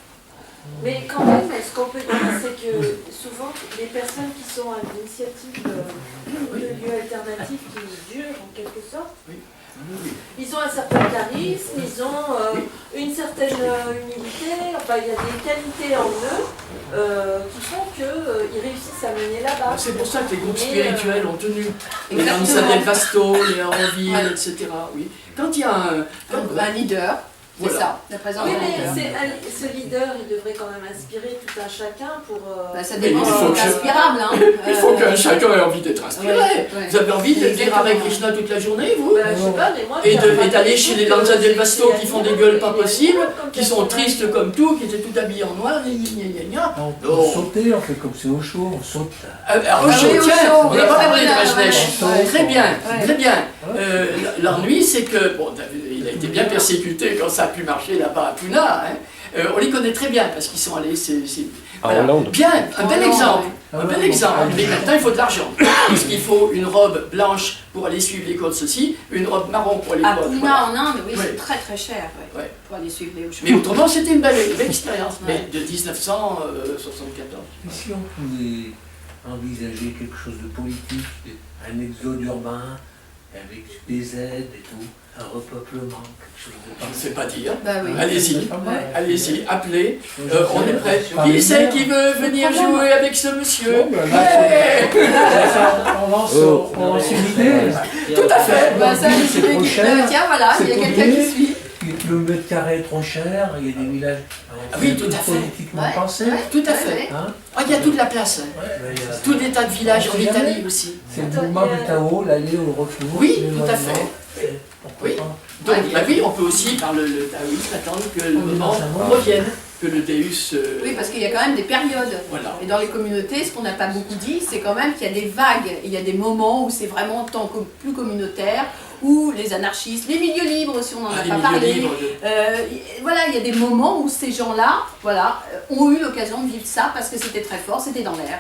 Mais quand même, ce qu'on peut dire, c'est que souvent, les personnes qui sont à l'initiative de lieux alternatifs qui durent en quelque sorte, ils ont un certain charisme, ils ont une certaine humilité, enfin il y a des qualités en eux qui font qu'ils réussissent à mener là-bas.
C'est pour ça que les groupes
Mais,
spirituels ont tenu. Les
Exactement.
Isabelle Basto, les Aronville,
Ouais.
etc. Oui. Quand il y a
Un leader, c'est
Voilà.
ça, la présence
Oui,
d'un
mais
leader.
ce leader, il devrait quand même inspirer tout un chacun pour...
Bah, ça
Mais
dépend
il
si
faut
c'est
que-
inspirable. Hein.
il faut que chacun ait envie d'être inspiré.
Ouais.
Vous avez envie d'être
Exactement.
avec Krishna toute la journée, vous
Ben, je sais pas, mais moi,
Et
j'ai
d'aller chez les Lanza del Basto qui font des gueules pas possibles, qui sont
tristes
tristes comme tout, qui étaient tout habillés en noir, gna gna gna gna.
On peut
Oh.
sauter, on fait comme c'est au chaud, on saute.
Alors,
Ah
Osho,
oui,
tiens,
Osho,
on n'a pas
oui,
parlé de
très bien,
Rajneesh.
ouais.
Très bien,
Ouais.
très bien.
Ouais.
L'ennui, c'est que, bon, il a été été bien persécutés quand ça a pu marcher là-bas à Puna. Hein. On les connaît très bien parce qu'ils sont allés. Voilà.
Hollande.
Bien, un bel exemple. Un bel exemple.
Ah,
Mais maintenant, il faut de l'argent. Parce qu'il faut une robe blanche pour aller suivre les courses aussi, une robe marron pour les
À
courses.
Puna,
voilà.
en Inde, oui,
Ouais.
c'est très très cher
Ouais.
pour aller suivre les
Mais autrement, c'était une belle expérience.
Ouais.
Mais de 1974.
Et si on pouvait envisager quelque chose de politique, un exode urbain, avec des aides et tout, un repeuplement, quelque chose de
Je ne sais pas dire.
Bah oui.
Allez-y,
Ouais.
allez-y, appelez. On est prêt.
Par
Qui
les
c'est
maires.
qui veut venir jouer avec ce monsieur?
Bon, ben,
Ouais.
on lance une idée.
Tout à fait.
Bah, ça,
C'est trop cher.
tiens, voilà, il y a
C'est
quelqu'un qui
oublié.
suit.
Le mètre carré est trop cher, il y a des villages
oui, tout à fait.
politiquement
Ouais.
pensés.
Ouais.
Tout à fait.
Hein.
Ah, il y a toute la place. Hein.
Mais il y a-
Tout des tas de villages en
On sait jamais.
Italie aussi.
C'est le mouvement du Tao, l'aller au retour.
Oui,
l'éloignement.
tout à fait.
Et pourquoi
Oui.
pas.
Donc, bah oui, on peut aussi, par le taoïsme, attendre que le
On est
moment
dans un monde.
revienne, que le Deus...
Oui, parce qu'il y a quand même des périodes.
Voilà.
Et dans les communautés, ce qu'on n'a pas beaucoup dit, c'est quand même qu'il y a des vagues. Il y a des moments où c'est vraiment plus communautaire, où les anarchistes, les milieux libres, si on n'en a
Ah, les
pas
milieux
parlé.
libres.
Voilà, il y a des moments où ces gens-là, voilà, ont eu l'occasion de vivre ça parce que c'était très fort, c'était dans l'air.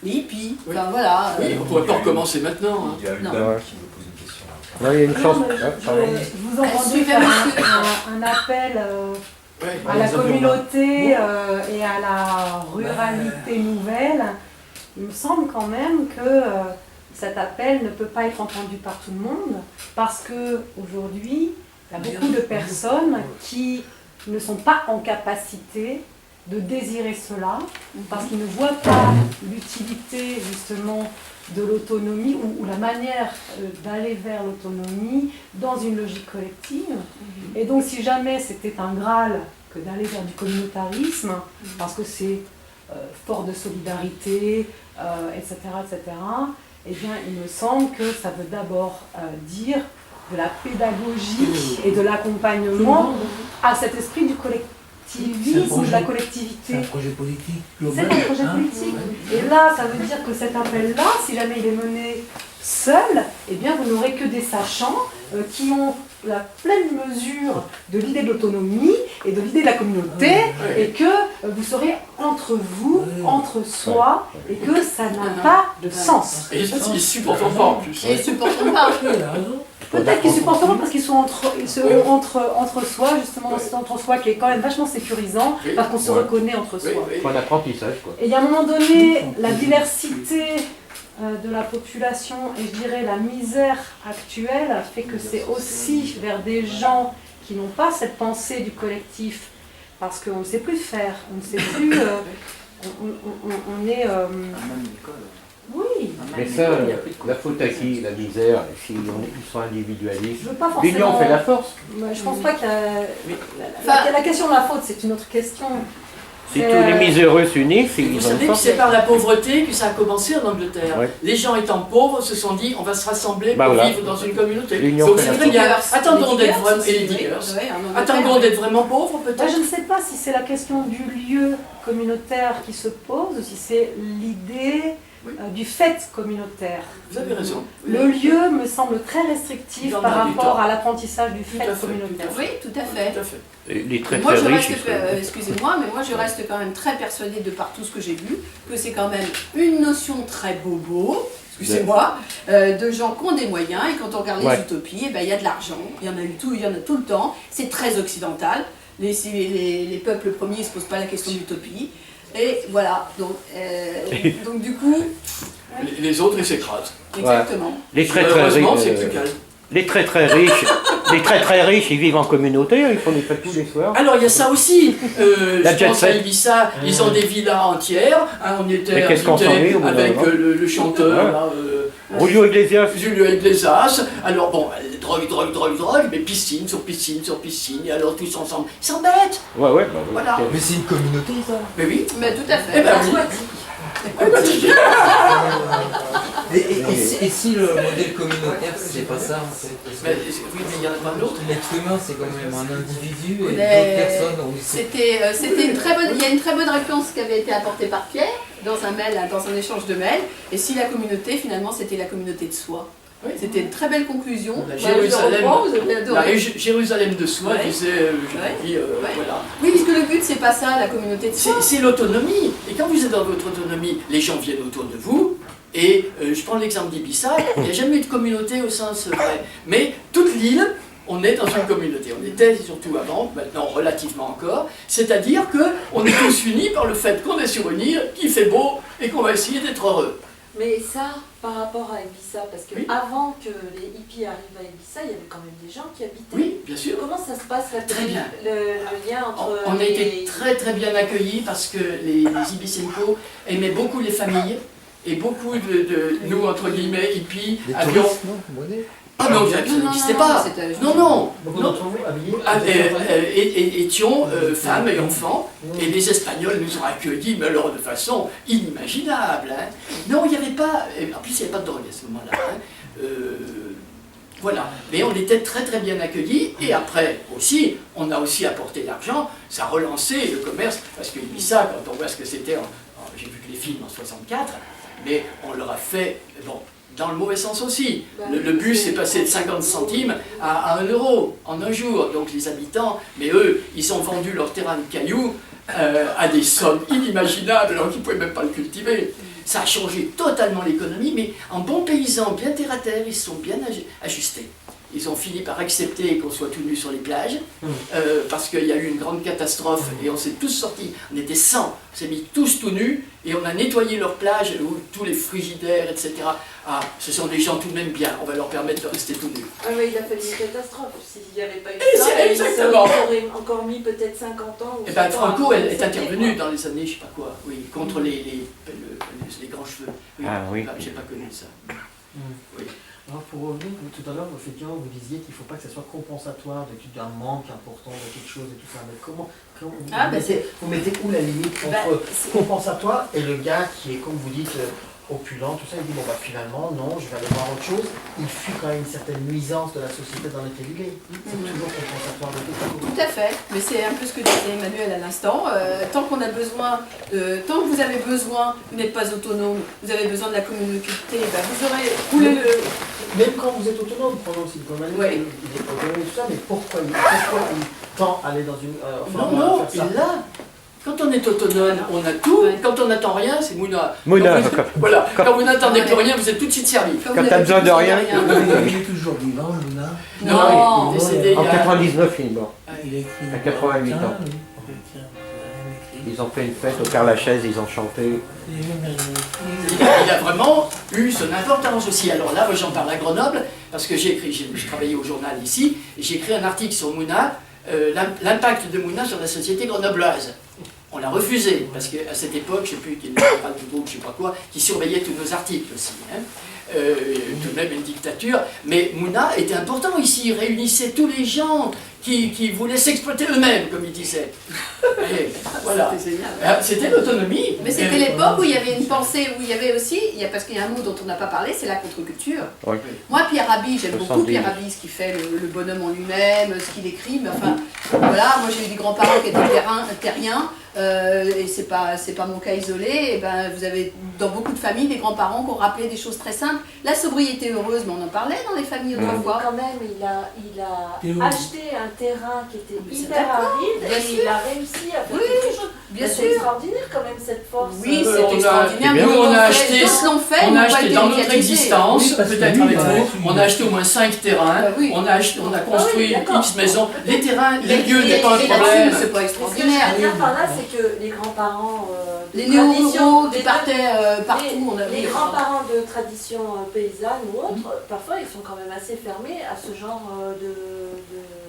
Les hippies,
Oui.
enfin voilà.
Oui, on ne pourrait pas recommencer maintenant. Hein.
Il y a une
Non.
dame
Ouais.
qui me pose une question.
Non, il y a une
Non,
chance.
mais
Ah, pardon.
je vous entendais
Suivez
faire
monsieur.
un appel
Ouais.
à la communauté et à la ruralité nouvelle. Il me semble quand même que cet appel ne peut pas être entendu par tout le monde parce que aujourd'hui, il y a beaucoup de personnes qui ne sont pas en capacité de désirer cela parce qu'ils ne voient pas l'utilité justement de l'autonomie ou la manière d'aller vers l'autonomie dans une logique collective. Et donc si jamais c'était un Graal que d'aller vers du communautarisme, parce que c'est fort de solidarité, etc., etc., eh bien il me semble que ça veut d'abord dire de la pédagogie et de l'accompagnement à cet esprit du collectivisme ou de la collectivité.
C'est un projet politique
C'est
global.
un projet
hein.
politique. Et là, ça veut dire que cet appel-là, si jamais il est mené seul, eh bien, vous n'aurez que des sachants qui ont la pleine mesure de l'idée de l'autonomie et de l'idée de la communauté, et que vous serez entre vous, entre soi, et que ça n'a pas de sens.
Et ils ne supportent pas en plus.
Et ils supportent pas.
Oui, il a raison.
Peut-être qu'ils supporteront parce qu'ils sont entre soi, justement, dans cet entre-soi qui est quand même vachement sécurisant,
Oui.
parce qu'on se
Ouais.
reconnaît entre
Oui,
soi.
oui.
Faut un apprentissage, quoi.
Et il y a un moment donné, la diversité de la population et je dirais la misère actuelle fait que c'est aussi vers des gens qui n'ont pas cette pensée du collectif, parce qu'on ne sait plus faire, on ne sait plus, on est... oui,
Mais ça, la faute à qui? La misère, s'ils sont individualistes.
je veux pas
L'union
forcément...
fait la force.
Je pense pas qu'il y a...
Enfin-
la question de la faute, c'est une autre question.
Si
C'est,
tous les miséreux s'unissent,
Vous
ils ont une
savez que
force.
c'est par la pauvreté que ça a commencé en Angleterre.
Ouais.
Les gens étant pauvres se sont dit on va se rassembler
Bah
pour
voilà.
vivre dans une communauté.
L'union
Donc
fait
c'est
la
très bien.
force.
Attendons
Les
d'être
diggers
vraiment...
aussi,
Et les
oui.
diggers.
Ouais, en Angleterre,
Attendons
oui.
d'être vraiment pauvres
Moi,
peut-être.
je ne sais pas si c'est la question du lieu communautaire qui se pose ou si c'est l'idée
Oui.
du fait communautaire.
Vous avez raison.
Le lieu me semble très restrictif
Il en
par
a du
rapport
temps.
à l'apprentissage du
Tout
fait
à fait,
communautaire.
Oui, tout à fait.
Tout à fait.
Et les très
Moi,
très
je
riches,
reste,
ils sont-
excusez-moi, mais moi, je reste quand même très persuadée de par tout ce que j'ai vu, que c'est quand même une notion très bobo, excusez-moi, de gens qui ont des moyens, et quand on regarde les
Ouais.
utopies, eh ben, il y a de l'argent, il y en a eu tout, il y en a tout le temps, c'est très occidental, les peuples premiers ne se posent pas la question d'utopie, et voilà, donc du coup,
Les autres, ils s'écrasent.
exactement.
Les très très riches,
Malheureusement, c'est plus calme.
les très très riches, les très très riches, ils vivent en communauté, ils font des fêtes tous les soirs.
Alors il y a ça aussi.
La
Je
jet
pense à
set.
Ibiza, ils ont des villas entières. Hein, on était
Mais qu'est-ce qu'on s'en
invité
est au bout d'un
avec
moment
le chanteur.
Ouais.
Là,
Julio Iglesias,
Julio Iglesias. Alors bon, drogue, mais piscine sur piscine sur piscine, et alors tous ensemble. Ils s'embêtent.
ouais, ouais, bah,
Voilà.
Mais c'est une communauté, ça.
Mais oui.
Mais tout à fait.
Eh ben oui.
Et si le modèle communautaire, c'est pas ça, en fait parce que
Mais, oui, mais il y en a pas d'autres.
l'être humain, c'est quand même un individu et
Mais
d'autres personnes, on sait.
C'était une très bonne, il y a une très bonne réponse qui avait été apportée par Pierre dans un mail, dans un échange de mails. Et si la communauté, finalement, c'était la communauté de soi.
Oui.
C'était une très belle conclusion.
La
Bah, je reprends, vous avez adoré.
Jérusalem de soi,
Ouais.
disait,
Ouais.
voilà.
Oui, parce que le but, c'est pas ça, la communauté de soi.
C'est l'autonomie. Et quand vous êtes dans votre autonomie, les gens viennent autour de vous. Et je prends l'exemple d'Ibiza, il n'y a jamais eu de communauté au sens vrai. Mais toute l'île, on est dans une communauté. On était surtout avant, maintenant relativement encore. C'est-à-dire qu'on est tous unis par le fait qu'on est sur une île, qu'il fait beau et qu'on va essayer d'être heureux.
Mais ça, par rapport à Ibiza, parce que
Oui.
avant que les hippies arrivent à Ibiza, il y avait quand même des gens qui habitaient.
Oui, bien sûr.
Comment ça se passe
Très bien.
le lien entre
On a
les...
été très très bien accueillis parce que les Ibicenco aimaient beaucoup les familles et beaucoup de nous, entre guillemets, hippies,
Des
avions...
touristes, non Monet.
Ah non, ça n'existait pas. Non.
Beaucoup d'entre vous habillés
Étions femmes et enfants, et les Espagnols nous ont accueillis, mais alors de façon inimaginable. Hein. Non, il n'y avait pas... En plus, il n'y avait pas de drogue à ce moment-là. Hein. Voilà, mais on était très très bien accueillis, et après aussi, on a aussi apporté l'argent, ça a relancé le commerce, parce que Ibiza, quand on voit ce que c'était, j'ai vu que les films en 64, mais on leur a fait, bon, dans le mauvais sens aussi. Le bus est passé de 50 centimes à 1 euro en un jour, donc les habitants, mais eux, ils ont vendu leur terrain de cailloux à des sommes inimaginables, alors qu'ils ne pouvaient même pas le cultiver. Ça a changé totalement l'économie, mais en bons paysans, bien terre à terre, ils se sont bien ajustés. Ils ont fini par accepter qu'on soit tout nus sur les plages, parce qu'il y a eu une grande catastrophe et on s'est tous sortis. On était 100, on s'est mis tous tout nus et on a nettoyé leurs plages, tous les frigidaires, etc. Ah, ce sont des gens tout de même bien, on va leur permettre de rester tout nus.
Ah oui, il a fallu une catastrophe. S'il n'y avait pas eu
Et
ça,
c'est exactement.
ça aurait encore mis peut-être 50 ans.
Et bien Franco, elle est intervenue dans les années, je sais pas quoi, oui, contre les grands cheveux. Oui,
Ah oui.
J'ai pas connu ça. Oui.
Alors pour revenir, tout à l'heure, effectivement, vous disiez qu'il ne faut pas que ça soit compensatoire d'un manque important de quelque chose et tout ça. Mais comment vous mettez où la limite entre compensatoire et le gars qui est, comme vous dites, opulent, tout ça, il dit bon bah finalement non, je vais aller voir autre chose. Il fuit quand même une certaine nuisance de la société dans laquelle il est. C'est toujours compensatoire de quelque chose.
Tout à fait, mais c'est un peu ce que disait Emmanuel à l'instant. Tant qu'on a besoin, tant que vous avez besoin, vous n'êtes pas autonome, vous avez besoin de la communauté, ben vous aurez roulé le...
Même quand vous êtes autonome, prenons aussi le Emmanuel, il est autonome et tout ça, mais pourquoi il tend à aller dans une...
non, et là, quand on est autonome, on a tout. Quand on n'attend rien, c'est Mouna.
Mouna.
Voilà, quand vous n'attendez plus rien, vous êtes tout de suite servi.
Quand t'as besoin de rien.
Il est toujours vivant, Mouna.
Non, il est décédé
En 99, il est mort.
Il a écrit
À 88 ans. Ils ont fait une fête au Père-Lachaise, ils ont chanté.
Il a vraiment eu son importance aussi. Alors là, moi j'en parle à Grenoble, parce que j'ai travaillé au journal ici, et j'ai écrit un article sur Mouna, l'impact de Mouna sur la société grenobloise. On l'a refusé, parce qu'à cette époque, je ne sais plus, qu'il y avait pas de groupe, je ne sais pas quoi, qui surveillait tous nos articles aussi. Hein. Tout de même une dictature. Mais Mouna était important ici, il réunissait tous les gens qui voulaient s'exploiter eux-mêmes, comme il disait. Et voilà. C'était l'autonomie.
Mais c'était l'époque où il y avait une pensée, où il y avait aussi, parce qu'il y a un mot dont on n'a pas parlé, c'est la contre-culture.
Oui.
Moi, Pierre Rabhi, j'aime beaucoup
70.
Pierre Rabhi, ce qu'il fait, le bonhomme en lui-même, ce qu'il écrit, mais enfin, voilà, moi j'ai eu des grands-parents qui étaient terriens, et c'est pas mon cas isolé, et ben, vous avez dans beaucoup de familles des grands-parents qui ont rappelé des choses très simples. La sobriété heureuse, mais on en parlait dans les familles autrefois.
Quand même, il a acheté un terrain qui était hyper
d'accord,
aride
bien
et
sûr.
il a réussi à faire
Oui,
quelque chose.
bien
C'est
sûr.
extraordinaire quand même cette force.
Oui,
on
c'est
a-
extraordinaire.
nous,
mais
on a
d'autres
acheté-
l'ont fait, ils
On
n'ont
a
pas
acheté
été
dans notre
médiatisés.
existence,
Oui, parce que
peut-être
lui,
avec
il a
vous,
acheté-
on a acheté au moins 5 terrains,
oui.
on a construit
d'accord.
X maisons. Les terrains, les
Et-
lieux
et-
n'est pas un
et
problème.
là-dessus, c'est pas
Mais ce que je
extraordinaire.
veux dire par là, c'est que les grands-parents de
Les
tradition,
néo-ruraux qui partaient partout, on a
les
vu.
grands-parents de tradition paysanne ou autre, parfois ils sont quand même assez fermés à ce genre de...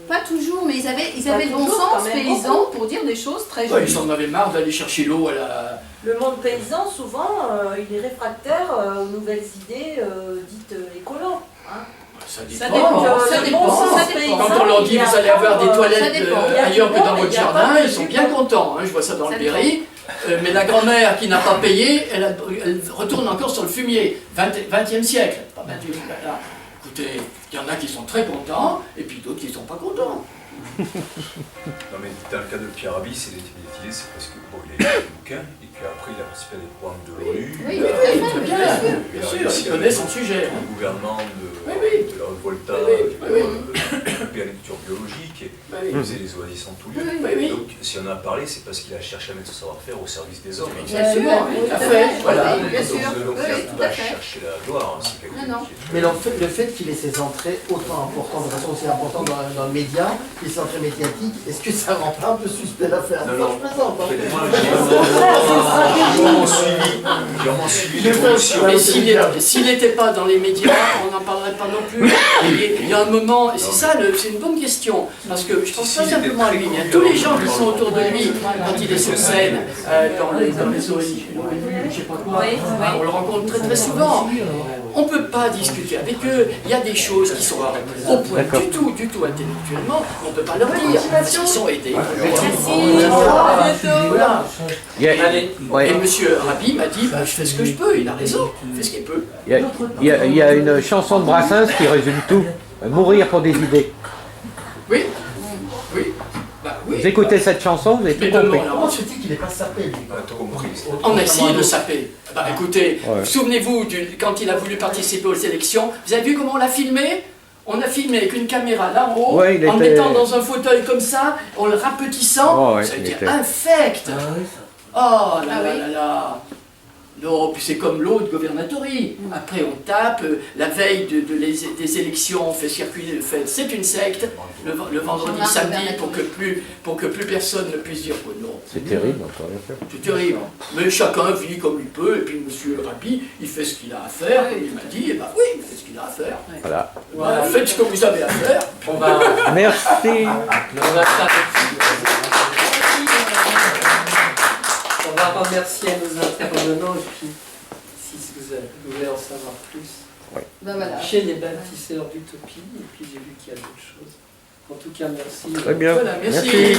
Pas toujours, mais ils avaient
Pas
le bon
toujours,
sens
quand même,
paysan pour dire des choses très
Ouais, ils
justes.
en avaient marre d'aller chercher l'eau à la...
Le monde paysan, souvent, il est réfractaire aux nouvelles idées dites écolo. Hein.
Ça
Ça
dépend.
dépend,
le
ça
bon
dépend,
sens
ça dépend.
paysan,
Quand on leur dit
il y a
vous allez avoir des
pas,
toilettes
ça dépend.
Il y a
ailleurs
du
que dans
bon et
votre
il y a
jardin,
pas
ils sont
du
bien
bon.
contents. Hein, je vois ça dans
Ça
le Berry. Mais la grand-mère qui n'a pas payé, elle retourne encore sur le fumier. 20e siècle. Pas 28, voilà. Écoutez, il y en a qui sont très contents et puis d'autres qui ne sont pas contents.
Non mais dans le cas de Pierre Rabhi, c'est l'idée, c'est parce que bon, il a écrit des bouquins, et puis après il a participé à des programmes de l'ONU.
Oui, très bien,
bien sûr, il connaît son sujet.
Le gouvernement de la Haute-Volta, développé la lecture biologique, et il faisait les oasis en tout lieu. Donc si on en a parlé, c'est parce qu'il a cherché à mettre son savoir-faire au service des hommes.
Bien sûr, tout à fait. Voilà, bien sûr.
Donc il n'a pas cherché la gloire, c'est quelque chose.
Mais le fait qu'il ait ses entrées autant importantes, de façon aussi importante dans le média, et ses entrées médiatiques, est-ce que ça rend pas un peu suspect l'affaire?
Non,
je plaisante.
J'ai vraiment suivi l'évolution.
Mais s'il n'était pas dans les médias, on n'en parlerait pas non plus. Il y a un moment, et c'est ça, c'est une bonne question, parce que je pense pas simplement à lui, mais à tous les gens qui sont autour de lui quand il est sur scène, dans les ONG, je sais pas quoi, on le rencontre très très souvent. On ne peut pas discuter avec eux, il y a des choses qui sont au point du tout intellectuellement, on ne peut pas leur dire, parce qu'ils sont aidés. Voilà. Et M. Rabhi m'a dit, je fais ce que je peux, il a raison, il fait ce qu'il peut.
Il y a une chanson de Brassens qui résume tout. Mourir pour des idées.
Oui, oui. Oui.
Vous écoutez cette chanson, vous avez tout compris.
Comment se dit qu'il n'est pas sapé, lui?
On a essayé de saper. Écoutez, souvenez-vous, quand il a voulu participer aux élections, vous avez vu comment on l'a filmé? On a filmé avec une caméra là en haut, en le mettant dans un fauteuil comme ça, en le rapetissant, ça a été infect. Oh là là là là. Non, puis c'est comme l'autre gouvernerie. Après, on tape, la veille des élections, on fait circuler le fait. C'est une secte, le vendredi, samedi, pour que plus personne ne puisse dire que non.
C'est terrible, encore une fois.
C'est terrible. Mais chacun vit comme il peut, et puis M. Rabhi, il fait ce qu'il a à faire, comme il m'a dit, et ben oui, il fait ce qu'il a à faire.
Voilà.
Faites ce que vous avez à faire.
Merci.
On va remercier nos intervenants et puis, si vous voulez en savoir plus, chez les bâtisseurs d'utopie, et puis j'ai vu qu'il y a d'autres choses. En tout cas, merci.
Très bien.
Voilà, merci.